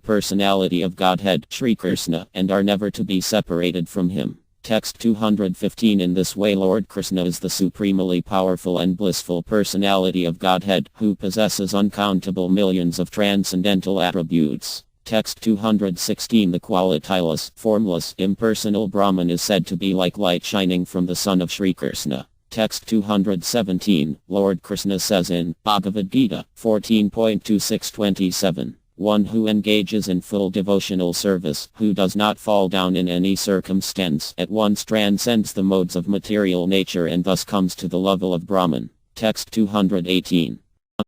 personality of Godhead, Sri Krishna, and are never to be separated from him. Text 215. In this way Lord Krishna is the supremely powerful and blissful personality of Godhead, who possesses uncountable millions of transcendental attributes. Text 216. The qualityless, formless, impersonal Brahman is said to be like light shining from the sun of Sri Krishna. Text 217, Lord Krishna says in Bhagavad Gita 14.2627, one who engages in full devotional service, who does not fall down in any circumstance, at once transcends the modes of material nature and thus comes to the level of Brahman. Text 218.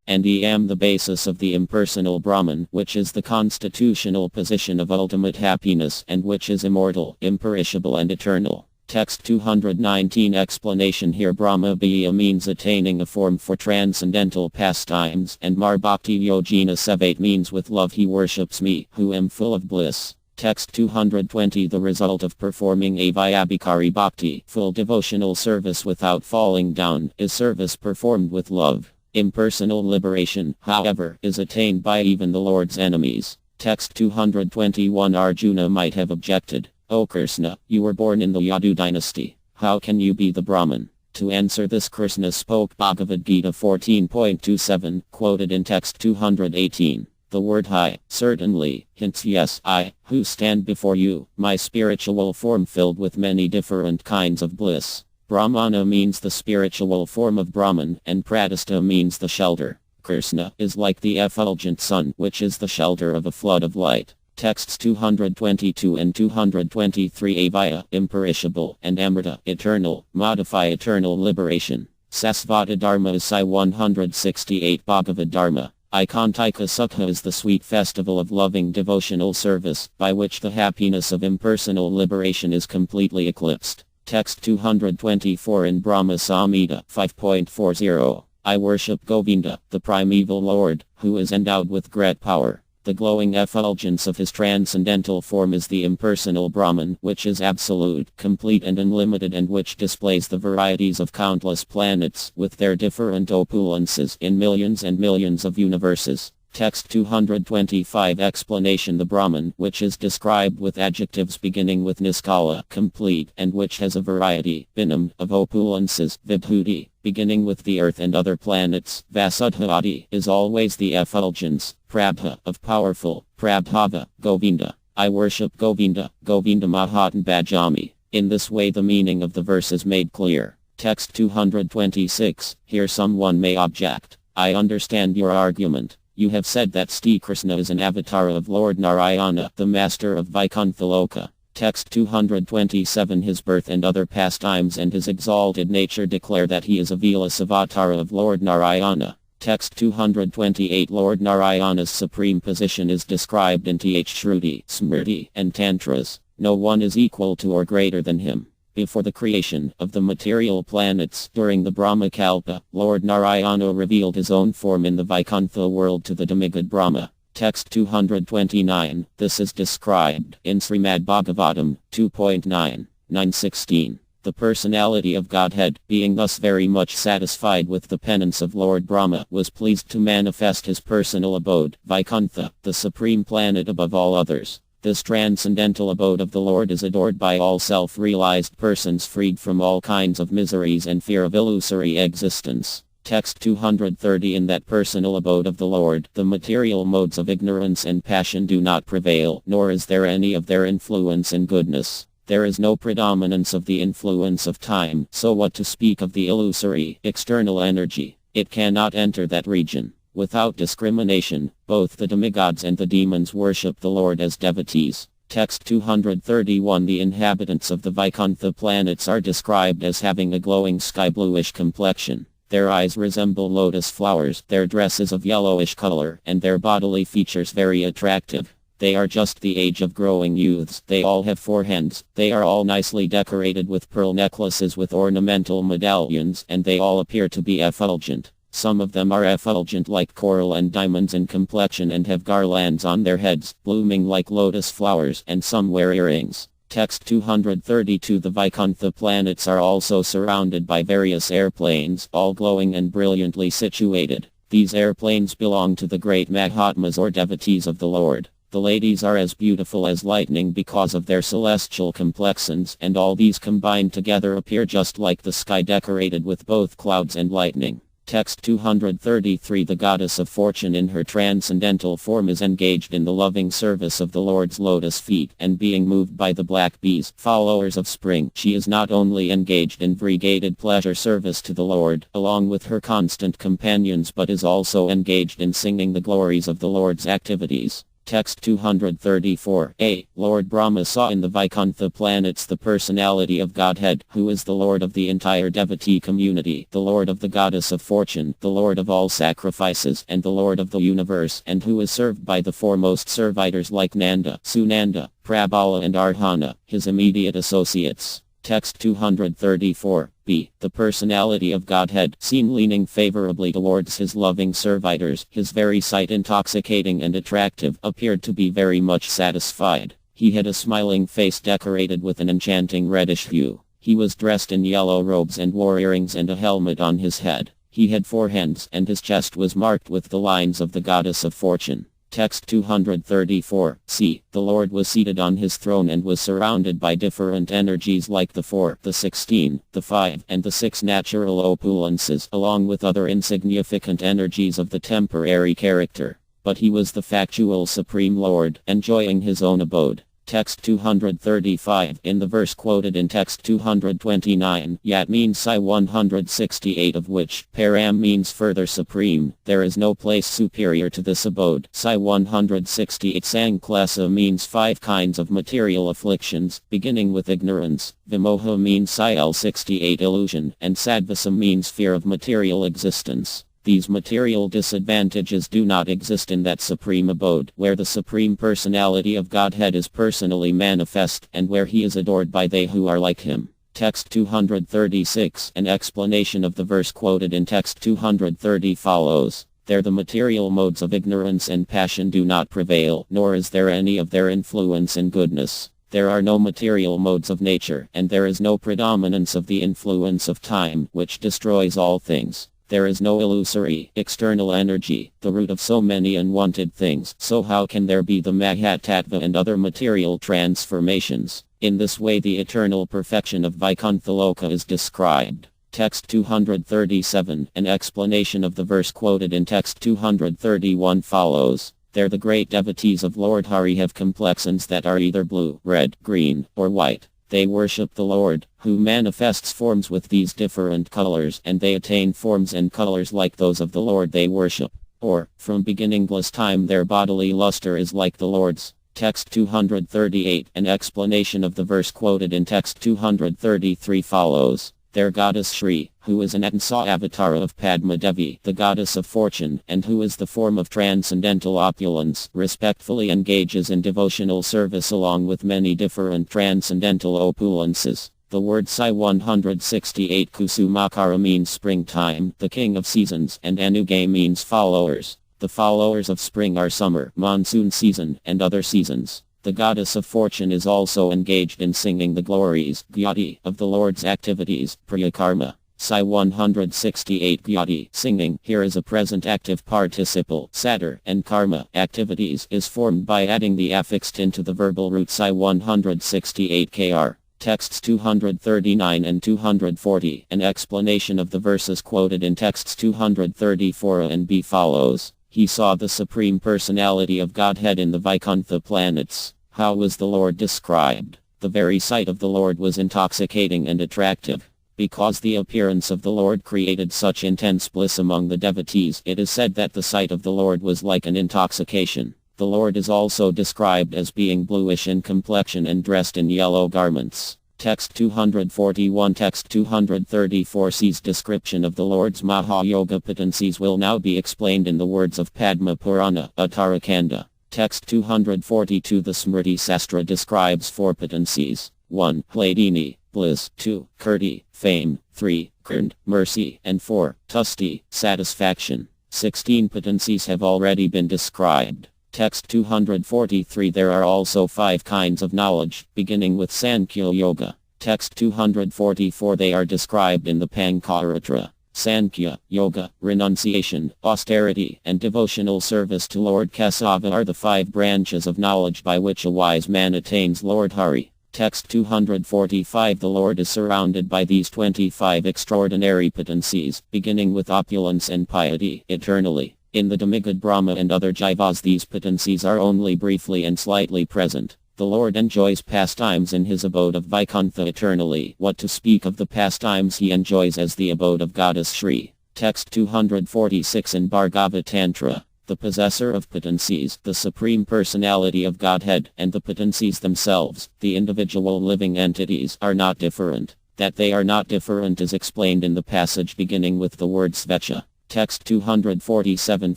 And I am the basis of the impersonal Brahman, which is the constitutional position of ultimate happiness and which is immortal, imperishable and eternal. Text 219 explanation. Here Brahma-bhaya means attaining a form for transcendental pastimes, and Marbhakti Yogina Sevate means with love he worships me, who am full of bliss. Text 220 the result of performing a Vyabhikari Bhakti, full devotional service without falling down, is service performed with love. Impersonal liberation, however, is attained by even the Lord's enemies. Text 221 Arjuna might have objected, O Krishna, you were born in the Yadu dynasty. How can you be the Brahman? To answer this Krishna spoke Bhagavad Gita 14.27, quoted in text 218. The word I, certainly, hints yes, I, who stand before you, my spiritual form filled with many different kinds of bliss. Brahmana means the spiritual form of Brahman, and Pratistha means the shelter. Krishna is like the effulgent sun, which is the shelter of a flood of light. Texts 222 and 223 Avaya, imperishable, and Amrita, eternal, modify eternal liberation. Sasvata Dharma is I 168 Bhagavad Dharma. Ikantika Sukha is the sweet festival of loving devotional service, by which the happiness of impersonal liberation is completely eclipsed. Text 224 in Brahma Samhita 5.40. I worship Govinda, the primeval Lord, who is endowed with great power. The glowing effulgence of his transcendental form is the impersonal Brahman, which is absolute, complete and unlimited and which displays the varieties of countless planets, with their different opulences in millions and millions of universes. Text 225 explanation. The Brahman, which is described with adjectives beginning with niskala, complete, and which has a variety, binam, of opulences, vibhuti, beginning with the earth and other planets, vasudhadi, is always the effulgence, prabha, of powerful, prabhava, Govinda. I worship Govinda, Govinda Mahatan Bhajami. In this way the meaning of the verse is made clear. Text 226, here someone may object. I understand your argument. You have said that Sri Krishna is an avatar of Lord Narayana, the master of Vaikuntha Loka. Text 227 his birth and other pastimes and his exalted nature declare that he is a Vilasavatara of Lord Narayana. Text 228 Lord Narayana's supreme position is described in Th Shruti, Smriti, and Tantras. No one is equal to or greater than him. Before the creation of the material planets during the Brahmakalpa, Lord Narayana revealed his own form in the Vaikuntha world to the demigod Brahma. Text 229, this is described in Srimad Bhagavatam 2.9.916. The personality of Godhead, being thus very much satisfied with the penance of Lord Brahma, was pleased to manifest his personal abode, Vaikuntha, the supreme planet above all others. This transcendental abode of the Lord is adored by all self-realized persons freed from all kinds of miseries and fear of illusory existence. Text 230 in that personal abode of the Lord, the material modes of ignorance and passion do not prevail, nor is there any of their influence in goodness. There is no predominance of the influence of time, so what to speak of the illusory, external energy? It cannot enter that region. Without discrimination, both the demigods and the demons worship the Lord as devotees. Text 231 the inhabitants of the Vaikuntha planets are described as having a glowing sky bluish complexion. Their eyes resemble lotus flowers, their dress is of yellowish color, and their bodily features very attractive. They are just the age of growing youths. They all have 4 hands. They are all nicely decorated with pearl necklaces with ornamental medallions, and they all appear to be effulgent. Some of them are effulgent like coral and diamonds in complexion and have garlands on their heads, blooming like lotus flowers, and some wear earrings. Text 232 the Vaikuntha planets are also surrounded by various airplanes, all glowing and brilliantly situated. These airplanes belong to the great Mahatmas or devotees of the Lord. The ladies are as beautiful as lightning because of their celestial complexions, and all these combined together appear just like the sky decorated with both clouds and lightning. Text 233 The goddess of fortune in her transcendental form is engaged in the loving service of the Lord's lotus feet and being moved by the black bees, followers of spring. She is not only engaged in variegated pleasure service to the Lord, along with her constant companions, but is also engaged in singing the glories of the Lord's activities. Text 234a. Lord Brahma saw in the Vaikuntha planets the personality of Godhead, who is the Lord of the entire devotee community, the Lord of the goddess of fortune, the Lord of all sacrifices, and the Lord of the universe, and who is served by the foremost servitors like Nanda, Sunanda, Prabhala and Ardhana, his immediate associates. Text 234b. The personality of Godhead, seen leaning favorably towards his loving servitors, his very sight intoxicating and attractive, appeared to be very much satisfied. He had a smiling face decorated with an enchanting reddish hue. He was dressed in yellow robes and wore earrings and a helmet on his head. He had 4 hands, and his chest was marked with the lines of the goddess of fortune. Text 234c. The Lord was seated on his throne and was surrounded by different energies like the 4, the 16, the 5, and the 6 natural opulences, along with other insignificant energies of the temporary character. But he was the factual Supreme Lord, enjoying his own abode. Text 235. In the verse quoted in text 229, Yat means Psi 168, of which Param means further supreme. There is no place superior to this abode. Psi 168 Sanklesa means 5 kinds of material afflictions, beginning with ignorance. Vimoha means Psi L68 illusion, and Sadvasam means fear of material existence. These material disadvantages do not exist in that supreme abode, where the Supreme Personality of Godhead is personally manifest, and where he is adored by they who are like him. Text 236. An explanation of the verse quoted in text 230 follows. There the material modes of ignorance and passion do not prevail, nor is there any of their influence in goodness. There are no material modes of nature, and there is no predominance of the influence of time, which destroys all things. There is no illusory, external energy, the root of so many unwanted things, so how can there be the Mahatattva and other material transformations? In this way the eternal perfection of Vaikuntha Loka is described. Text 237. An explanation of the verse quoted in text 231 follows. There the great devotees of Lord Hari have complexions that are either blue, red, green, or white. They worship the Lord, who manifests forms with these different colors, and they attain forms and colors like those of the Lord they worship. Or, from beginningless time their bodily luster is like the Lord's. Text 238. An explanation of the verse quoted in text 233 follows. Their goddess Shri, who is an Atsa avatar of Padma Devi, the goddess of fortune, and who is the form of transcendental opulence, respectfully engages in devotional service along with many different transcendental opulences. The word Psi 168 Kusumakara means springtime, the king of seasons, and Anuge means followers. The followers of spring are summer, monsoon season, and other seasons. The goddess of fortune is also engaged in singing the glories, Gyati, of the Lord's activities, Priyakarma. Psi 168 Gyati, singing, here is a present active participle, Satter, and Karma, activities, is formed by adding the affixed into the verbal root Psi 168 Kr. Texts 239 and 240. An explanation of the verses quoted in texts 234 and b follows. He saw the Supreme Personality of Godhead in the Vaikuntha planets. How was the Lord described? The very sight of the Lord was intoxicating and attractive. Because the appearance of the Lord created such intense bliss among the devotees, it is said that the sight of the Lord was like an intoxication. The Lord is also described as being bluish in complexion and dressed in yellow garments. Text 241 Text 234 C's description of the Lord's Mahayoga potencies will now be explained in the words of Padma Purana, Uttarakanda. Text 242 The Smriti Sastra describes 4 potencies. 1. Hladini, bliss. 2. Kirti, fame. 3. Kirnd, mercy. And 4. Tusti, satisfaction. 16 potencies have already been described. Text 243 There are also 5 kinds of knowledge, beginning with Sankhya Yoga. Text 244 They are described in the Pancaratra. Sankhya, Yoga, Renunciation, Austerity, and Devotional Service to Lord Kesava are the 5 branches of knowledge by which a wise man attains Lord Hari. Text 245. The Lord is surrounded by these 25 extraordinary potencies, beginning with opulence and piety, eternally. In the demigod Brahma and other jivas these potencies are only briefly and slightly present. The Lord enjoys pastimes in his abode of Vaikuntha eternally. What to speak of the pastimes he enjoys as the abode of goddess Shri. Text 246. In Bhagavatamrta, the possessor of potencies, the supreme personality of Godhead, and the potencies themselves, the individual living entities, are not different. That they are not different is explained in the passage beginning with the word Svecha. Text 247.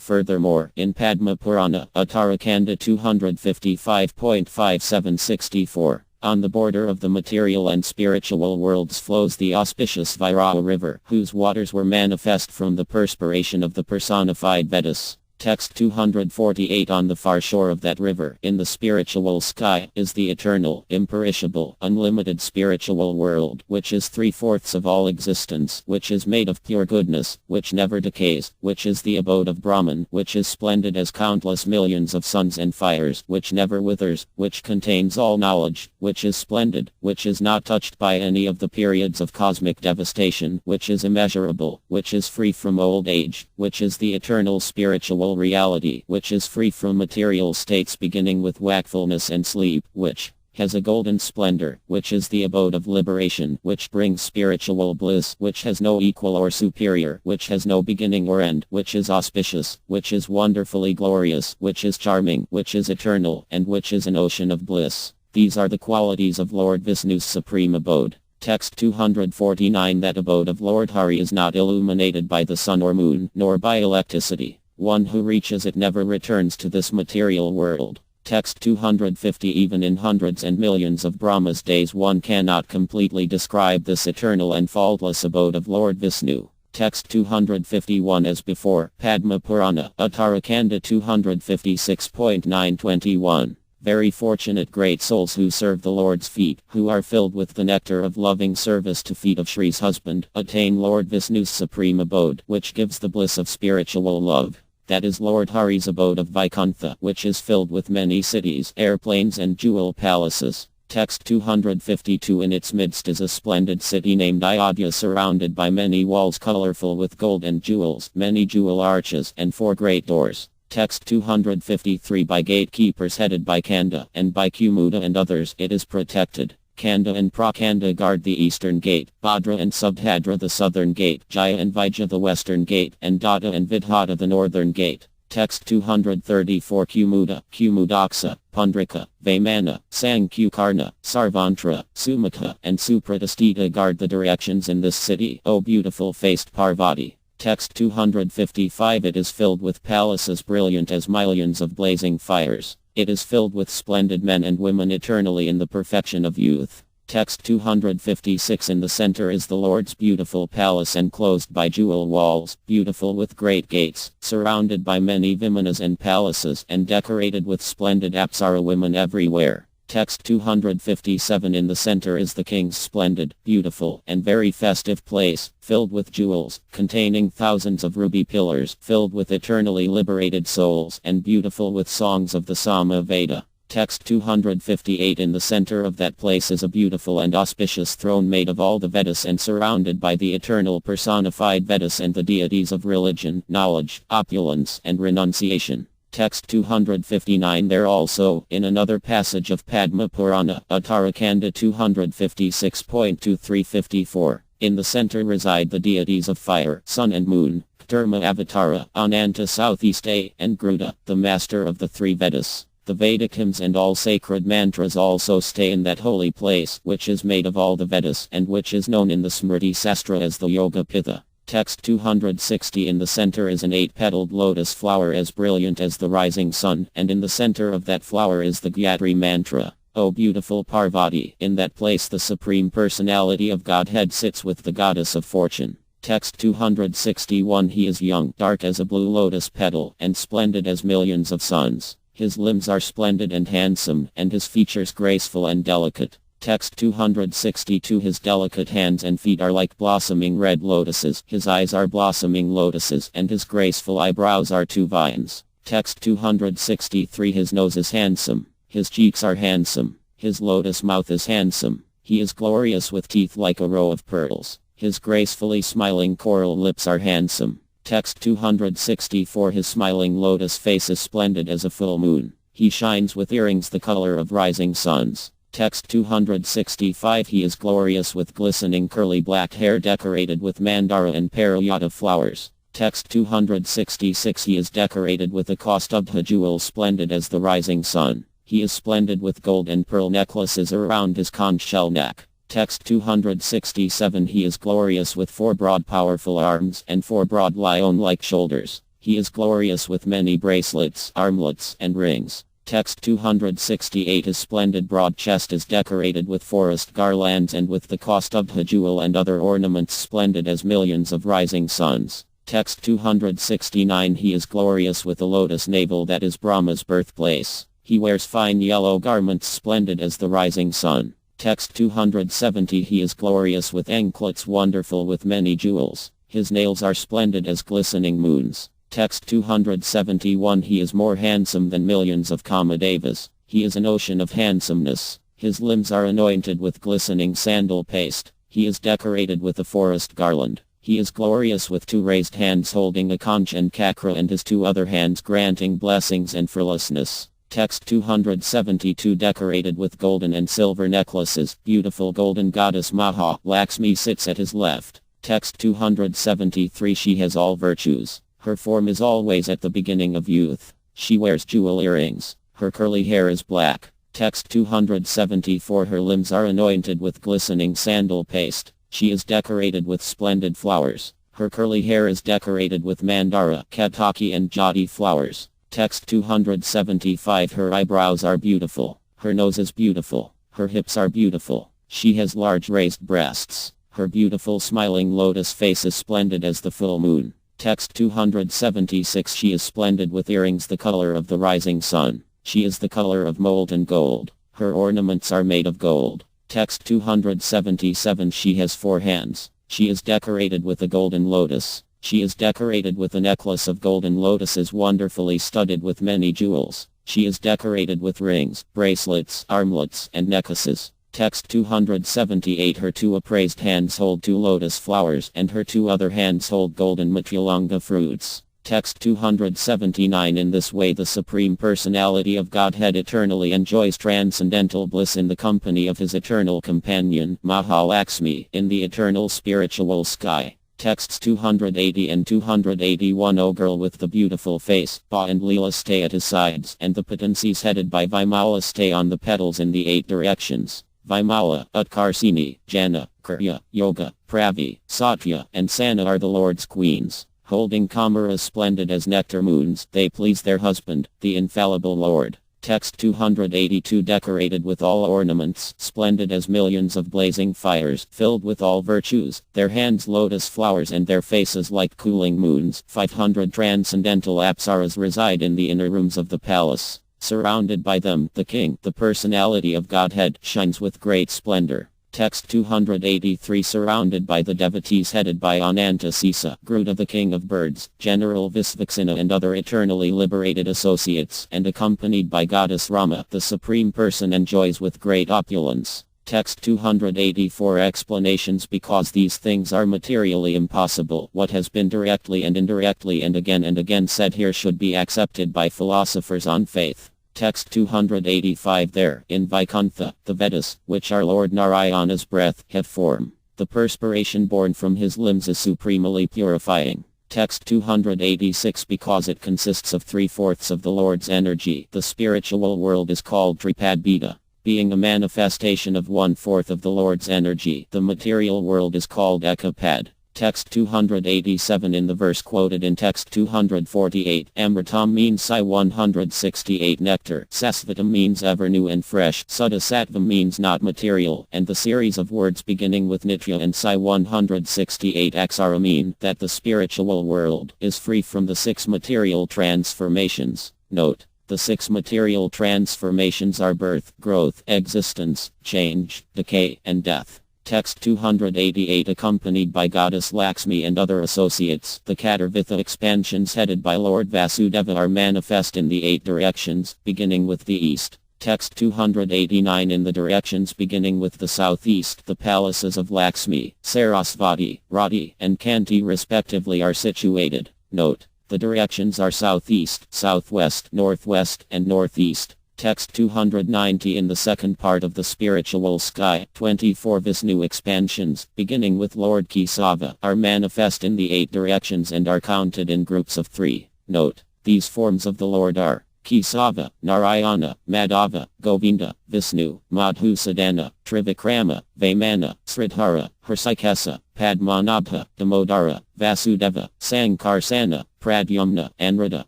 Furthermore, in Padma Purana, Uttarakanda 255.5764, on the border of the material and spiritual worlds flows the auspicious Vairava river, whose waters were manifest from the perspiration of the personified Vedas. Text 248. On the far shore of that river, in the spiritual sky, is the eternal, imperishable, unlimited spiritual world, which is 3/4 of all existence, which is made of pure goodness, which never decays, which is the abode of Brahman, which is splendid as countless millions of suns and fires, which never withers, which contains all knowledge, which is splendid, which is not touched by any of the periods of cosmic devastation, which is immeasurable, which is free from old age, which is the eternal spiritual reality, which is free from material states beginning with wakefulness and sleep, which has a golden splendor, which is the abode of liberation, which brings spiritual bliss, which has no equal or superior, which has no beginning or end, which is auspicious, which is wonderfully glorious, which is charming, which is eternal, and which is an ocean of bliss. These are the qualities of Lord Vishnu's supreme abode. Text 249. That abode of Lord Hari is not illuminated by the sun or moon, nor by electricity. One who reaches it never returns to this material world. Text 250. Even in hundreds and millions of Brahma's days one cannot completely describe this eternal and faultless abode of Lord Vishnu. Text 251. As before, Padma Purana, Uttarakanda 256.921. Very fortunate great souls who serve the Lord's feet, who are filled with the nectar of loving service to feet of Shri's husband, attain Lord Vishnu's supreme abode, which gives the bliss of spiritual love. That is Lord Hari's abode of Vaikuntha, which is filled with many cities, airplanes and jewel palaces. Text 252. In its midst is a splendid city named Ayodhya, surrounded by many walls colorful with gold and jewels, many jewel arches, and 4 great doors. Text 253. By gatekeepers headed by Kanda, and by Kumuda and others, it is protected. Kanda and Prakanda guard the eastern gate, Bhadra and Subhadra the southern gate, Jaya and Vijaya the western gate, and Dada and Vidhata the northern gate. Text 234. Kumuda, Kumudaksa, Pundrika, Vaimana, Sankukarna, Sarvantra, Sumaka, and Supratastita guard the directions in this city, O beautiful-faced Parvati. Text 255. It is filled with palaces brilliant as millions of blazing fires. It is filled with splendid men and women eternally in the perfection of youth. Text 256. In the center is the Lord's beautiful palace enclosed by jewel walls, beautiful with great gates, surrounded by many vimanas and palaces, and decorated with splendid Apsara women everywhere. Text 257. In the center is the king's splendid, beautiful, and very festive place, filled with jewels, containing thousands of ruby pillars, filled with eternally liberated souls, and beautiful with songs of the Sama Veda. Text 258. In the center of that place is a beautiful and auspicious throne made of all the Vedas and surrounded by the eternal personified Vedas and the deities of religion, knowledge, opulence, and renunciation. Text 259. There also, in another passage of Padma Purana, Uttarakanda 256.2354, in the center reside the deities of fire, sun and moon, Dharma Avatara, Ananta Southeast A, and Gruda, the master of the 3 Vedas. The Vedic hymns and all sacred mantras also stay in that holy place, which is made of all the Vedas and which is known in the Smriti Sastra as the Yoga Pitha. Text 260. In the center is an 8-petaled lotus flower as brilliant as the rising sun, and in the center of that flower is the Gayatri mantra. O beautiful Parvati, in that place the Supreme Personality of Godhead sits with the Goddess of Fortune. Text 261. He is young, dark as a blue lotus petal, and splendid as millions of suns. His limbs are splendid and handsome, and his features graceful and delicate. Text 262. His delicate hands and feet are like blossoming red lotuses, his eyes are blossoming lotuses, and his graceful eyebrows are 2 vines. Text 263. His nose is handsome, his cheeks are handsome, His lotus mouth is handsome. He is glorious with teeth like a row of pearls. His gracefully smiling coral lips are handsome. Text 264. His smiling lotus face is splendid as a full moon. He shines with earrings the color of rising suns. Text 265. He is glorious with glistening curly black hair decorated with mandara and parayata flowers. Text 266. He is decorated with a Kaustubha jewel splendid as the rising sun. He is splendid with gold and pearl necklaces around his conch shell neck. Text 267. He is glorious with 4 broad powerful arms and 4 broad lion-like shoulders. He is glorious with many bracelets, armlets, and rings. Text 268. His splendid broad chest is decorated with forest garlands and with the Kaustubha jewel and other ornaments splendid as millions of rising suns. Text 269. He is glorious with a lotus navel that is Brahma's birthplace. He wears fine yellow garments splendid as the rising sun. Text 270. He is glorious with anklets wonderful with many jewels. His nails are splendid as glistening moons. Text 271. He is more handsome than millions of Kamadevas. He is an ocean of handsomeness. His limbs are anointed with glistening sandal paste. He is decorated with a forest garland. He is glorious with 2 raised hands holding a conch and chakra and his 2 other hands granting blessings and frivolousness. Text 272. Decorated with golden and silver necklaces, beautiful golden goddess Maha Lakshmi sits at his left. Text 273. She has all virtues. Her form is always at the beginning of youth. She wears jewel earrings. Her curly hair is black. Text 274. Her limbs are anointed with glistening sandal paste. She is decorated with splendid flowers. Her curly hair is decorated with mandara, ketaki and jati flowers. Text 275. Her eyebrows are beautiful. Her nose is beautiful. Her hips are beautiful. She has large raised breasts. Her beautiful smiling lotus face is splendid as the full moon. Text 276. She is splendid with earrings the color of the rising sun. She is the color of molten gold. Her ornaments are made of gold. Text 277. She has 4 hands. She is decorated with a golden lotus. She is decorated with a necklace of golden lotuses wonderfully studded with many jewels. She is decorated with rings, bracelets, armlets, and necklaces. Text 278. Her 2 upraised hands hold 2 lotus flowers and her 2 other hands hold golden matulanga fruits. Text 279. In this way the Supreme Personality of Godhead eternally enjoys transcendental bliss in the company of his eternal companion, Mahalakshmi, in the eternal spiritual sky. Texts 280 and 281. O girl with the beautiful face, Ba and Leela stay at his sides, and the potencies headed by Vimala stay on the petals in the 8 directions. Vimala, Utkarsini, Jana, Kurya, Yoga, Pravi, Satya, and Sana are the Lord's queens. Holding Kamaras splendid as nectar moons, they please their husband, the infallible Lord. Text 282. Decorated with all ornaments, splendid as millions of blazing fires, filled with all virtues, their hands lotus flowers and their faces like cooling moons. 500 transcendental apsaras reside in the inner rooms of the palace. Surrounded by them, the king, the personality of Godhead, shines with great splendor. Text 283. Surrounded by the devotees headed by Anantasisa, Gruda the king of birds, General Visvaksana and other eternally liberated associates, and accompanied by goddess Rama, the supreme person enjoys with great opulence. Text 284. Explanations. Because these things are materially impossible, what has been directly and indirectly and again said here should be accepted by philosophers on faith. Text 285. There, in Vaikuntha, the Vedas, which are Lord Narayana's breath, have form. The perspiration born from his limbs is supremely purifying. Text 286. Because it consists of 3/4 of the Lord's energy, the spiritual world is called Tripadbita. Being a manifestation of 1/4 of the Lord's energy, the material world is called Ekapad. Text 287. In the verse quoted in text 248, Amritam means Psi 168 nectar, Sasvatam means ever new and fresh, Sudasattvam means not material, and the series of words beginning with Nitya and Psi 168 Aksara mean that the spiritual world is free from the 6 material transformations. Note: the 6 material transformations are birth, growth, existence, change, decay, and death. Text 288. Accompanied by goddess Lakshmi and other associates, the Katarvitha expansions headed by Lord Vasudeva are manifest in the 8 directions, beginning with the east. Text 289 in the directions beginning with the southeast, the palaces of Lakshmi, Sarasvati, Radhi, and Kanti respectively are situated. Note: the directions are southeast, southwest, northwest, and northeast. Text 290 in the second part of the spiritual sky, 24 Vishnu expansions, beginning with Lord Kesava, are manifest in the 8 directions and are counted in groups of 3. Note: these forms of the Lord are Kesava, Narayana, Madhava, Govinda, Vishnu, Madhusadana, Trivikrama, Vaimana, Sridhara, Hrisikesa, Padmanabha, Damodara, Vasudeva, Sankarsana, Pradyumna, Anrada,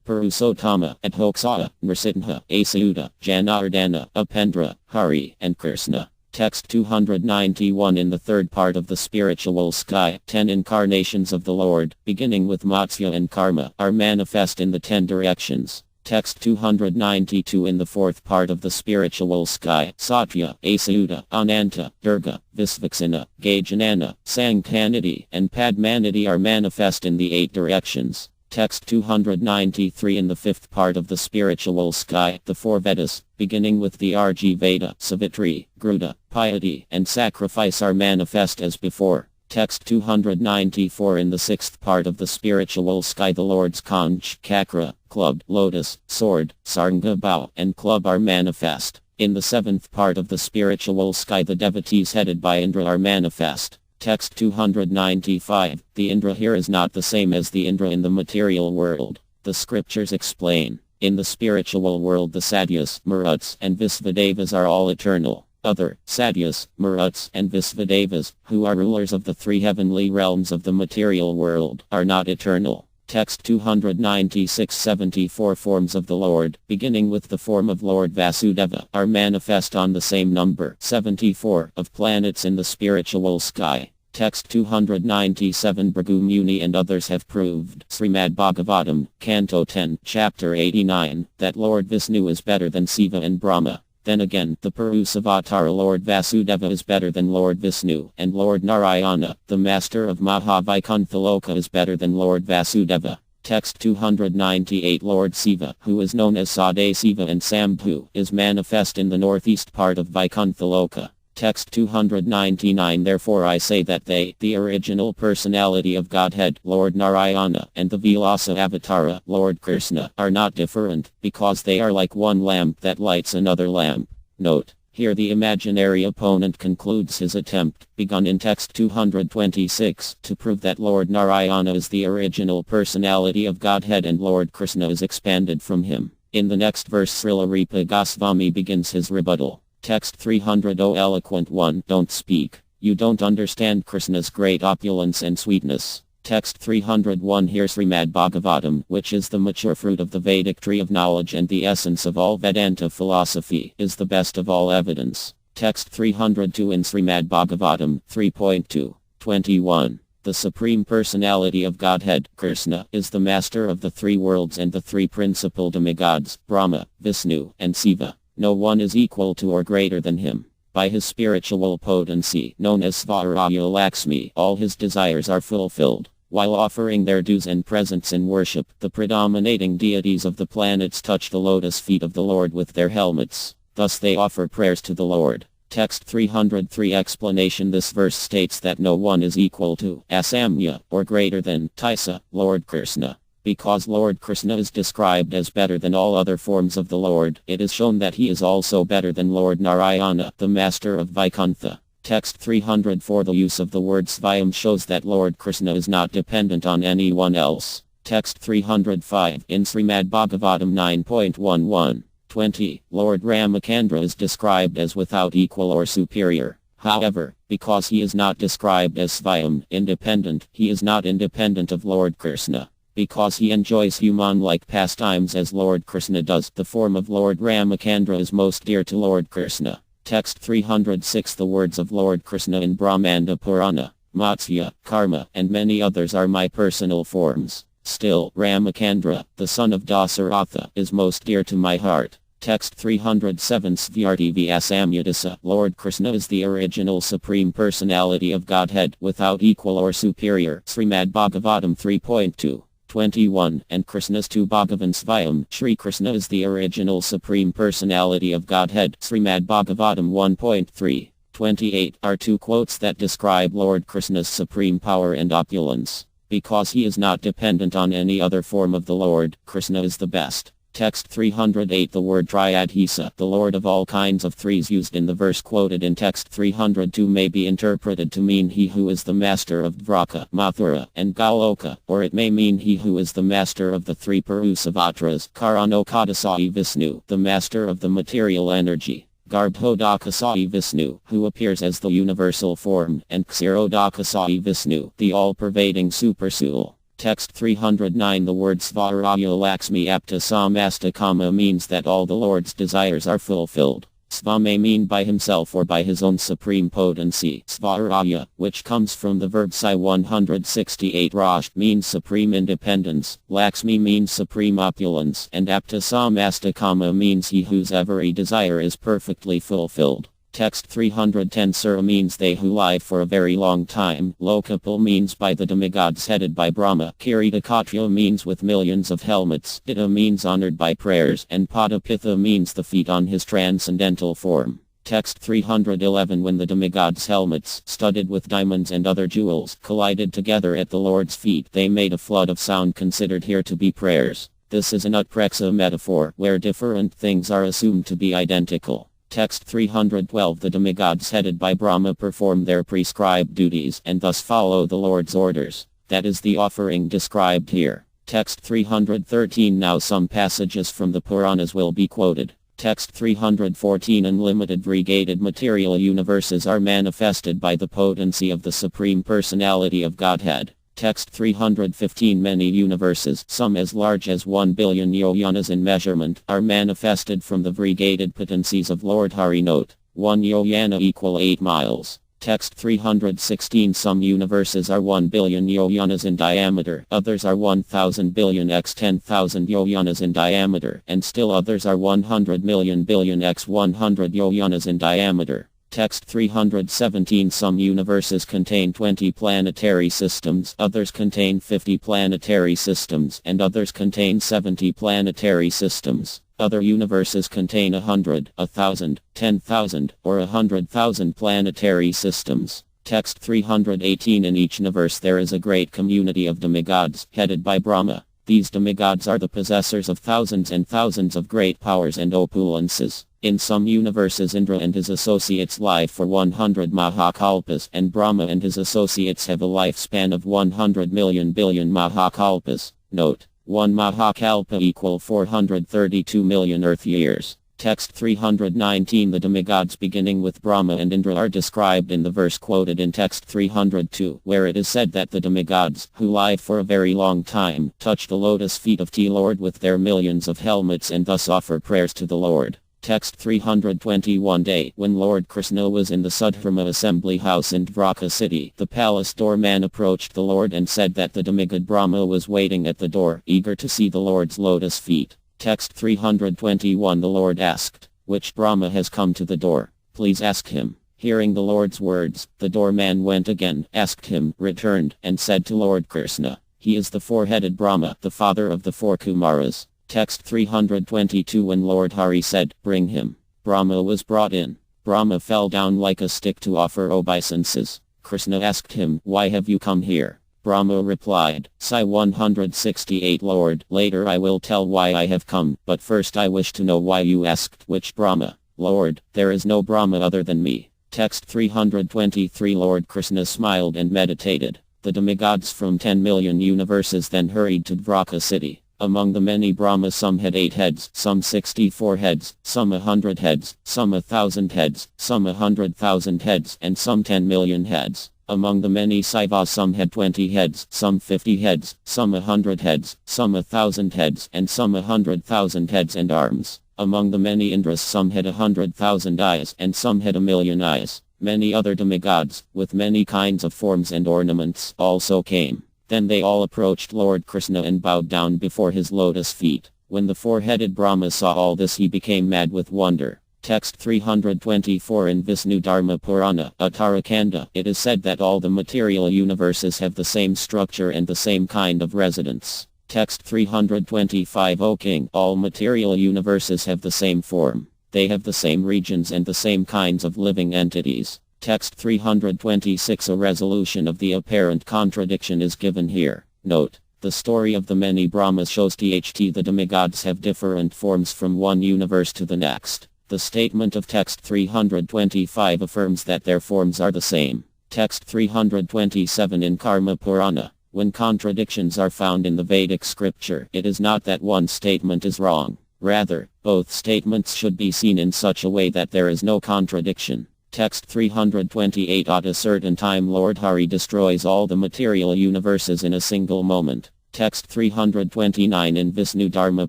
Purusottama, Adhoksaya, Nrsimha, Asayuda, Janardana, Upendra, Hari, and Krishna. Text 291 in the third part of the spiritual sky, 10 incarnations of the Lord, beginning with Matsya and Karma, are manifest in the 10 directions. Text 292 in the fourth part of the spiritual sky, Satya, Asayuda, Ananta, Durga, Visvaksana, Gajanana, Sankhanidhi, and Padmanidhi are manifest in the 8 directions. Text 293 in the fifth part of the spiritual sky, the 4 Vedas, beginning with the Arji Veda, Savitri, Gruda, piety, and sacrifice are manifest as before. Text 294 in the sixth part of the spiritual sky, the Lord's conch, chakra, club, lotus, sword, saranga bow, and club are manifest. In the seventh part of the spiritual sky, the devotees headed by Indra are manifest. Text 295, the Indra here is not the same as the Indra in the material world. The scriptures explain, in the spiritual world the Satyas, Maruts, and Visvadevas are all eternal. Other, Satyas, Maruts, and Visvadevas, who are rulers of the 3 heavenly realms of the material world, are not eternal. Text 296 74 forms of the Lord, beginning with the form of Lord Vasudeva, are manifest on the same number, 74, of planets in the spiritual sky. Text 297 Bhrigu Muni and others have proved, Srimad Bhagavatam, Canto 10, Chapter 89, that Lord Vishnu is better than Siva and Brahma. Then again, the Purusavatara Lord Vasudeva is better than Lord Vishnu, and Lord Narayana, the master of Mahavaikuntha is better than Lord Vasudeva. Text 298 Lord Siva, who is known as Sadasiva and Sambhu, is manifest in the northeast part of Vaikuntha. Text 299 Therefore I say that they, the original personality of Godhead, Lord Narayana, and the Vilasa Avatara, Lord Krishna, are not different, because they are like one lamp that lights another lamp. Note: here the imaginary opponent concludes his attempt, begun in text 226, to prove that Lord Narayana is the original personality of Godhead and Lord Krishna is expanded from him. In the next verse Srila Rupa Goswami begins his rebuttal. Text 300 O eloquent one, don't speak. You don't understand Krishna's great opulence and sweetness. Text 301 Here Srimad Bhagavatam, which is the mature fruit of the Vedic tree of knowledge and the essence of all Vedanta philosophy, is the best of all evidence. Text 302 in Srimad Bhagavatam, 3.2. 21. The Supreme Personality of Godhead, Krishna, is the master of the 3 worlds and the 3 principal demigods, Brahma, Vishnu, and Siva. No one is equal to or greater than him. By his spiritual potency, known as Svaraya Lakshmi, all his desires are fulfilled. While offering their dues and presents in worship, the predominating deities of the planets touch the lotus feet of the Lord with their helmets. Thus they offer prayers to the Lord. Text 303 Explanation This verse states that no one is equal to, Asamya, or greater than, Taisa, Lord Krishna. Because Lord Krishna is described as better than all other forms of the Lord, it is shown that he is also better than Lord Narayana, the master of Vaikuntha. Text 304 The use of the word Svayam shows that Lord Krishna is not dependent on anyone else. Text 305 In Srimad Bhagavatam 9.11. 20. Lord Ramachandra is described as without equal or superior. However, because he is not described as Svayam, independent, he is not independent of Lord Krishna. Because he enjoys human-like pastimes as Lord Krishna does, the form of Lord Ramachandra is most dear to Lord Krishna. Text 306 The words of Lord Krishna in Brahmanda Purana, Matsya, Karma, and many others are my personal forms. Still, Ramachandra, the son of Dasaratha, is most dear to my heart. Text 307 Svyarti Vyasamyadasa Lord Krishna is the original supreme personality of Godhead, without equal or superior. Srimad Bhagavatam 3.2. 21, and Krishna's two Bhagavan Svayam. Shri Krishna is the original Supreme Personality of Godhead. Srimad Bhagavatam 1.3. 28 are two quotes that describe Lord Krishna's supreme power and opulence. Because he is not dependent on any other form of the Lord, Krishna is the best. Text 308. The word Triadhisa, the Lord of all kinds of threes used in the verse quoted in text 302 may be interpreted to mean he who is the master of Dvraka, Mathura, and Galoka, or it may mean he who is the master of the three Purusavatras, Karanokadasai Vishnu, the master of the material energy. Garbhodakasai Vishnu, who appears as the universal form, and Ksirodakasai Vishnu, the all-pervading supersoul. Text 309. The word Svaraya Lakshmi Apta Samastakama means that all the Lord's desires are fulfilled. Sva may mean by himself or by his own supreme potency. Svaraya, which comes from the verb Sai 168 Raj, means supreme independence. Lakshmi means supreme opulence. And Apta Samastakama means he whose every desire is perfectly fulfilled. Text 310. Sura means they who live for a very long time. Lokapal means by the demigods headed by Brahma. Kiridakatra means with millions of helmets. Dita means honored by prayers. And Padapitha means the feet on his transcendental form. Text 311. When the demigods' helmets, studded with diamonds and other jewels, collided together at the Lord's feet, they made a flood of sound considered here to be prayers. This is an utprexa metaphor, where different things are assumed to be identical. Text 312. The demigods headed by Brahma perform their prescribed duties and thus follow the Lord's orders. That is the offering described here. Text 313. Now some passages from the Puranas will be quoted. Text 314. Unlimited brigaded material universes are manifested by the potency of the Supreme Personality of Godhead. Text 315. Many universes, some as large as 1 billion yojanas in measurement, are manifested from the brigaded potencies of Lord Hari. Note, 1 yojana equal 8 miles. Text 316. Some universes are 1 billion yojanas in diameter, others are 1,000 billion x 10,000 yojanas in diameter, and still others are 100 million billion x 100 yojanas in diameter. Text 317. Some universes contain 20 planetary systems, others contain 50 planetary systems, and others contain 70 planetary systems. Other universes contain 100, 1,000, 10,000, or 100,000 planetary systems. Text 318. In each universe there is a great community of demigods, headed by Brahma. These demigods are the possessors of thousands and thousands of great powers and opulences. In some universes Indra and his associates live for 100 Mahakalpas, and Brahma and his associates have a lifespan of 100 million billion Mahakalpas. Note, 1 Mahakalpa equal 432 million Earth years. Text 319. The demigods beginning with Brahma and Indra are described in the verse quoted in text 302, where it is said that the demigods, who live for a very long time, touch the lotus feet of the Lord with their millions of helmets and thus offer prayers to the Lord. Text 321. Day, when Lord Krishna was in the Sudharma assembly house in Dvraka city, the palace doorman approached the Lord and said that the demigod Brahma was waiting at the door, eager to see the Lord's lotus feet. Text 321. The Lord asked, "Which Brahma has come to the door? Please ask him." Hearing the Lord's words, the doorman went again, asked him, returned, and said to Lord Krishna, "He is the four-headed Brahma, the father of the four Kumaras." Text 322. When Lord Hari said, "Bring him," Brahma was brought in. Brahma fell down like a stick to offer obeisances. Krishna asked him, "Why have you come here?" Brahma replied, Sai 168. Lord, later I will tell why I have come, but first I wish to know why you asked which Brahma. Lord, there is no Brahma other than me. Text 323. Lord Krishna smiled and meditated. The demigods from 10 million universes then hurried to Dvraka city. Among the many Brahmas some had 8 heads, some 64 heads, some 100 heads, some 1,000 heads, some 100,000 heads, and some 10 million heads. Among the many Saivas some had 20 heads, some 50 heads, some 100 heads, some 1,000 heads, and some 100,000 heads and arms. Among the many Indras some had 100,000 eyes, and some had 1,000,000 eyes. Many other demigods, with many kinds of forms and ornaments, also came. Then they all approached Lord Krishna and bowed down before his lotus feet. When the four-headed Brahma saw all this he became mad with wonder. Text 324. In Vishnu Dharma Purana, Uttarakanda, it is said that all the material universes have the same structure and the same kind of residence. Text 325 O King, all material universes have the same form. They have the same regions and the same kinds of living entities. Text 326 A resolution of the apparent contradiction is given here. Note: the story of the many Brahmas shows that the demigods have different forms from one universe to the next. The statement of text 325 affirms that their forms are the same. Text 327 In Karma Purana, when contradictions are found in the Vedic scripture, it is not that one statement is wrong. Rather, both statements should be seen in such a way that there is no contradiction. Text 328 At a certain time Lord Hari destroys all the material universes in a single moment. Text 329 In Vishnu Dharma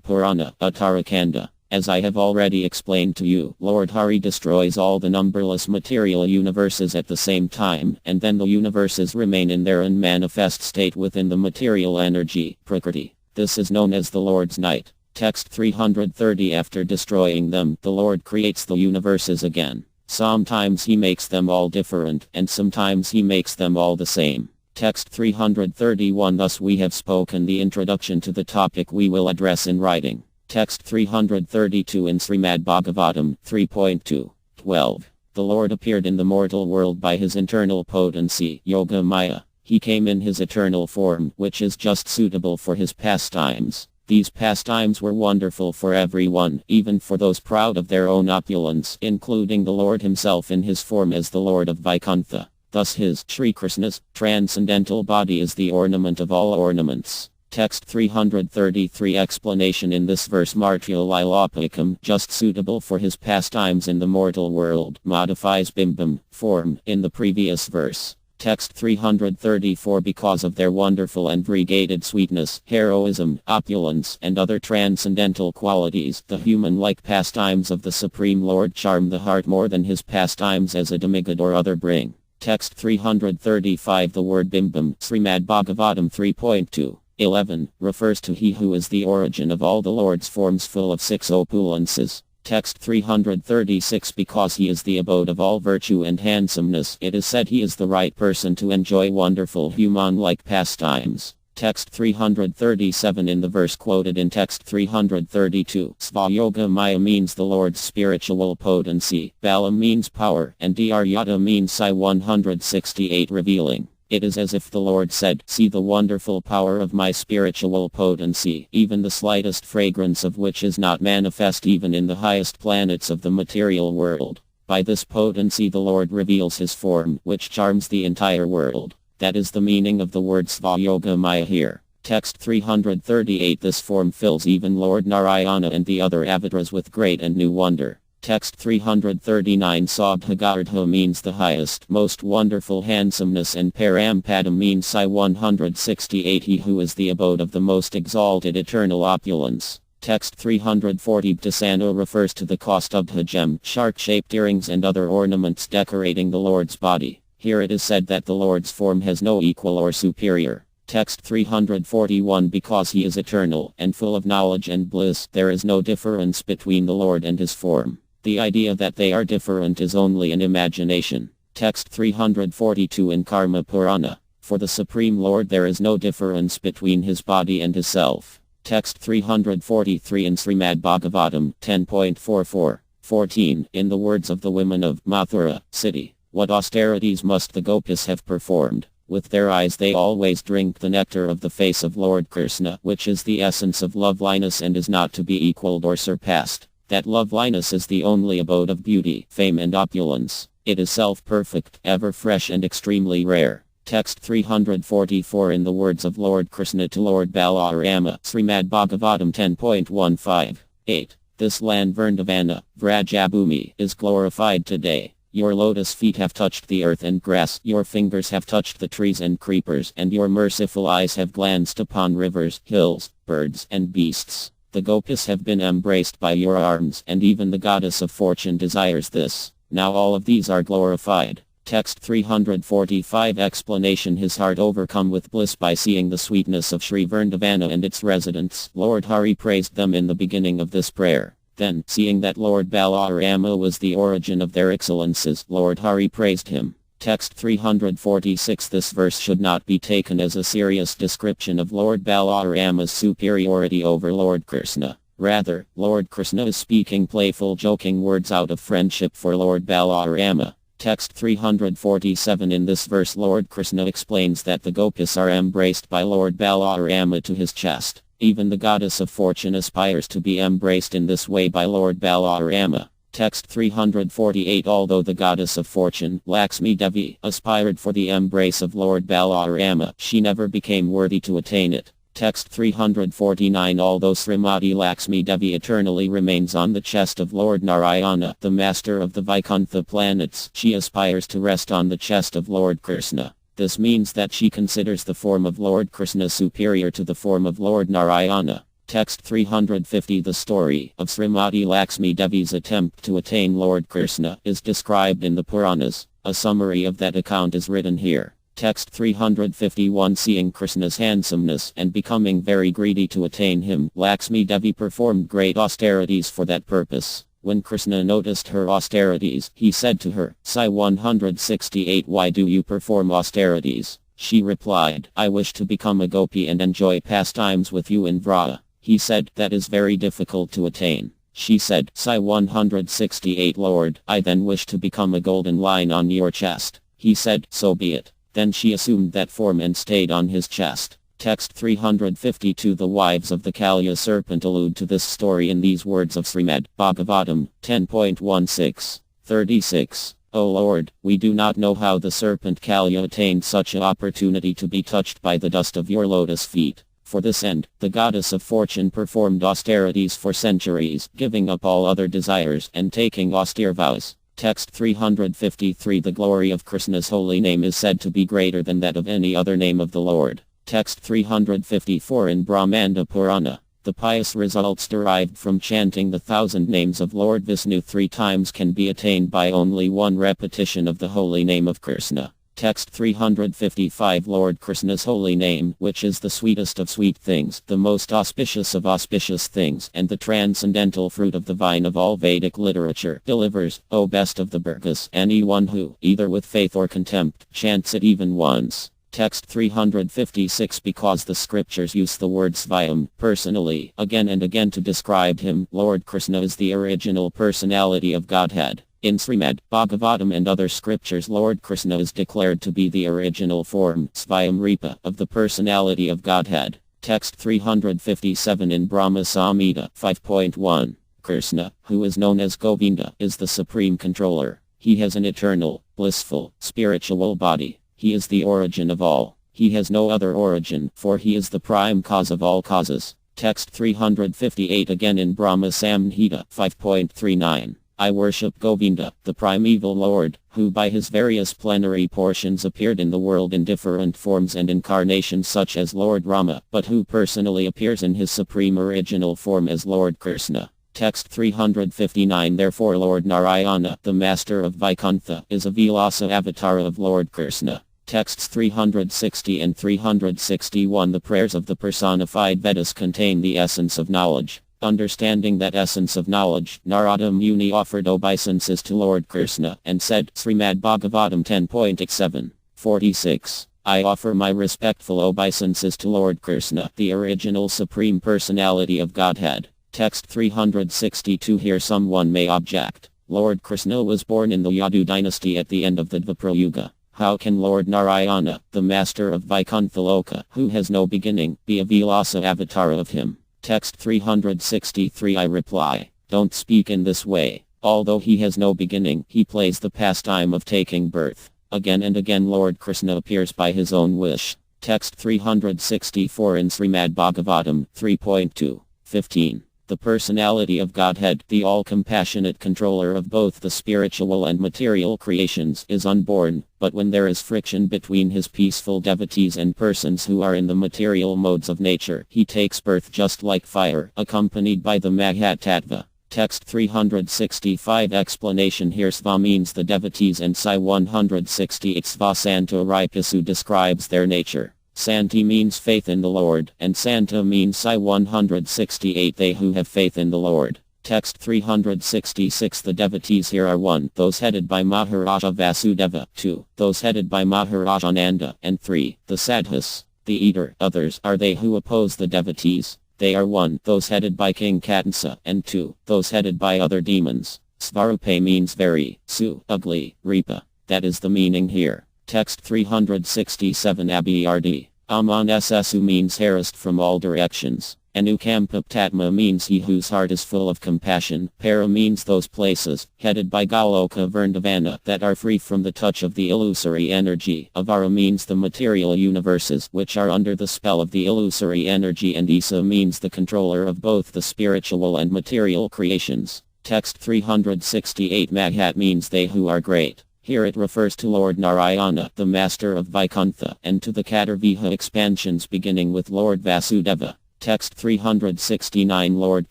Purana, Uttarakanda, as I have already explained to you, Lord Hari destroys all the numberless material universes at the same time, and then the universes remain in their unmanifest state within the material energy, Prakriti. This is known as the Lord's night. Text 330 After destroying them, the Lord creates the universes again. Sometimes he makes them all different, and sometimes he makes them all the same. Text 331 Thus we have spoken the introduction to the topic we will address in writing. Text 332 In Srimad Bhagavatam 3.2. 12. The Lord appeared in the mortal world by his internal potency, Yoga Maya. He came in his eternal form, which is just suitable for his pastimes. These pastimes were wonderful for everyone, even for those proud of their own opulence, including the Lord himself in his form as the Lord of Vaikuntha. Thus his, Sri Krishna's, transcendental body is the ornament of all ornaments. Text 333 Explanation In this verse Martya Lilapakam, just suitable for his pastimes in the mortal world, modifies bimbam, form, in the previous verse. Text 334 Because of their wonderful and variegated sweetness, heroism, opulence, and other transcendental qualities, the human-like pastimes of the Supreme Lord charm the heart more than his pastimes as a demigod or other bring. Text 335 The word bimbam, Srimad Bhagavatam 3.2. 11, refers to he who is the origin of all the Lord's forms full of six opulences. Text 336 Because he is the abode of all virtue and handsomeness, it is said he is the right person to enjoy wonderful human-like pastimes. Text 337 In the verse quoted in text 332, Svayoga Maya means the Lord's spiritual potency, Balam means power, and Dyaryata means Sai 168 revealing. It is as if the Lord said, See the wonderful power of my spiritual potency, even the slightest fragrance of which is not manifest even in the highest planets of the material world. By this potency the Lord reveals his form, which charms the entire world. That is the meaning of the word Svayoga Maya here. Text 338 This form fills even Lord Narayana and the other avatars with great and new wonder. Text 339 Sabhagardha means the highest, most wonderful handsomeness, and Parampadam means Sai 168 he who is the abode of the most exalted eternal opulence. Text 340 Bhasana refers to the Kaustubha gem, shark-shaped earrings and other ornaments decorating the Lord's body. Here it is said that the Lord's form has no equal or superior. Text 341 Because he is eternal, and full of knowledge and bliss, there is no difference between the Lord and his form. The idea that they are different is only an imagination. Text 342 In Karma Purana, for the Supreme Lord there is no difference between his body and his self. Text 343 In Srimad Bhagavatam 10.44. 14 In the words of the women of Mathura city, what austerities must the gopis have performed? With their eyes they always drink the nectar of the face of Lord Krishna, which is the essence of loveliness and is not to be equaled or surpassed. That loveliness is the only abode of beauty, fame and opulence. It is self-perfect, ever fresh and extremely rare. Text 344 In the words of Lord Krishna to Lord Balarama, Srimad Bhagavatam 10.15. 8. This land Vrindavana, Vrajabhumi, is glorified today. Your lotus feet have touched the earth and grass, your fingers have touched the trees and creepers, and your merciful eyes have glanced upon rivers, hills, birds, and beasts. The gopis have been embraced by your arms, and even the goddess of fortune desires this. Now all of these are glorified. Text 345 Explanation His heart overcome with bliss by seeing the sweetness of Sri Vrindavana and its residents, Lord Hari praised them in the beginning of this prayer. Then, seeing that Lord Balarama was the origin of their excellences, Lord Hari praised him. Text 346. This verse should not be taken as a serious description of Lord Balarama's superiority over Lord Krishna. Rather, Lord Krishna is speaking playful joking words out of friendship for Lord Balarama. Text 347. In this verse Lord Krishna explains that the gopis are embraced by Lord Balarama to his chest. Even the goddess of fortune aspires to be embraced in this way by Lord Balarama. Text 348. Although the goddess of fortune, Lakshmi Devi, aspired for the embrace of Lord Balarama, she never became worthy to attain it. Text 349. Although Srimati Lakshmi Devi eternally remains on the chest of Lord Narayana, the master of the Vaikuntha planets, she aspires to rest on the chest of Lord Krishna. This means that she considers the form of Lord Krishna superior to the form of Lord Narayana. Text 350. The story of Srimati Lakshmi Devi's attempt to attain Lord Krishna is described in the Puranas. A summary of that account is written here. Text 351. Seeing Krishna's handsomeness and becoming very greedy to attain him, Lakshmi Devi performed great austerities for that purpose. When Krishna noticed her austerities, he said to her, Sai 168. Why do you perform austerities? She replied, I wish to become a gopi and enjoy pastimes with you in Vraja. He said, that is very difficult to attain. She said, Sai 168. Lord, I then wish to become a golden line on your chest. He said, so be it. Then she assumed that form and stayed on his chest. Text 352. The wives of the Kalya serpent allude to this story in these words of Srimad Bhagavatam 10.16. 36. O Lord, we do not know how the serpent Kalya attained such an opportunity to be touched by the dust of your lotus feet. For this end, the goddess of fortune performed austerities for centuries, giving up all other desires and taking austere vows. Text 353. The glory of Krishna's holy name is said to be greater than that of any other name of the Lord. Text 354. In Brahmanda Purana, the pious results derived from chanting the 1,000 names of Lord Vishnu 3 times can be attained by only one repetition of the holy name of Krishna. Text 355. Lord Krishna's holy name, which is the sweetest of sweet things, the most auspicious of auspicious things, and the transcendental fruit of the vine of all Vedic literature, delivers, O best of the Burgas, anyone who, either with faith or contempt, chants it even once. Text 356. Because the scriptures use the word Svayam, personally, again and again to describe him, Lord Krishna is the original personality of Godhead. In Srimad Bhagavatam and other scriptures Lord Krishna is declared to be the original form, Svayam Rupa, of the personality of Godhead. Text 357. In Brahma Samhita 5.1. Krishna, who is known as Govinda, is the supreme controller. He has an eternal, blissful, spiritual body. He is the origin of all. He has no other origin, for he is the prime cause of all causes. Text 358. Again in Brahma Samhita 5.39. I worship Govinda, the primeval Lord, who by his various plenary portions appeared in the world in different forms and incarnations such as Lord Rama, but who personally appears in his supreme original form as Lord Krishna. Text 359. Therefore Lord Narayana, the master of Vaikuntha, is a Vilasa avatar of Lord Krishna. Texts 360 and 361. The prayers of the personified Vedas contain the essence of knowledge. Understanding that essence of knowledge, Narada Muni offered obeisances to Lord Krishna, and said, Srimad Bhagavatam 10.87. 46. I offer my respectful obeisances to Lord Krishna, the original supreme personality of Godhead. Text 362. Here someone may object. Lord Krishna was born in the Yadu dynasty at the end of the Dvapara Yuga. How can Lord Narayana, the master of Vaikuntha Loka, who has no beginning, be a Vilasa avatar of him? Text 363. I reply, don't speak in this way. Although he has no beginning, he plays the pastime of taking birth. Again and again Lord Krishna appears by his own wish. Text 364. In Srimad Bhagavatam 3.2. 15. The personality of Godhead, the all-compassionate controller of both the spiritual and material creations, is unborn, but when there is friction between his peaceful devotees and persons who are in the material modes of nature, he takes birth just like fire, accompanied by the Mahatattva. Text 365. Explanation. Here Sva means the devotees and Sai 168 Sva Santa Ripasu describes their nature. Santi means faith in the Lord, and Santa means Sai 168 they who have faith in the Lord. Text 366. The devotees here are 1. Those headed by Maharaja Vasudeva, 2. Those headed by Maharaja Nanda, and 3. The sadhus, the eater, others, are they who oppose the devotees. They are 1. Those headed by King Katansa, and 2. Those headed by other demons. Svarupe means very, Su, ugly, Rupa. That is the meaning here. Text 367. Abhyardi. Aman Ssu means harassed from all directions. Anukampaptatma means he whose heart is full of compassion. Para means those places, headed by Galoka Vrindavana, that are free from the touch of the illusory energy. Avara means the material universes, which are under the spell of the illusory energy, and Isa means the controller of both the spiritual and material creations. Text 368. Maghat means they who are great. Here it refers to Lord Narayana, the master of Vaikuntha, and to the Katarviha expansions beginning with Lord Vasudeva. Text 369. Lord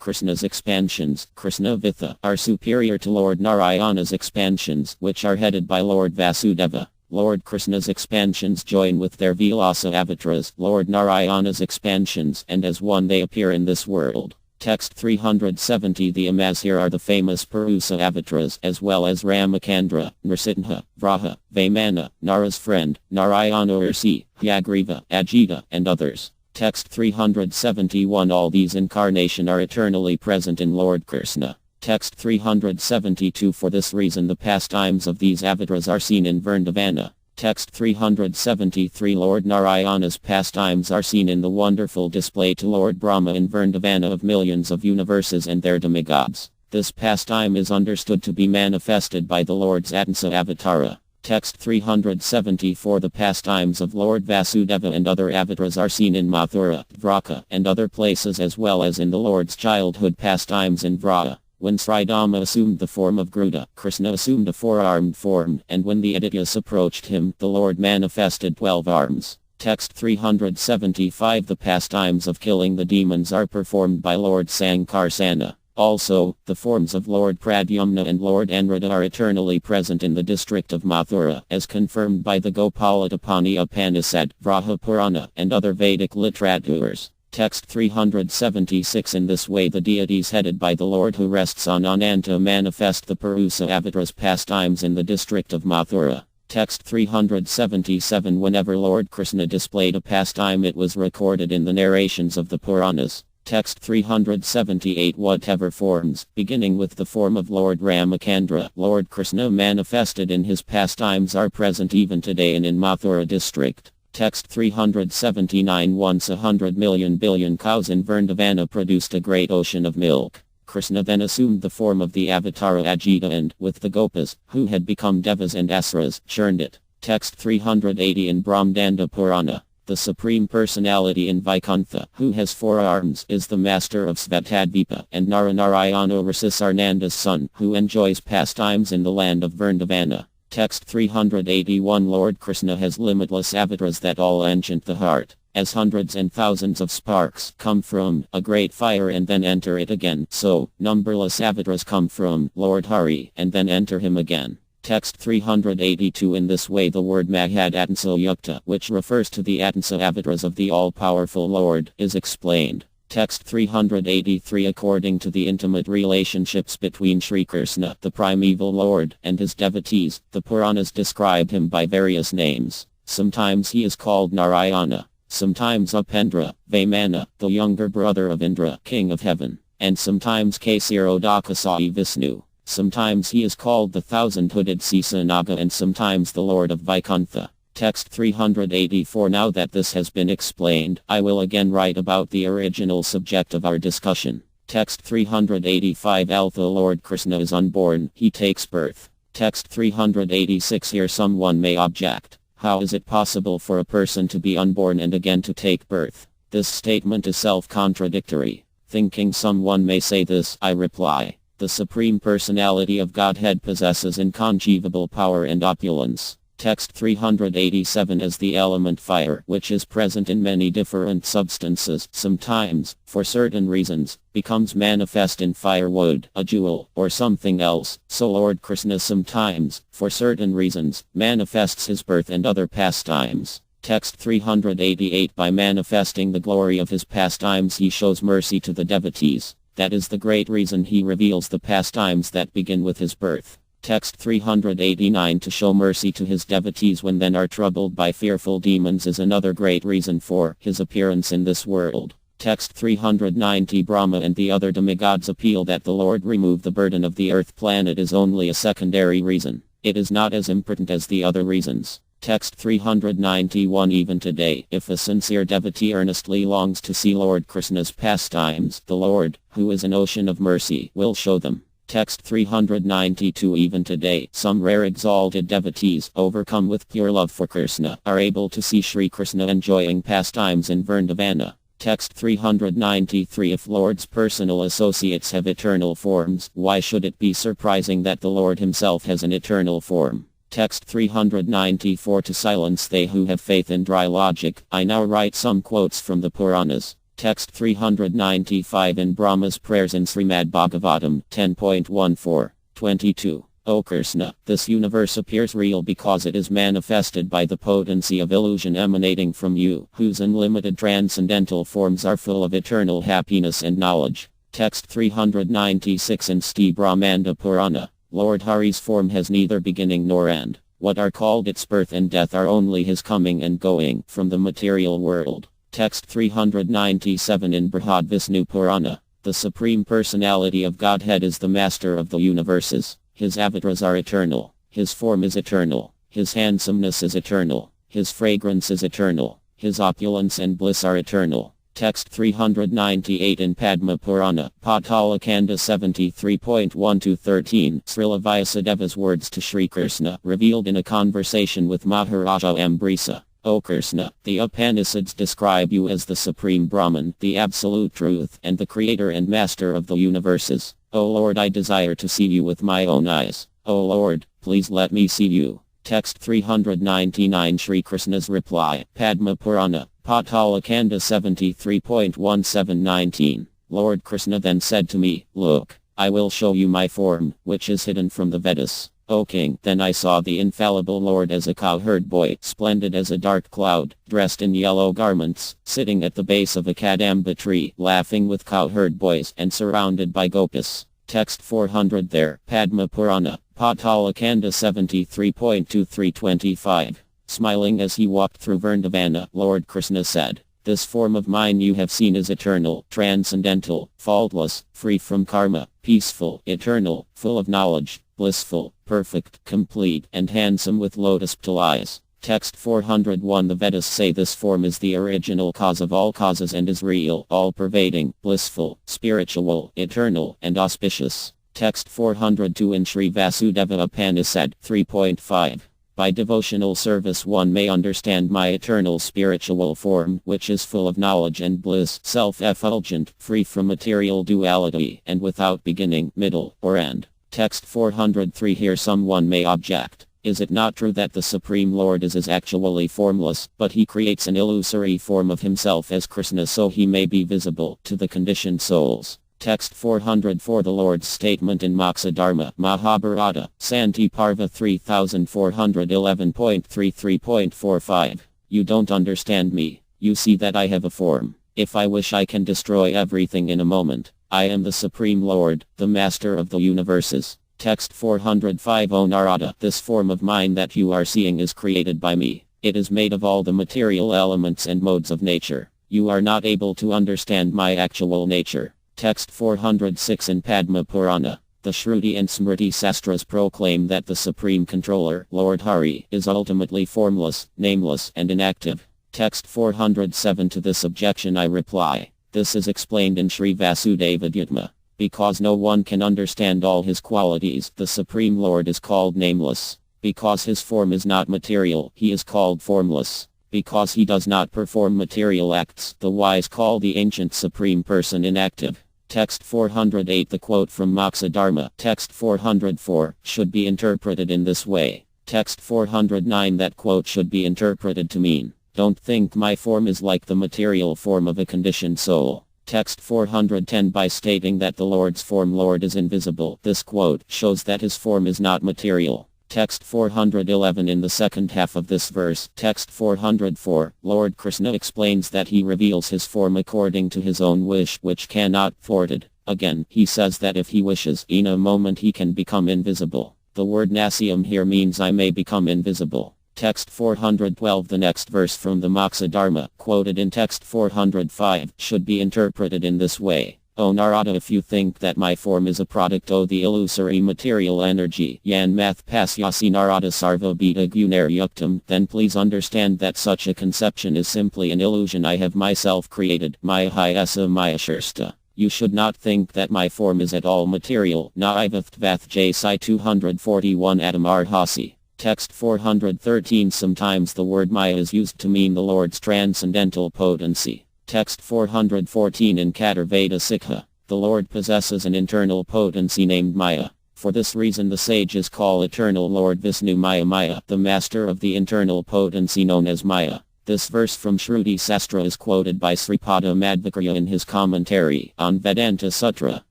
Krishna's expansions, Krishna Vitha, are superior to Lord Narayana's expansions, which are headed by Lord Vasudeva. Lord Krishna's expansions join with their Vilasa avatars, Lord Narayana's expansions, and as one they appear in this world. Text 370. The Amas here are the famous Purusa avatars, as well as Ramakandra, Nrsimha, Vraha, Vamana, Nara's friend, Narayana Ursi, Hyagriva, Ajita, and others. Text 371. All these incarnations are eternally present in Lord Krishna. Text 372. For this reason the pastimes of these avatars are seen in Vrindavana. Text 373. Lord Narayana's pastimes are seen in the wonderful display to Lord Brahma in Vrindavana of millions of universes and their demigods. This pastime is understood to be manifested by the Lord's Atansa Avatara. Text 374. The pastimes of Lord Vasudeva and other avatars are seen in Mathura, Dvaraka, and other places, as well as in the Lord's childhood pastimes in Vraja. When Sridama assumed the form of Gruda, Krishna assumed a four-armed form, and when the Adityas approached him, the Lord manifested 12 arms. Text 375. The pastimes of killing the demons are performed by Lord Sankarsana. Also, the forms of Lord Pradyumna and Lord Anrada are eternally present in the district of Mathura, as confirmed by the Gopalatapani Upanishad, Vraja Purana, and other Vedic literatures. Text 376. In this way the deities headed by the Lord who rests on Ananta manifest the Purusa avatars pastimes in the district of Mathura. Text 377. Whenever Lord Krishna displayed a pastime it was recorded in the narrations of the Puranas. Text 378. Whatever forms, beginning with the form of Lord Ramakandra, Lord Krishna manifested in his pastimes are present even today and in Mathura district. Text 379. Once 100 million billion cows in Vrindavana produced a great ocean of milk. Krishna then assumed the form of the Avatara Ajita and, with the Gopas, who had become Devas and Asuras, churned it. Text 380. In Brahmdanda Purana, the Supreme Personality in Vaikuntha, who has 4 arms, is the master of Svatadvipa, and Naranarayana Rasisarnanda's son, who enjoys pastimes in the land of Vrindavana. Text 381. Lord Krishna has limitless avatars that all enchant the heart, as hundreds and thousands of sparks come from a great fire and then enter it again. So, numberless avatars come from Lord Hari and then enter him again. Text 382. In this way the word Mahad Atansa Yukta, which refers to the Atansa avatars of the all-powerful Lord, is explained. Text 383. According to the intimate relationships between Sri Krishna, the primeval Lord, and his devotees, the Puranas describe him by various names. Sometimes he is called Narayana, sometimes Upendra, Vamana, the younger brother of Indra, king of heaven, and sometimes Kasirodakasai Vishnu. Sometimes he is called the thousand-hooded Sisanaga and sometimes the Lord of Vaikuntha. Text 384. Now that this has been explained, I will again write about the original subject of our discussion. Text 385. Although Lord Krishna is unborn, he takes birth. Text 386. Here someone may object. How is it possible for a person to be unborn and again to take birth? This statement is self-contradictory. Thinking someone may say this, I reply. The Supreme Personality of Godhead possesses inconceivable power and opulence. Text 387. As the element fire, which is present in many different substances, sometimes, for certain reasons, becomes manifest in firewood, a jewel, or something else, so Lord Krishna sometimes, for certain reasons, manifests his birth and other pastimes. Text 388. By manifesting the glory of his pastimes he shows mercy to the devotees. That is the great reason he reveals the pastimes that begin with his birth. Text 389 To show mercy to his devotees when then are troubled by fearful demons is another great reason for his appearance in this world. Text 390 Brahma and the other demigods appeal that the Lord remove the burden of the earth planet is only a secondary reason. It is not as important as the other reasons. Text 391 Even today, if a sincere devotee earnestly longs to see Lord Krishna's pastimes, the Lord, who is an ocean of mercy, will show them. Text 392 Even today, some rare exalted devotees, overcome with pure love for Krishna, are able to see Sri Krishna enjoying pastimes in Vrindavana. Text 393 If Lord's personal associates have eternal forms, why should it be surprising that the Lord himself has an eternal form? Text 394 To silence they who have faith in dry logic, I now write some quotes from the Puranas. Text 395 In Brahma's prayers in Srimad Bhagavatam 10.14, 22. O Krishna, this universe appears real because it is manifested by the potency of illusion emanating from you, whose unlimited transcendental forms are full of eternal happiness and knowledge. Text 396 In Sti Brahmanda Purana, Lord Hari's form has neither beginning nor end. What are called its birth and death are only his coming and going from the material world. Text 397 In Brihad Vishnu Purana, the Supreme Personality of Godhead is the Master of the universes. His avatars are eternal. His form is eternal. His handsomeness is eternal. His fragrance is eternal. His opulence and bliss are eternal. Text 398 In Padma Purana, Patalakanda 73.1-13, Srila Vyasadeva's words to Sri Krishna, revealed in a conversation with Maharaja Ambrisa. O Krishna, the Upanishads describe you as the Supreme Brahman, the Absolute Truth, and the Creator and Master of the universes. O Lord, I desire to see you with my own eyes. O Lord, please let me see you. Text 399 Sri Krishna's reply, Padma Purana, Patalakanda 73.17-19. Lord Krishna then said to me, Look, I will show you my form, which is hidden from the Vedas. O King, then I saw the infallible Lord as a cowherd boy, splendid as a dark cloud, dressed in yellow garments, sitting at the base of a kadamba tree, laughing with cowherd boys, and surrounded by gopis. Text 400 There, Padma Purana, Patalakanda 73.23-25. Smiling as he walked through Vrindavana, Lord Krishna said, This form of mine you have seen is eternal, transcendental, faultless, free from karma, peaceful, eternal, full of knowledge, blissful, perfect, complete, and handsome with lotus-petal eyes. Text 401 The Vedas say this form is the original cause of all causes and is real, all-pervading, blissful, spiritual, eternal, and auspicious. Text 402 In Sri Vasudeva Upanishad 3.5. By devotional service one may understand my eternal spiritual form, which is full of knowledge and bliss, self-effulgent, free from material duality, and without beginning, middle, or end. Text 403 Here someone may object. Is it not true that the Supreme Lord is actually formless, but he creates an illusory form of himself as Krishna so he may be visible to the conditioned souls? Text 404 The Lord's statement in Moksha Dharma, Mahabharata, Santi Parva 3411.33.45. You don't understand me. You see that I have a form. If I wish I can destroy everything in a moment. I am the Supreme Lord, the Master of the universes. Text 405 O Narada, this form of mine that you are seeing is created by me. It is made of all the material elements and modes of nature. You are not able to understand my actual nature. Text 406 In Padma Purana, the Shruti and Smriti Sastras proclaim that the Supreme Controller, Lord Hari, is ultimately formless, nameless, and inactive. Text 407 To this objection I reply. This is explained in Sri Vasudeva Dhyatma. Because no one can understand all his qualities, the Supreme Lord is called nameless. Because his form is not material, he is called formless. Because he does not perform material acts, the wise call the ancient Supreme Person inactive. Text 408 The quote from Moksha Dharma, text 404, should be interpreted in this way. Text 409 That quote should be interpreted to mean, don't think my form is like the material form of a conditioned soul. Text 410 By stating that the Lord's form Lord is invisible, this quote shows that his form is not material. Text 411 In the second half of this verse, text 404, Lord Krishna explains that he reveals his form according to his own wish which cannot be thwarted. Again, he says that if he wishes, in a moment he can become invisible. The word nasyam here means I may become invisible. Text 412. The next verse from the Moksha Dharma, quoted in text 405, should be interpreted in this way. O Narada, if you think that my form is a product of the illusory material energy, yan math pasyasi Narada sarva beta gunar yuktam, then please understand that such a conception is simply an illusion I have myself created, maya hyasa maya shursta. You should not think that my form is at all material. Naivath J. Psi 241 Adam Arhasi. Text 413. Sometimes the word Maya is used to mean the Lord's transcendental potency. Text 414 in Katar Veda Sikha. The Lord possesses an internal potency named Maya. For this reason the sages call eternal Lord Vishnu Maya Maya, the master of the internal potency known as Maya. This verse from Shruti Sastra is quoted by Sripada Madhvakarya in his commentary on Vedanta Sutra.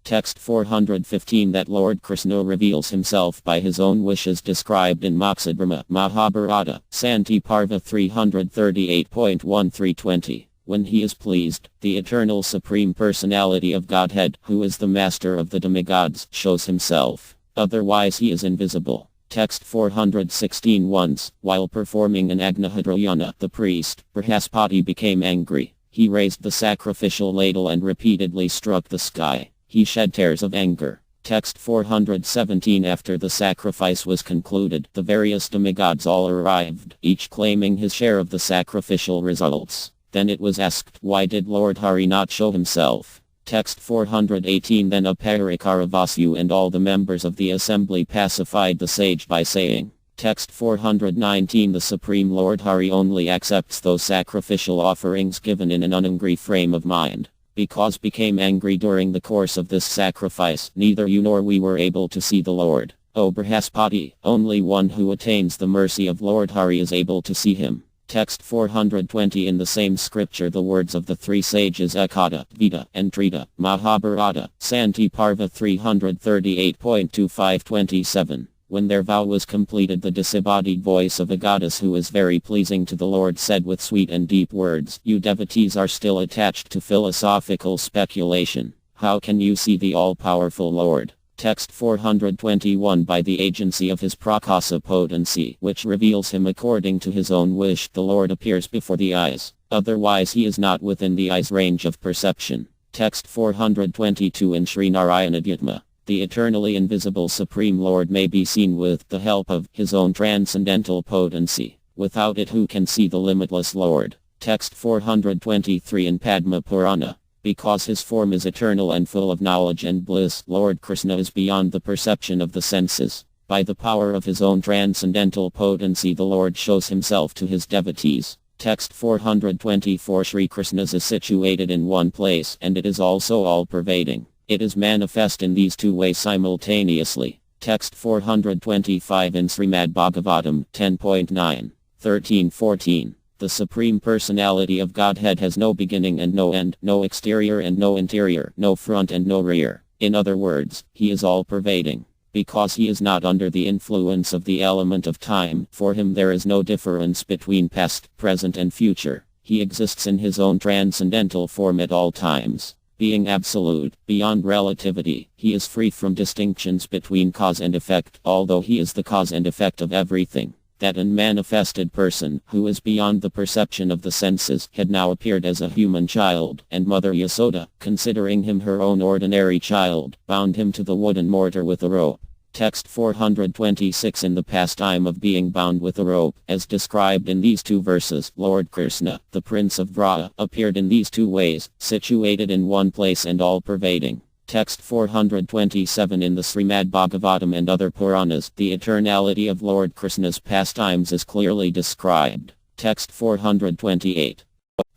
Text 415 that Lord Krishna reveals himself by his own wishes described in Moksha Dharma Mahabharata, Santi Parva 338.1320. When he is pleased, the eternal supreme personality of Godhead, who is the master of the demigods, shows himself. Otherwise he is invisible. Text 416 Once, while performing an Agnihotra, the priest, Brihaspati became angry. He raised the sacrificial ladle and repeatedly struck the sky. He shed tears of anger. Text 417 After the sacrifice was concluded, the various demigods all arrived, each claiming his share of the sacrificial results. Then it was asked, why did Lord Hari not show himself? Text 418 Then Aparikara Vasu and all the members of the assembly pacified the sage by saying, Text 419 The Supreme Lord Hari only accepts those sacrificial offerings given in an unangry frame of mind. Because became angry during the course of this sacrifice, neither you nor we were able to see the Lord. O Brihaspati, only one who attains the mercy of Lord Hari is able to see him. Text 420 In the same scripture the words of the three sages Ekata, Vita, and Trita, Mahabharata, Santi Parva 338.2527. When their vow was completed the disembodied voice of a goddess who is very pleasing to the Lord said with sweet and deep words, You devotees are still attached to philosophical speculation. How can you see the all-powerful Lord? Text 421 By the agency of his prakasa potency, which reveals him according to his own wish, the Lord appears before the eyes. Otherwise he is not within the eye's range of perception. Text 422 In Sri Narayana Dhyatma, the eternally invisible Supreme Lord may be seen with the help of his own transcendental potency. Without it who can see the limitless Lord? Text 423 In Padma Purana. Because his form is eternal and full of knowledge and bliss, Lord Krishna is beyond the perception of the senses. By the power of his own transcendental potency the Lord shows himself to his devotees. Text 424 Sri Krishna's is situated in one place and it is also all-pervading. It is manifest in these two ways simultaneously. Text 425 In Srimad Bhagavatam 10.9, 13-14. The Supreme Personality of Godhead has no beginning and no end, no exterior and no interior, no front and no rear. In other words, he is all-pervading. Because he is not under the influence of the element of time, for him there is no difference between past, present and future. He exists in his own transcendental form at all times. Being absolute, beyond relativity, he is free from distinctions between cause and effect, although he is the cause and effect of everything. That unmanifested person, who is beyond the perception of the senses, had now appeared as a human child, and Mother Yasoda, considering him her own ordinary child, bound him to the wooden mortar with a rope. Text 426 In the pastime of being bound with a rope, as described in these two verses, Lord Krishna, the Prince of Vraja, appeared in these two ways, situated in one place and all-pervading. Text 427 In the Srimad Bhagavatam and other Puranas, the eternality of Lord Krishna's pastimes is clearly described. Text 428.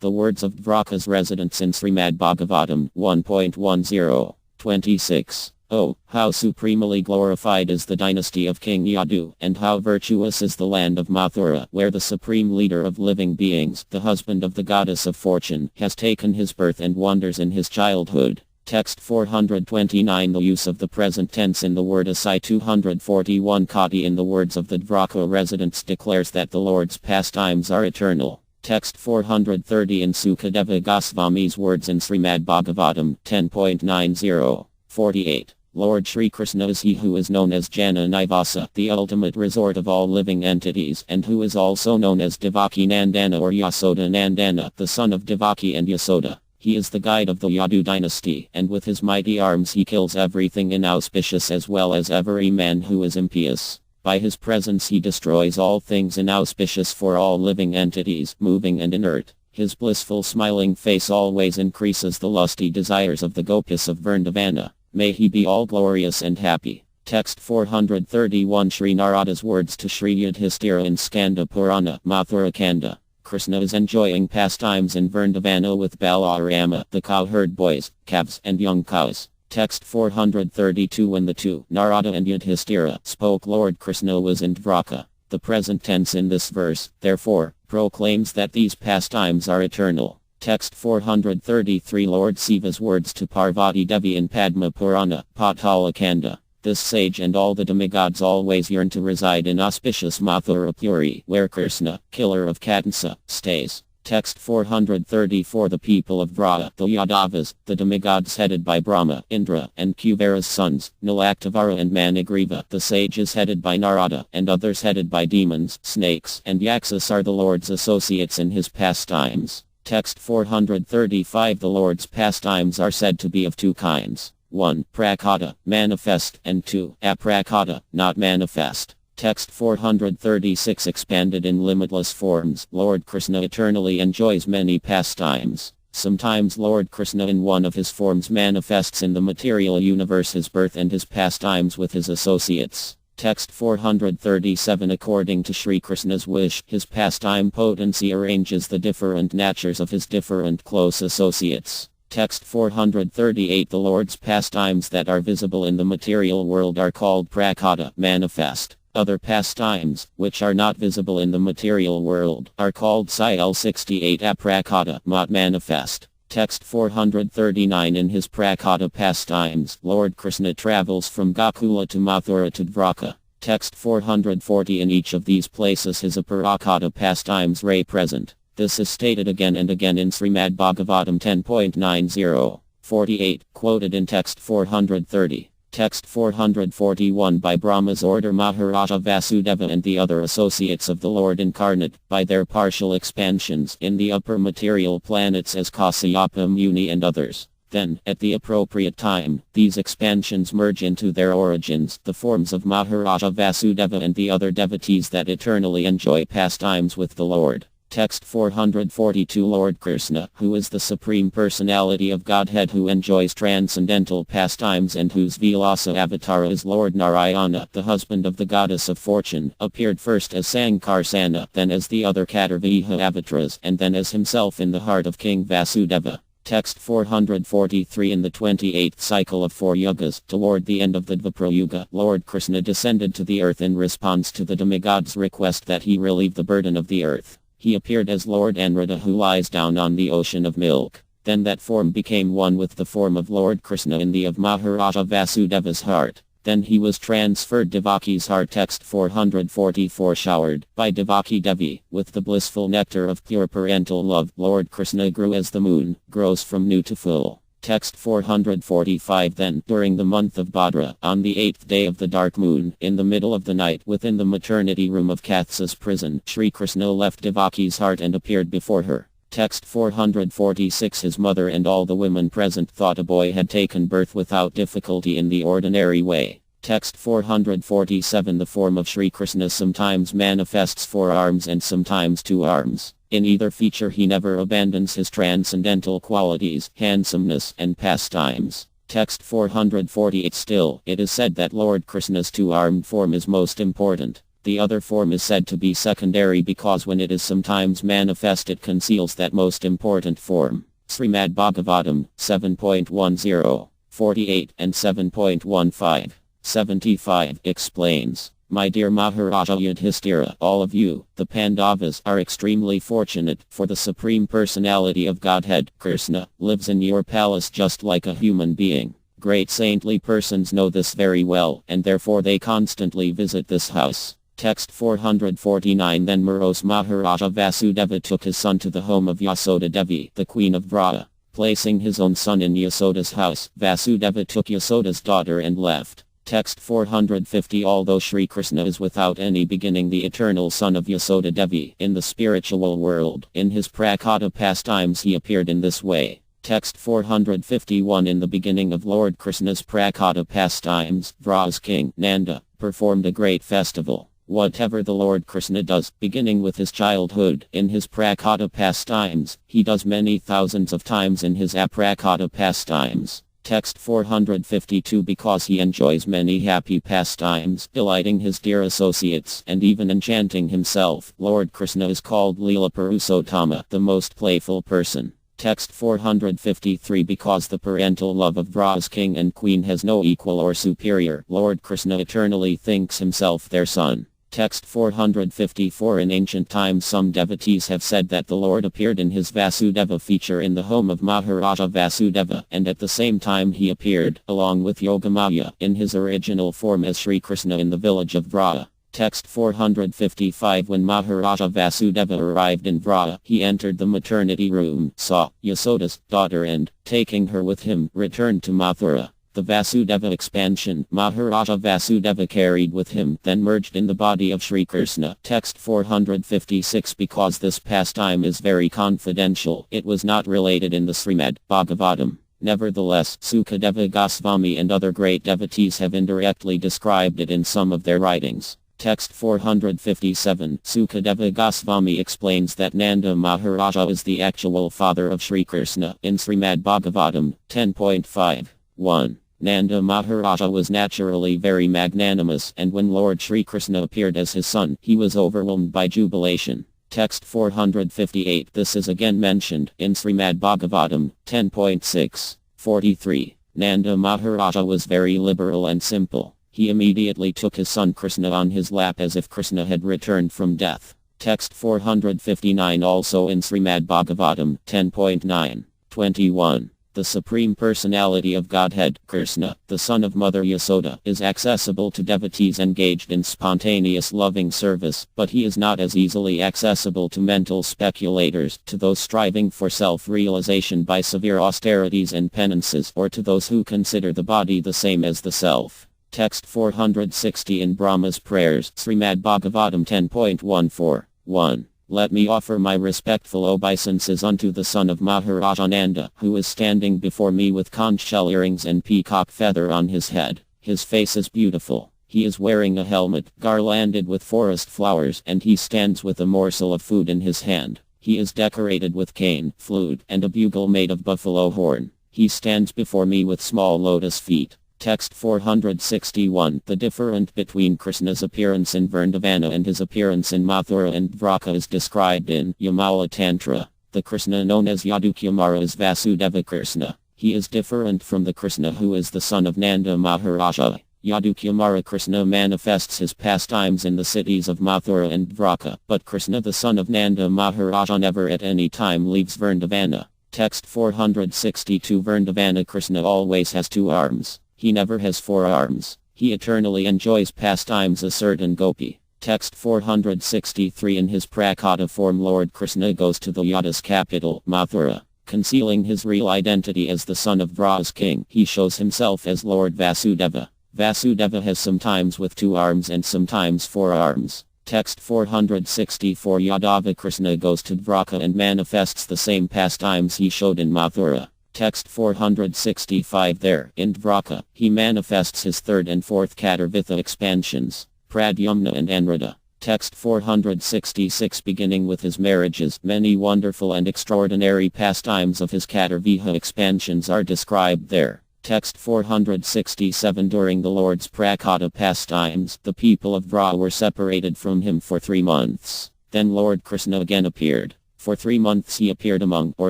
The words of Dvaraka's residents in Srimad Bhagavatam 1.10, 26. Oh, how supremely glorified is the dynasty of King Yadu, and how virtuous is the land of Mathura, where the supreme leader of living beings, the husband of the goddess of fortune, has taken his birth and wanders in his childhood. Text 429 The use of the present tense in the word Asai 241 Kati in the words of the Dvaraka residents declares that the Lord's pastimes are eternal. Text 430 in Sukadeva Goswami's words in Srimad Bhagavatam 10.90. 48. Lord Shri Krishna is he who is known as Jana Nivasa, the ultimate resort of all living entities, and who is also known as Devaki Nandana or Yasoda Nandana, the son of Devaki and Yasoda. He is the guide of the Yadu dynasty, and with his mighty arms he kills everything inauspicious as well as every man who is impious. By his presence he destroys all things inauspicious for all living entities, moving and inert. His blissful smiling face always increases the lusty desires of the gopis of Vrindavana. May he be all glorious and happy. Text 431 Sri Narada's words to Sri Yudhishthira in Skanda Purana, Mathura Kanda. Krishna is enjoying pastimes in Vrindavana with Balarama, the cowherd boys, calves and young cows. Text 432 When the two, Narada and Yudhishthira, spoke, Lord Krishna was in Dvaraka. The present tense in this verse, therefore, proclaims that these pastimes are eternal. Text 433 Lord Siva's words to Parvati Devi in Padma Purana, Patala Kanda. This sage and all the demigods always yearn to reside in auspicious Mathura Puri, where Krishna, killer of Katansa, stays. Text 434 The people of Vrata, the Yadavas, the demigods headed by Brahma, Indra, and Kuvera's sons, Nilakhtavara and Manigriva, the sages headed by Narada, and others headed by demons, snakes, and Yakshas are the Lord's associates in his pastimes. Text 435 The Lord's pastimes are said to be of two kinds. 1. Prakata, manifest, and 2. Aprakata, not manifest. Text 436 Expanded in limitless forms, Lord Krishna eternally enjoys many pastimes. Sometimes Lord Krishna in one of his forms manifests in the material universe his birth and his pastimes with his associates. Text 437 According to Sri Krishna's wish, his pastime potency arranges the different natures of his different close associates. Text 438 The Lord's pastimes that are visible in the material world are called prakata, manifest. Other pastimes, which are not visible in the material world, are called Sil 68 aprakata, not manifest. Text 439 In his prakata pastimes, Lord Krishna travels from Gokula to Mathura to Dvaraka. Text 440 In each of these places his aparakata pastimes ray present. This is stated again and again in Srimad Bhagavatam 10.90. 48, quoted in text 430. Text 441 By Brahma's order Maharaja Vasudeva and the other associates of the Lord incarnate, by their partial expansions in the upper material planets as Kasyapa Muni and others. Then, at the appropriate time, these expansions merge into their origins, the forms of Maharaja Vasudeva and the other devotees that eternally enjoy pastimes with the Lord. Text 442 Lord Krishna, who is the Supreme Personality of Godhead who enjoys transcendental pastimes and whose Vilasa avatar is Lord Narayana, the husband of the goddess of fortune, appeared first as Sankarsana, then as the other Katarviha avatars, and then as himself in the heart of King Vasudeva. Text 443 In the 28th cycle of 4 yugas, toward the end of the Dvapara Yuga, Lord Krishna descended to the earth in response to the demigods' request that he relieve the burden of the earth. He appeared as Lord Anrada who lies down on the ocean of milk. Then that form became one with the form of Lord Krishna in the of Maharaja Vasudeva's heart. Then he was transferred Devaki's heart. Text 444 Showered by Devaki Devi, with the blissful nectar of pure parental love, Lord Krishna grew as the moon, grows from new to full. Text 445 Then, during the month of Bhadra, on the 8th day of the dark moon, in the middle of the night, within the maternity room of Kathsa's prison, Sri Krishna left Devaki's heart and appeared before her. Text 446 His mother and all the women present thought a boy had taken birth without difficulty in the ordinary way. Text 447 The form of Sri Krishna sometimes manifests 4 arms and sometimes 2 arms. In either feature he never abandons his transcendental qualities, handsomeness, and pastimes. Text 448 Still, it is said that Lord Krishna's 2-armed form is most important. The other form is said to be secondary because when it is sometimes manifest it conceals that most important form. Srimad Bhagavatam, 7.10, 48 and 7.15. 75 explains. My dear Maharaja Yudhishthira, all of you, the Pandavas, are extremely fortunate, for the Supreme Personality of Godhead, Krishna, lives in your palace just like a human being. Great saintly persons know this very well, and therefore they constantly visit this house. Text 449. Then morose Maharaja Vasudeva took his son to the home of Yasoda Devi, the queen of Vrata. Placing his own son in Yasoda's house, Vasudeva took Yasoda's daughter and left. Text 450. Although Sri Krishna is without any beginning, the eternal son of Yasoda Devi, in the spiritual world, in his prakata pastimes he appeared in this way. Text 451. In the beginning of Lord Krishna's prakata pastimes, Vrata's king, Nanda, performed a great festival. Whatever the Lord Krishna does, beginning with his childhood, in his prakata pastimes, he does many thousands of times in his aprakata pastimes. Text 452. Because he enjoys many happy pastimes, delighting his dear associates, and even enchanting himself, Lord Krishna is called Leela Purusottama, the most playful person. Text 453. Because the parental love of Vrata's king and queen has no equal or superior, Lord Krishna eternally thinks himself their son. Text 454. In ancient times some devotees have said that the Lord appeared in his Vasudeva feature in the home of Maharaja Vasudeva, and at the same time he appeared, along with Yogamaya, in his original form as Sri Krishna in the village of Vrata. Text 455. When Maharaja Vasudeva arrived in Vrata, he entered the maternity room, saw Yasoda's daughter and, taking her with him, returned to Mathura. The Vasudeva expansion Maharaja Vasudeva carried with him then merged in the body of Sri Krishna. Text 456. Because this pastime is very confidential, it was not related in the Srimad Bhagavatam. Nevertheless, Sukadeva Goswami and other great devotees have indirectly described it in some of their writings. Text 457. Sukadeva Goswami explains that Nanda Maharaja is the actual father of Sri Krishna in Srimad Bhagavatam 10.5. 1. Nanda Maharaja was naturally very magnanimous, and when Lord Sri Krishna appeared as his son, he was overwhelmed by jubilation. Text 458. This is again mentioned in Srimad Bhagavatam 10.6. 43. Nanda Maharaja was very liberal and simple. He immediately took his son Krishna on his lap as if Krishna had returned from death. Text 459. Also in Srimad Bhagavatam 10.9. 21. The Supreme Personality of Godhead, Krishna, the son of Mother Yasoda, is accessible to devotees engaged in spontaneous loving service, but he is not as easily accessible to mental speculators, to those striving for self-realization by severe austerities and penances, or to those who consider the body the same as the self. Text 460. In Brahma's prayers, Srimad Bhagavatam 10.14. 1. Let me offer my respectful obeisances unto the son of Maharaja Nanda, who is standing before me with conch shell earrings and peacock feather on his head. His face is beautiful. He is wearing a helmet, garlanded with forest flowers, and he stands with a morsel of food in his hand. He is decorated with cane, flute, and a bugle made of buffalo horn. He stands before me with small lotus feet. Text 461. The difference between Krishna's appearance in Vrindavana and his appearance in Mathura and Dvaraka is described in Yamala Tantra. The Krishna known as Yadukyamara is Vasudeva Krishna. He is different from the Krishna who is the son of Nanda Maharaja. Yadukyamara Krishna manifests his pastimes in the cities of Mathura and Dvaraka, but Krishna the son of Nanda Maharaja never at any time leaves Vrindavana. Text 462. Vrindavana Krishna always has 2 arms. He never has 4 arms. He eternally enjoys pastimes a certain gopi. Text 463. In his prakata form Lord Krishna goes to the Yada's capital, Mathura. Concealing his real identity as the son of Vrata's king, he shows himself as Lord Vasudeva. Vasudeva has sometimes with 2 arms and sometimes 4 arms. Text 464. Yadava Krishna goes to Dvaraka and manifests the same pastimes he showed in Mathura. Text 465. There, in Dvaraka, he manifests his 3rd and 4th Katarvitha expansions, Pradyumna and Anrada. Text 466. Beginning with his marriages, many wonderful and extraordinary pastimes of his Katarviha expansions are described there. Text 467. During the Lord's prakata pastimes, the people of Vrata were separated from him for 3 months. Then Lord Krishna again appeared. For 3 months he appeared among or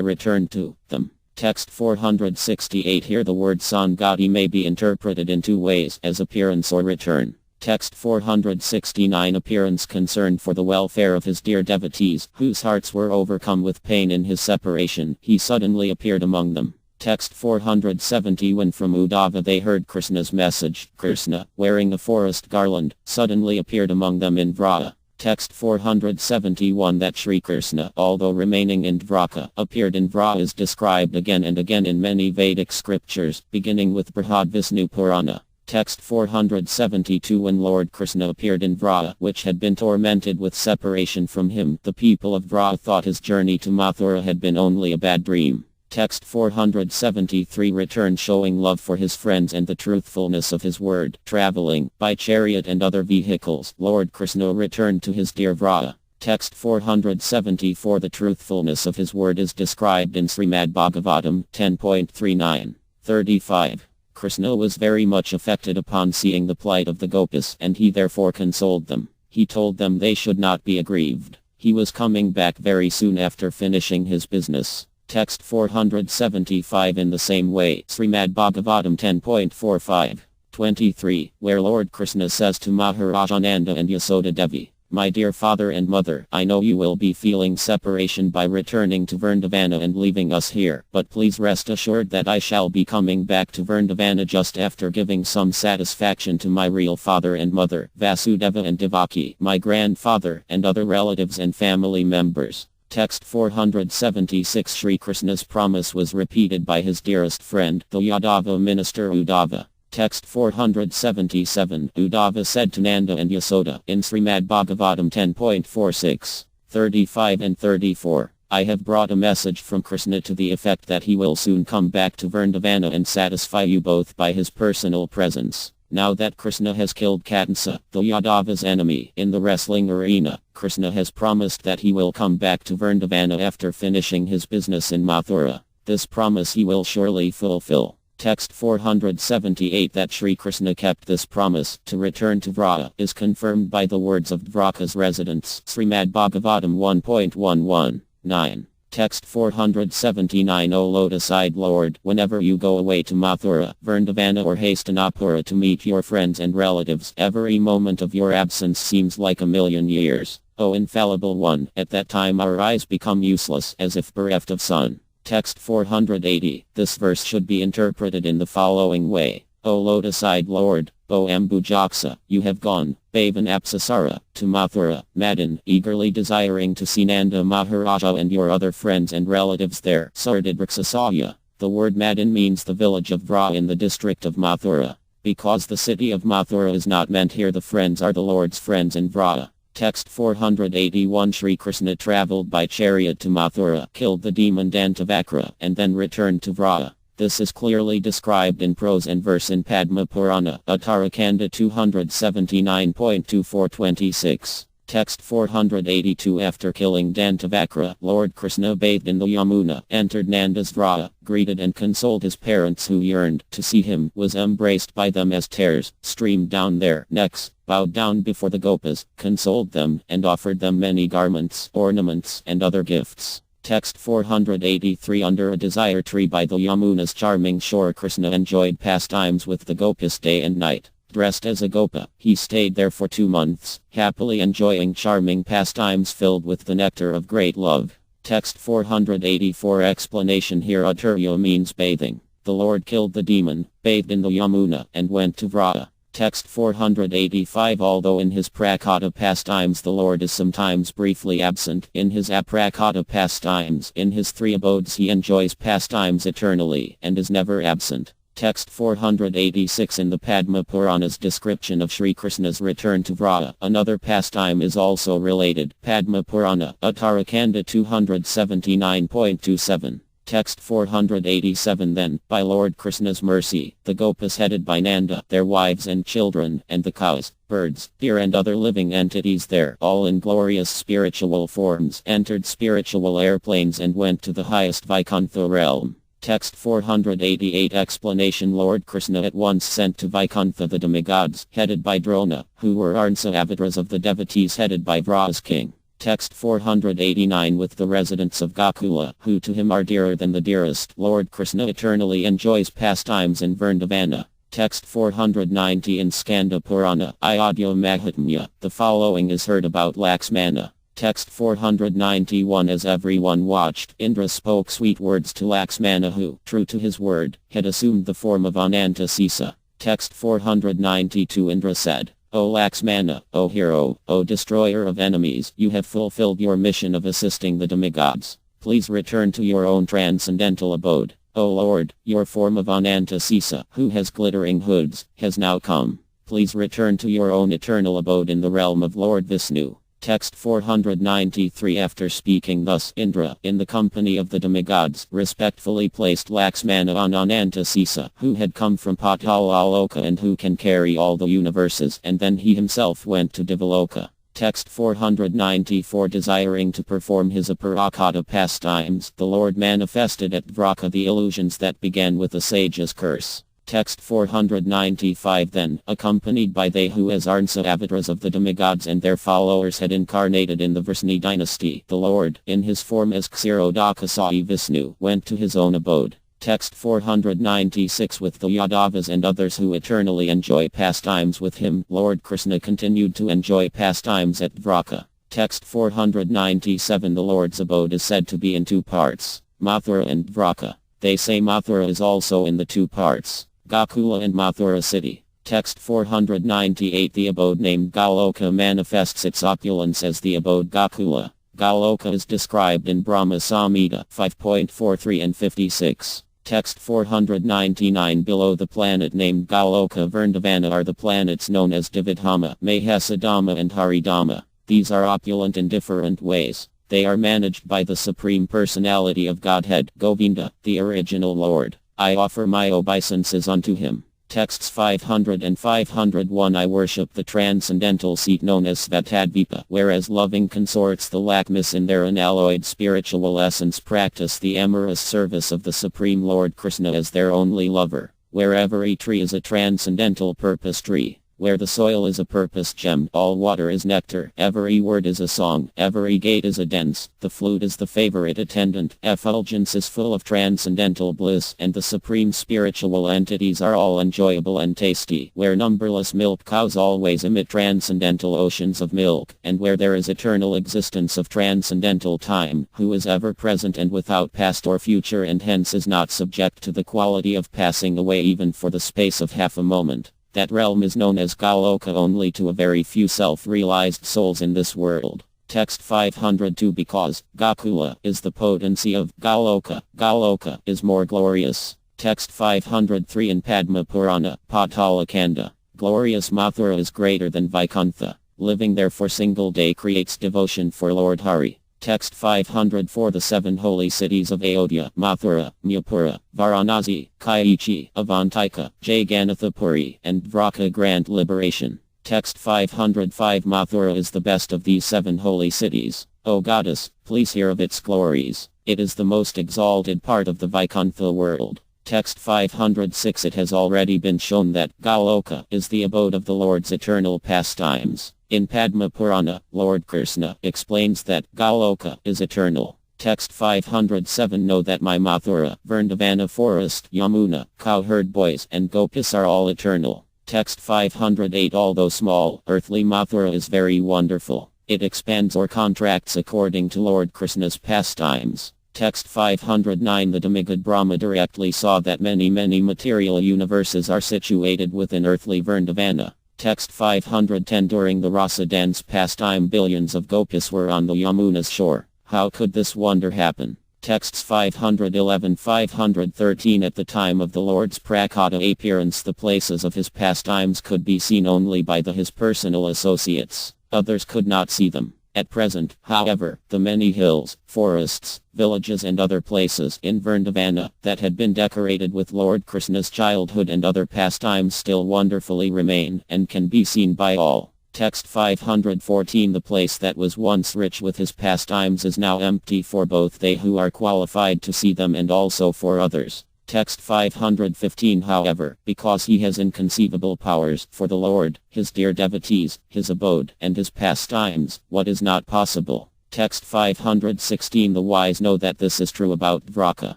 returned to them. Text 468. Here the word Sangati may be interpreted in 2 ways, as appearance or return. Text 469. Appearance concerned for the welfare of his dear devotees, whose hearts were overcome with pain in his separation. He suddenly appeared among them. Text 470. When from Uddhava they heard Krishna's message, Krishna, wearing a forest garland, suddenly appeared among them in Vrata. Text 471. That Sri Krishna, although remaining in Dvaraka, appeared in Vrata is described again and again in many Vedic scriptures, beginning with Brihad Vishnu Purana. Text 472. When Lord Krishna appeared in Vrata, which had been tormented with separation from him, the people of Vrata thought his journey to Mathura had been only a bad dream. Text 473. Return showing love for his friends and the truthfulness of his word. Traveling by chariot and other vehicles, Lord Krishna returned to his dear Vrata. Text 474. The truthfulness of his word is described in Srimad Bhagavatam 10.39. 35. Krishna was very much affected upon seeing the plight of the Gopas, and he therefore consoled them. He told them they should not be aggrieved. He was coming back very soon after finishing his business. Text 475. In the same way, Srimad Bhagavatam 10.45. 23, where Lord Krishna says to Maharajananda and Yasoda Devi, "My dear father and mother, I know you will be feeling separation by returning to Vrindavana and leaving us here, but please rest assured that I shall be coming back to Vrindavana just after giving some satisfaction to my real father and mother, Vasudeva and Devaki, my grandfather, and other relatives and family members." Text 476. Sri Krishna's promise was repeated by his dearest friend, the Yadava minister Uddhava. Text 477. Uddhava said to Nanda and Yasoda in Srimad Bhagavatam 10.46, 35 and 34, "I have brought a message from Krishna to the effect that he will soon come back to Vrindavana and satisfy you both by his personal presence. Now that Krishna has killed Katansa, the Yadava's enemy, in the wrestling arena, Krishna has promised that he will come back to Vrindavana after finishing his business in Mathura. This promise he will surely fulfill." Text 478. That Sri Krishna kept this promise to return to Vrata is confirmed by the words of Dvaraka's residents. Srimad Bhagavatam 1.119. Text 479. O lotus-eyed Lord, whenever you go away to Mathura, Vrindavana or Hastinapura to meet your friends and relatives, every moment of your absence seems like a million years. O infallible one, at that time our eyes become useless, as if bereft of sun. Text 480. This verse should be interpreted in the following way. O lotus-eyed Lord, O Ambujaksa, you have gone, Bhavan Apsasara, to Mathura, Madan, eagerly desiring to see Nanda Maharaja and your other friends and relatives there. Sardidriksasaya. The word Madan means the village of Vra in the district of Mathura. Because the city of Mathura is not meant here, the friends are the Lord's friends in Vrata. Text 481. Sri Krishna traveled by chariot to Mathura, killed the demon Dantavakra, and then returned to Vrata. This is clearly described in prose and verse in Padma Purana, Uttarakanda 277.2426. Text 482. After killing Dantavakra, Lord Krishna bathed in the Yamuna, entered Nanda's Vrata, greeted and consoled his parents who yearned to see him, was embraced by them as tears streamed down their necks, bowed down before the Gopas, consoled them, and offered them many garments, ornaments, and other gifts. Text 483. Under a desire tree by the Yamuna's charming shore, Krishna enjoyed pastimes with the Gopas day and night. Dressed as a Gopa, he stayed there for 2 months, happily enjoying charming pastimes filled with the nectar of great love. Text 484. Explanation. Here Uttarya means bathing. The Lord killed the demon, bathed in the Yamuna, and went to Vrata. Text 485. Although in his prakata pastimes the Lord is sometimes briefly absent, in his aprakata pastimes, in his 3 abodes he enjoys pastimes eternally, and is never absent. Text 486. In the Padma Purana's description of Sri Krishna's return to Vrata, another pastime is also related. Padma Purana, Uttarakanda 279.27. Text 487. Then, by Lord Krishna's mercy, the Gopas headed by Nanda, their wives and children, and the cows, birds, deer and other living entities there, all in glorious spiritual forms, entered spiritual airplanes and went to the highest Vaikuntha realm. Text 488. Explanation. Lord Krishna at once sent to Vaikuntha the demigods, headed by Drona, who were Arnsa avatars of the devotees headed by Vra's king. Text 489. With the residents of Gokula, who to him are dearer than the dearest, Lord Krishna eternally enjoys pastimes in Vrindavana. Text 490. In Skanda Purana, Ayodhya Mahatmya, the following is heard about Laxmana. Text 491. As everyone watched, Indra spoke sweet words to Laxmana who, true to his word, had assumed the form of Anantasesa. Text 492. Indra said, O Laxmana, O hero, O destroyer of enemies, you have fulfilled your mission of assisting the demigods. Please return to your own transcendental abode. O Lord, your form of Anantasesa, who has glittering hoods, has now come. Please return to your own eternal abode in the realm of Lord Vishnu. Text 493. After speaking thus, Indra, in the company of the demigods, respectfully placed Laxmana on Anantasesa, who had come from Patalaloka and who can carry all the universes, and then he himself went to Devaloka. Text 494. Desiring to perform his aparakata pastimes, the Lord manifested at Dvaraka the illusions that began with the sage's curse. Text 495. Then, accompanied by they who as Arnsa avatars of the demigods and their followers had incarnated in the Vrsni dynasty, the Lord, in his form as Ksirodakasai Vishnu, went to his own abode. Text 496. With the Yadavas and others who eternally enjoy pastimes with him, Lord Krishna continued to enjoy pastimes at Dvaraka. Text 497. The Lord's abode is said to be in two parts, Mathura and Dvaraka. They say Mathura is also in the two parts, Gokula and Mathura city. Text 498. The abode named Goloka manifests its opulence as the abode Gokula. Goloka is described in Brahma Samhita 5.43 and 56. Text 499. Below the planet named Goloka Vrindavana are the planets known as Dividhama, Mahasadama and Haridama. These are opulent in different ways. They are managed by the Supreme Personality of Godhead, Govinda, the original Lord. I offer my obeisances unto him. Texts 500 and 501. I worship the transcendental seat known as Svatadvipa, whereas loving consorts the Lakmis in their unalloyed spiritual essence practice the amorous service of the Supreme Lord Krishna as their only lover. Where every tree is a transcendental purpose tree. Where the soil is a purpose gem, all water is nectar, every word is a song, every gate is a dance, the flute is the favorite attendant, effulgence is full of transcendental bliss, and the supreme spiritual entities are all enjoyable and tasty. Where numberless milk cows always emit transcendental oceans of milk, and where there is eternal existence of transcendental time, who is ever present and without past or future and hence is not subject to the quality of passing away even for the space of half a moment. That realm is known as Goloka only to a very few self-realized souls in this world. Text 502. Because Gokula is the potency of Goloka, Goloka is more glorious. Text 503. In Padma Purana, Patalakanda, glorious Mathura is greater than Vaikuntha. Living there for single day creates devotion for Lord Hari. Text 504. The seven holy cities of Ayodhya, Mathura, Mayapura, Varanasi, Kaichi, Avantika, Jagannathapuri, and Dvaraka grant liberation. Text 505. Mathura is the best of these seven holy cities. O goddess, please hear of its glories. It is the most exalted part of the Vaikuntha world. Text 506. It has already been shown that Goloka is the abode of the Lord's eternal pastimes. In Padma Purana, Lord Krishna explains that Goloka is eternal. Text 507. Know that my Mathura, Vrindavana forest, Yamuna, cowherd boys, and gopis are all eternal. Text 508. Although small, earthly Mathura is very wonderful. It expands or contracts according to Lord Krishna's pastimes. Text 509. The demigod Brahma directly saw that many material universes are situated within earthly Vrindavana. Text 510. During the Rasa dance pastime billions of gopis were on the Yamuna's shore. How could this wonder happen? Texts 511-513. At the time of the Lord's Prakata appearance the places of his pastimes could be seen only by his personal associates. Others could not see them. At present, however, the many hills, forests, villages and other places in Vrindavana that had been decorated with Lord Krishna's childhood and other pastimes still wonderfully remain and can be seen by all. Text 514. The place that was once rich with his pastimes is now empty for both they who are qualified to see them and also for others. Text 515. However, because he has inconceivable powers for the Lord, his dear devotees, his abode, and his pastimes, what is not possible? Text 516. The wise know that this is true about Dvaraka.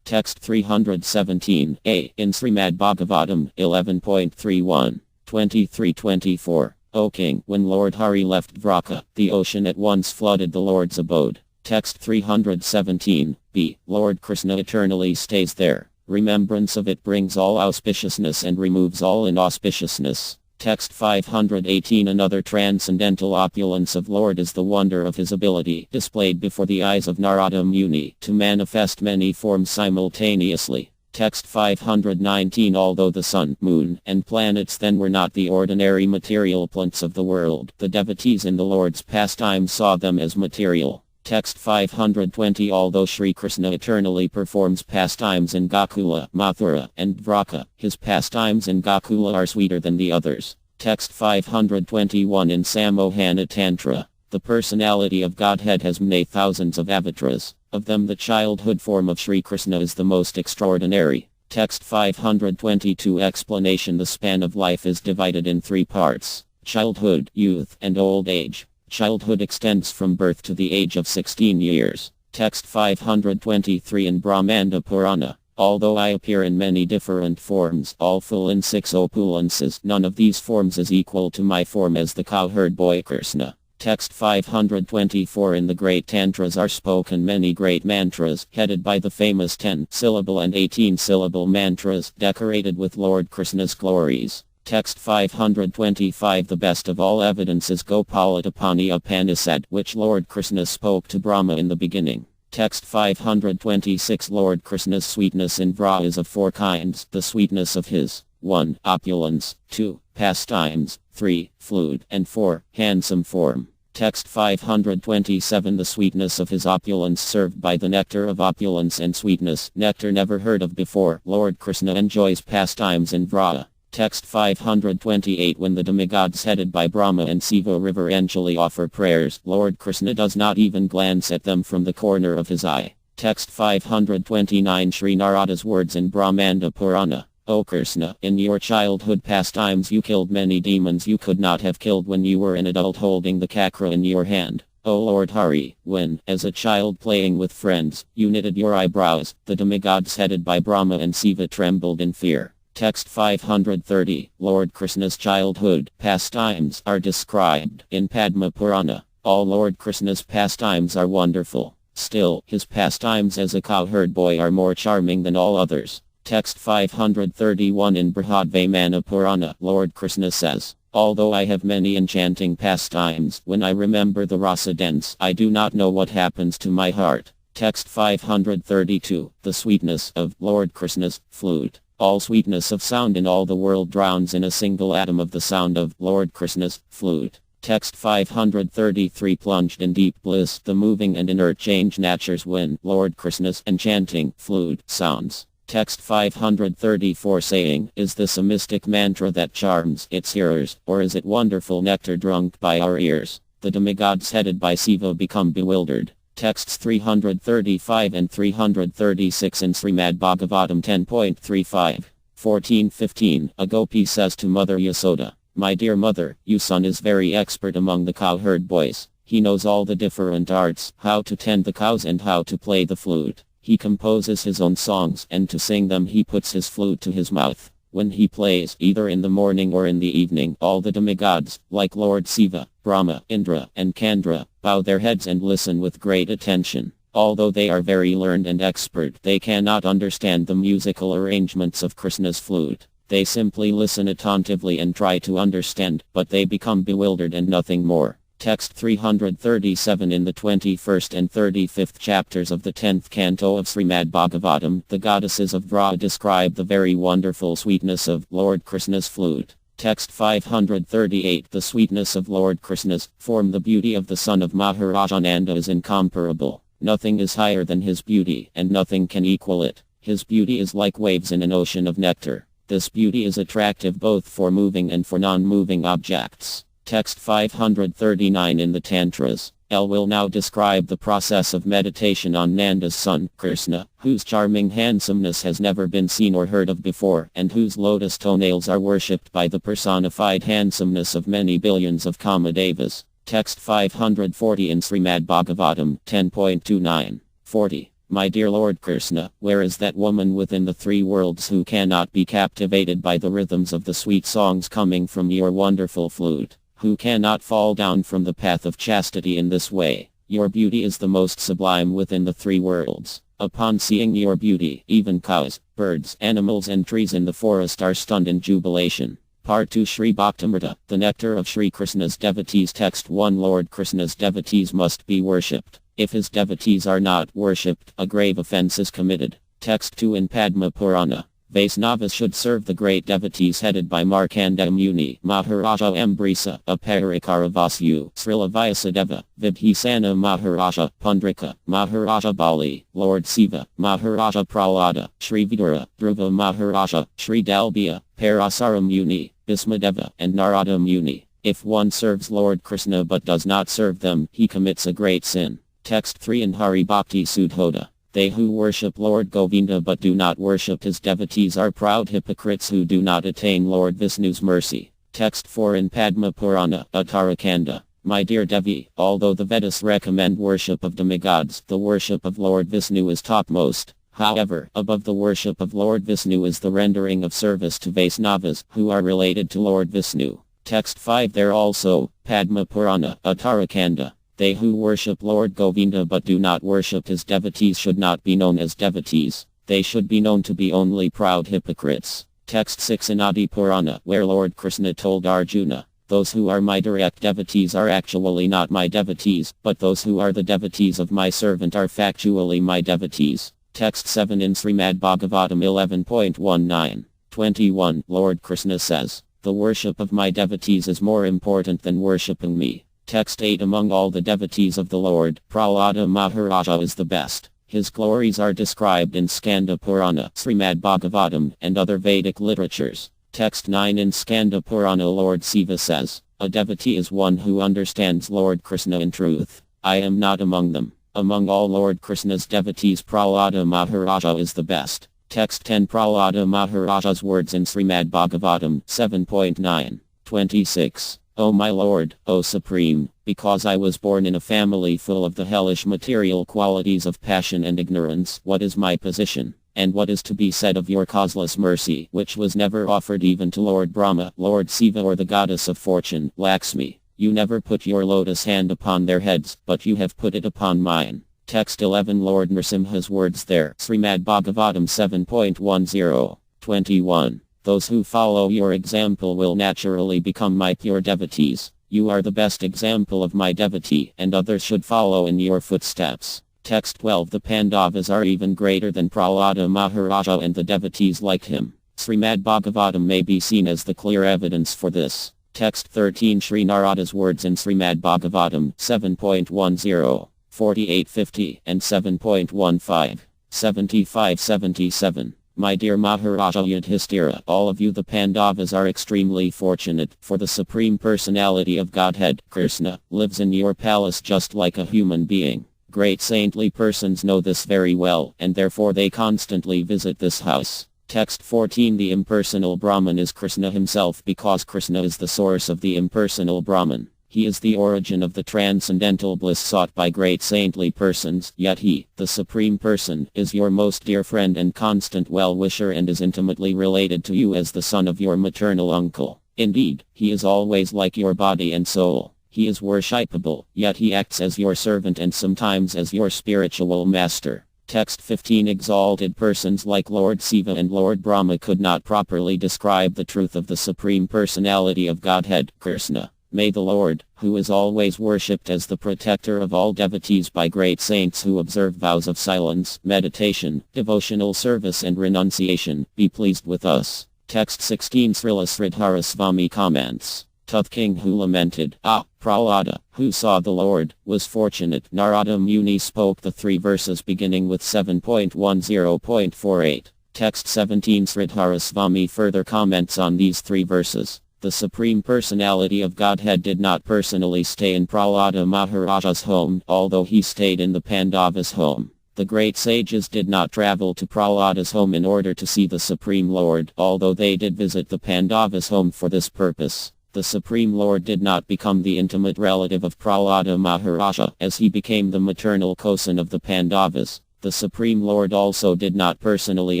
Text 317. A. In Srimad Bhagavatam 11.31, 23-24. O king, when Lord Hari left Dvaraka, the ocean at once flooded the Lord's abode. Text 317, b. Lord Krishna eternally stays there. Remembrance of it brings all auspiciousness and removes all inauspiciousness. Text 518 Another transcendental opulence of Lord is the wonder of his ability, displayed before the eyes of Narada Muni, to manifest many forms simultaneously. Text 519 Although the sun, moon, and planets then were not the ordinary material plants of the world, the devotees in the Lord's pastime saw them as material. Text 520 Although Sri Krishna eternally performs pastimes in Gokula, Mathura, and Dvaraka, his pastimes in Gokula are sweeter than the others. Text 521 In Samohana Tantra, the personality of Godhead has many thousands of avatars. Of them the childhood form of Sri Krishna is the most extraordinary. Text 522 Explanation The span of life is divided in three parts: childhood, youth, and old age. Childhood extends from birth to the age of 16 years. Text 523 In Brahmanda Purana, although I appear in many different forms, all full in 6 opulences, none of these forms is equal to my form as the cowherd boy Krishna. Text 524 In the great tantras are spoken many great mantras, headed by the famous 10-syllable and 18-syllable mantras, decorated with Lord Krishna's glories. Text 525 The best of all evidence is Gopalatapani Upanishad, which Lord Krishna spoke to Brahma in the beginning. Text 526 Lord Krishna's sweetness in Vra is of 4 kinds: the sweetness of his 1. Opulence, 2. Pastimes, 3. Flute, and 4. Handsome form. Text 527 The sweetness of his opulence served by the nectar of opulence and sweetness, nectar never heard of before. Lord Krishna enjoys pastimes in Vra. Text 528 When the demigods headed by Brahma and Siva reverentially offer prayers, Lord Krishna does not even glance at them from the corner of his eye. Text 529 Sri Narada's words in Brahmanda Purana. O Krishna, in your childhood pastimes you killed many demons you could not have killed when you were an adult holding the chakra in your hand. O Lord Hari, when, as a child playing with friends, you knitted your eyebrows, the demigods headed by Brahma and Siva trembled in fear. Text 530 Lord Krishna's childhood pastimes are described in Padma Purana. All Lord Krishna's pastimes are wonderful. Still, his pastimes as a cowherd boy are more charming than all others. Text 531 In Brihadvamana Purana, Lord Krishna says, although I have many enchanting pastimes, when I remember the rasa dance, I do not know what happens to my heart. Text 532 The sweetness of Lord Krishna's flute. All sweetness of sound in all the world drowns in a single atom of the sound of Lord Krishna's flute. Text 533 Plunged in deep bliss, the moving and inert change natures when Lord Krishna's enchanting flute sounds. Text 534 Saying, is this a mystic mantra that charms its hearers, or is it wonderful nectar drunk by our ears? The demigods headed by Siva become bewildered. Texts 335 and 336 in Srimad Bhagavatam 10.35. 14:15 A gopi says to Mother Yasoda, my dear mother, your son is very expert among the cowherd boys. He knows all the different arts, how to tend the cows and how to play the flute. He composes his own songs, and to sing them he puts his flute to his mouth. When he plays, either in the morning or in the evening, all the demigods, like Lord Siva, Brahma, Indra, and Kandra, bow their heads and listen with great attention. Although they are very learned and expert, they cannot understand the musical arrangements of Krishna's flute. They simply listen attentively and try to understand, but they become bewildered and nothing more. Text 337 In the 21st and 35th chapters of the 10th canto of Srimad Bhagavatam, the goddesses of Vra describe the very wonderful sweetness of Lord Krishna's flute. Text 538 The sweetness of Lord Krishna's form. The beauty of the son of Maharajananda is incomparable. Nothing is higher than his beauty, and nothing can equal it. His beauty is like waves in an ocean of nectar. This beauty is attractive both for moving and for non-moving objects. Text 539 In the Tantras, L will now describe the process of meditation on Nanda's son, Krishna, whose charming handsomeness has never been seen or heard of before, and whose lotus toenails are worshipped by the personified handsomeness of many billions of Kamadevas. Text 540 in Srimad Bhagavatam 10.29. 40. My dear Lord Krishna, where is that woman within the 3 worlds who cannot be captivated by the rhythms of the sweet songs coming from your wonderful flute? who cannot fall down from the path of chastity in this way. Your beauty is the most sublime within the three worlds. Upon seeing your beauty, even cows, birds, animals and trees in the forest are stunned in jubilation. Part 2 Sri Bhagavatamrta, the nectar of Sri Krishna's devotees. Text 1 Lord Krishna's devotees must be worshipped. If his devotees are not worshipped, a grave offense is committed. Text 2 in Padma Purana. Vaisnavas should serve the great devotees headed by Markandeya Muni, Maharaja Ambrisa, Aparikara Vasu, Srila Vyasadeva, Vibhisana Maharaja, Pundrika, Maharaja Bali, Lord Siva, Maharaja Prahlada, Sri Vidura, Dhruva Maharaja, Sri Dalbhya, Parasara Muni, Bhismadeva, and Narada Muni. If one serves Lord Krishna but does not serve them, he commits a great sin. Text 3 in Hari Bhakti Sudhoda. They who worship Lord Govinda but do not worship his devotees are proud hypocrites who do not attain Lord Vishnu's mercy. Text 4 in Padma Purana, Uttarakanda. My dear Devi, although the Vedas recommend worship of demigods, the worship of Lord Vishnu is topmost. However, above the worship of Lord Vishnu is the rendering of service to Vaisnavas, who are related to Lord Vishnu. Text 5 there also, Padma Purana, Uttarakanda. They who worship Lord Govinda but do not worship his devotees should not be known as devotees. They should be known to be only proud hypocrites. Text 6 in Adi Purana, where Lord Krishna told Arjuna, those who are my direct devotees are actually not my devotees, but those who are the devotees of my servant are factually my devotees. Text 7 in Srimad Bhagavatam 11.19. 21 Lord Krishna says, the worship of my devotees is more important than worshipping me. Text 8 among all the devotees of the Lord, Prahlada Maharaja is the best. His glories are described in Skanda Purana, Srimad Bhagavatam, and other Vedic literatures. Text 9 in Skanda Purana Lord Siva says, a devotee is one who understands Lord Krishna in truth. I am not among them. Among all Lord Krishna's devotees Prahlada Maharaja is the best. Text 10 Prahlada Maharaja's words in Srimad Bhagavatam 7.9. 26. O my Lord, O Supreme, because I was born in a family full of the hellish material qualities of passion and ignorance, what is my position? And what is to be said of your causeless mercy, which was never offered even to Lord Brahma, Lord Siva or the goddess of fortune, Lakshmi? You never put your lotus hand upon their heads, but you have put it upon mine. Text 11 Lord Nrsimha's words there, Srimad Bhagavatam 7.10. 21. Those who follow your example will naturally become my pure devotees. You are the best example of my devotee, and others should follow in your footsteps. Text 12 The Pandavas are even greater than Prahlada Maharaja and the devotees like him. Srimad Bhagavatam may be seen as the clear evidence for this. Text 13 Sri Narada's words in Srimad Bhagavatam 7.10, 4850, and 7.15, 75-77. My dear Maharaja Yudhishthira, all of you the Pandavas are extremely fortunate, for the Supreme Personality of Godhead, Krishna, lives in your palace just like a human being. Great saintly persons know this very well, and therefore they constantly visit this house. Text 14 The impersonal Brahman is Krishna himself because Krishna is the source of the impersonal Brahman. He is the origin of the transcendental bliss sought by great saintly persons, yet he, the Supreme Person, is your most dear friend and constant well-wisher and is intimately related to you as the son of your maternal uncle. Indeed, he is always like your body and soul. He is worshipable, yet he acts as your servant and sometimes as your spiritual master. Text 15 Exalted persons like Lord Siva and Lord Brahma could not properly describe the truth of the Supreme Personality of Godhead, Krishna. May the Lord, who is always worshipped as the protector of all devotees by great saints who observe vows of silence, meditation, devotional service and renunciation, be pleased with us. Text 16 Srila Sridhara Swami comments. Tuth king who lamented, Prahlada, who saw the Lord, was fortunate. Narada Muni spoke the three verses beginning with 7.10.48. Text 17 Sridhara Swami further comments on these three verses. The Supreme Personality of Godhead did not personally stay in Prahlada Maharaja's home, although he stayed in the Pandavas' home. The great sages did not travel to Prahlada's home in order to see the Supreme Lord, although they did visit the Pandavas' home for this purpose. The Supreme Lord did not become the intimate relative of Prahlada Maharaja, as he became the maternal cousin of the Pandavas. The Supreme Lord also did not personally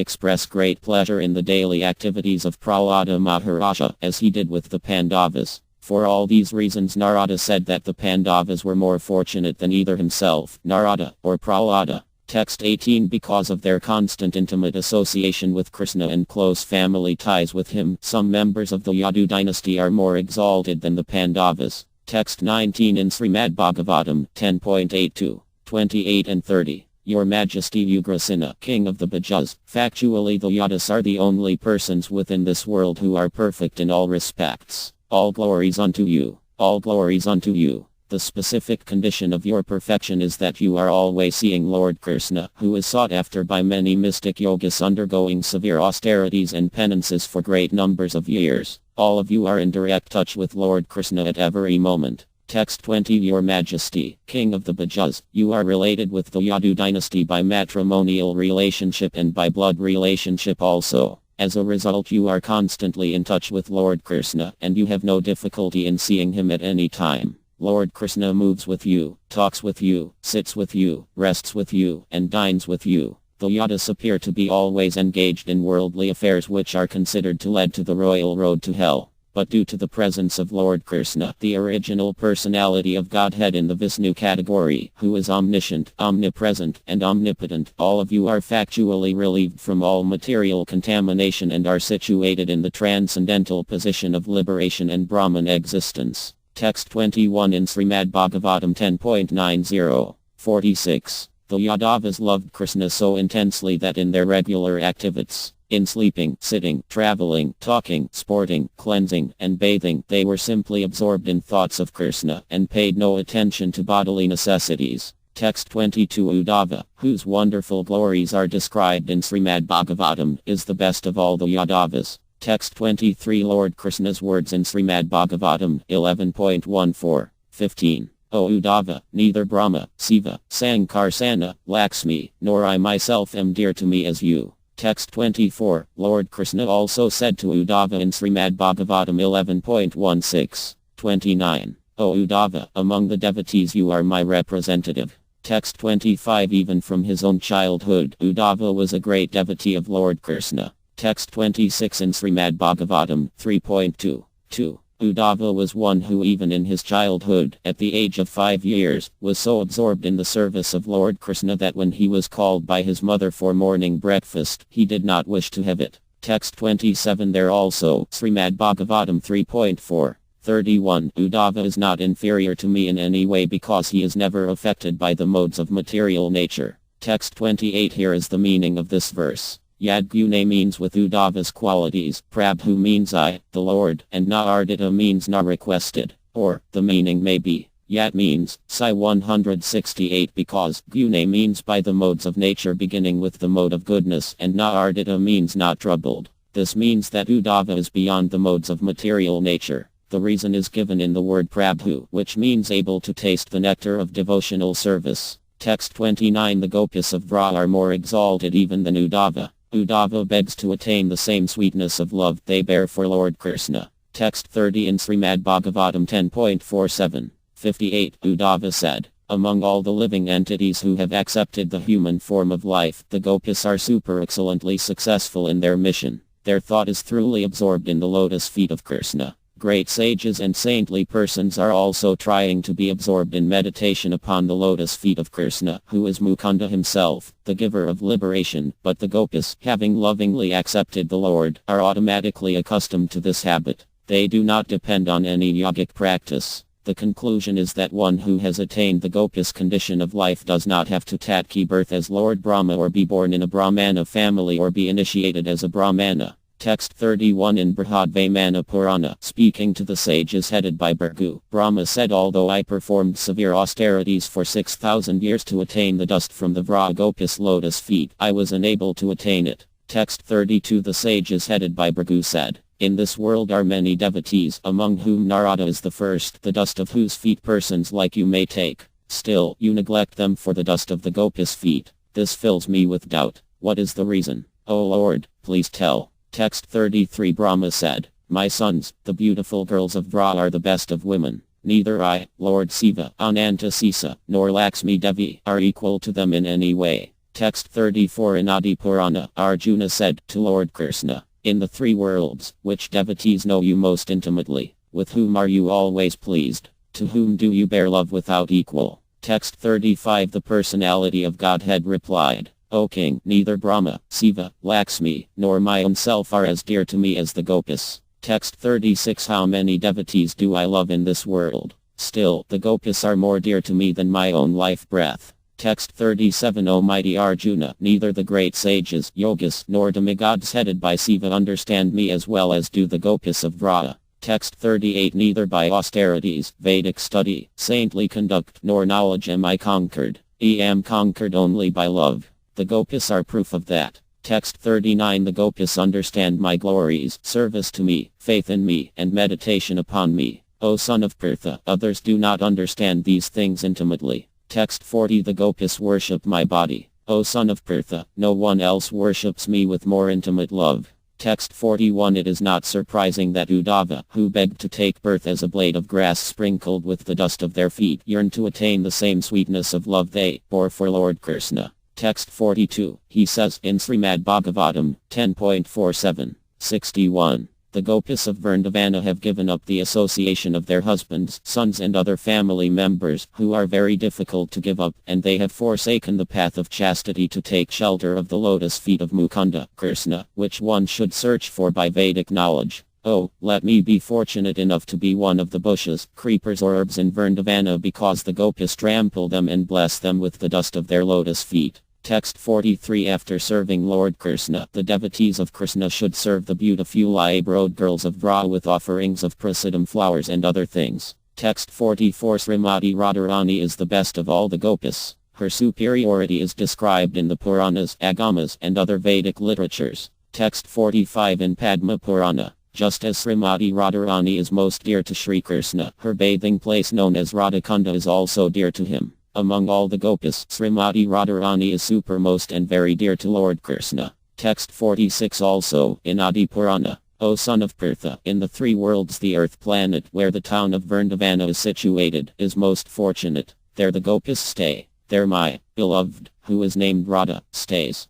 express great pleasure in the daily activities of Prahlada Maharaja, as he did with the Pandavas. For all these reasons Narada said that the Pandavas were more fortunate than either himself, Narada, or Prahlada. Text 18 Because of their constant intimate association with Krishna and close family ties with him, some members of the Yadu dynasty are more exalted than the Pandavas. Text 19 in Srimad Bhagavatam 10.82, 28 and 30. Your Majesty Ugrasena, King of the Bhajas, factually the Yadus are the only persons within this world who are perfect in all respects. All glories unto you. All glories unto you. The specific condition of your perfection is that you are always seeing Lord Krishna, who is sought after by many mystic yogis undergoing severe austerities and penances for great numbers of years. All of you are in direct touch with Lord Krishna at every moment. Text 20 Your Majesty, King of the Bhajas, you are related with the Yadu dynasty by matrimonial relationship and by blood relationship also. As a result you are constantly in touch with Lord Krishna, and you have no difficulty in seeing him at any time. Lord Krishna moves with you, talks with you, sits with you, rests with you, and dines with you. The Yadus appear to be always engaged in worldly affairs which are considered to lead to the royal road to hell. But due to the presence of Lord Krishna, the original personality of Godhead in the Vishnu category, who is omniscient, omnipresent, and omnipotent, all of you are factually relieved from all material contamination and are situated in the transcendental position of liberation and Brahman existence. Text 21 in Srimad Bhagavatam 10.90, 46. The Yadavas loved Krishna so intensely that in their regular activities, in sleeping, sitting, traveling, talking, sporting, cleansing, and bathing, they were simply absorbed in thoughts of Krishna and paid no attention to bodily necessities. Text 22 Uddhava, whose wonderful glories are described in Srimad Bhagavatam, is the best of all the Yadavas. Text 23 Lord Krishna's words in Srimad Bhagavatam 11.14, 15. O Uddhava, neither Brahma, Siva, Sankarsana, Lakshmi, nor I myself am dear to me as you. Text 24 Lord Krishna also said to Uddhava in Srimad Bhagavatam 11.16, 29. O Uddhava, among the devotees you are my representative. Text 25 Even from his own childhood, Uddhava was a great devotee of Lord Krishna. Text 26 in Srimad Bhagavatam 3.2, 2. Uddhava was one who even in his childhood, at the age of 5 years, was so absorbed in the service of Lord Krishna that when he was called by his mother for morning breakfast, he did not wish to have it. Text 27 There also, Srimad Bhagavatam 3.4, 31. Uddhava is not inferior to me in any way because he is never affected by the modes of material nature. Text 28 Here is the meaning of this verse. Yadgune means with Uddhava's qualities, Prabhu means I, the Lord, and Na Ardita means Na requested. Or, the meaning may be, Yat means, Sai 168 because, Gune means by the modes of nature beginning with the mode of goodness and Na Ardita means not troubled. This means that Uddhava is beyond the modes of material nature. The reason is given in the word Prabhu, which means able to taste the nectar of devotional service. Text 29 The Gopis of Vra are more exalted even than Uddhava. Uddhava begs to attain the same sweetness of love they bear for Lord Krishna. Text 30 in Srimad Bhagavatam 10.47, 58 Uddhava said, among all the living entities who have accepted the human form of life, the Gopis are super excellently successful in their mission. Their thought is truly absorbed in the lotus feet of Krishna. Great sages and saintly persons are also trying to be absorbed in meditation upon the lotus feet of Krishna, who is Mukunda himself, the giver of liberation, but the Gopis, having lovingly accepted the Lord, are automatically accustomed to this habit. They do not depend on any yogic practice. The conclusion is that one who has attained the Gopis condition of life does not have to tatki birth as Lord Brahma or be born in a Brahmana family or be initiated as a Brahmana. Text 31 in Brihadvamana Purana, speaking to the sages headed by Bhargu, Brahma said although I performed severe austerities for 6,000 years to attain the dust from the Vra Gopis lotus feet, I was unable to attain it. Text 32 The sages headed by Bhargu said, in this world are many devotees, among whom Narada is the first, the dust of whose feet persons like you may take. Still, you neglect them for the dust of the Gopis feet. This fills me with doubt. What is the reason? O Lord, please tell. Text 33 Brahma said, my sons, the beautiful girls of Vra are the best of women. Neither I, Lord Siva, Anantasisa, nor Lakshmi Devi are equal to them in any way. Text 34 in Adi Purana, Arjuna said to Lord Krishna, in the three worlds, which devotees know you most intimately? With whom are you always pleased? To whom do you bear love without equal? Text 35. The personality of Godhead replied, O king, neither Brahma, Siva, Lakshmi, nor my own self are as dear to me as the gopis. Text 36. How many devotees do I love in this world? Still, the gopis are more dear to me than my own life breath. Text 37. O mighty Arjuna, neither the great sages, yogis, nor demigods headed by Siva understand me as well as do the gopis of Vraja. Text 38. Neither by austerities, Vedic study, saintly conduct, nor knowledge am I conquered. I am conquered only by love. The gopis are proof of that. Text 39. The gopis understand my glories, service to me, faith in me, and meditation upon me. O son of Prtha, others do not understand these things intimately. Text 40. The gopis worship my body. O son of Prtha, no one else worships me with more intimate love. Text 41. It is not surprising that Uddhava, who begged to take birth as a blade of grass sprinkled with the dust of their feet, yearned to attain the same sweetness of love they bore for Lord Krishna. Text 42. He says in Srimad Bhagavatam 10.47, 61. The gopis of Vrindavana have given up the association of their husbands, sons and other family members, who are very difficult to give up, and they have forsaken the path of chastity to take shelter of the lotus feet of Mukunda, Krishna, which one should search for by Vedic knowledge. Oh, let me be fortunate enough to be one of the bushes, creepers or herbs in Vrindavana because the gopis trample them and bless them with the dust of their lotus feet. Text 43. After serving Lord Krishna, the devotees of Krishna should serve the beautiful eyebrow girls of Vraja with offerings of prasadam flowers and other things. Text 44. Srimati Radharani is the best of all the gopis. Her superiority is described in the Puranas, Agamas, and other Vedic literatures. Text 45. In Padma Purana, just as Srimati Radharani is most dear to Sri Krishna, her bathing place known as Radhakunda is also dear to him. Among all the gopis, Srimati Radharani is supermost and very dear to Lord Krishna. Text 46. Also, in Adi Purana, O son of Prtha, in the three worlds the earth planet where the town of Vrindavana is situated, is most fortunate. There the gopis stay. There my beloved, who is named Radha, stays.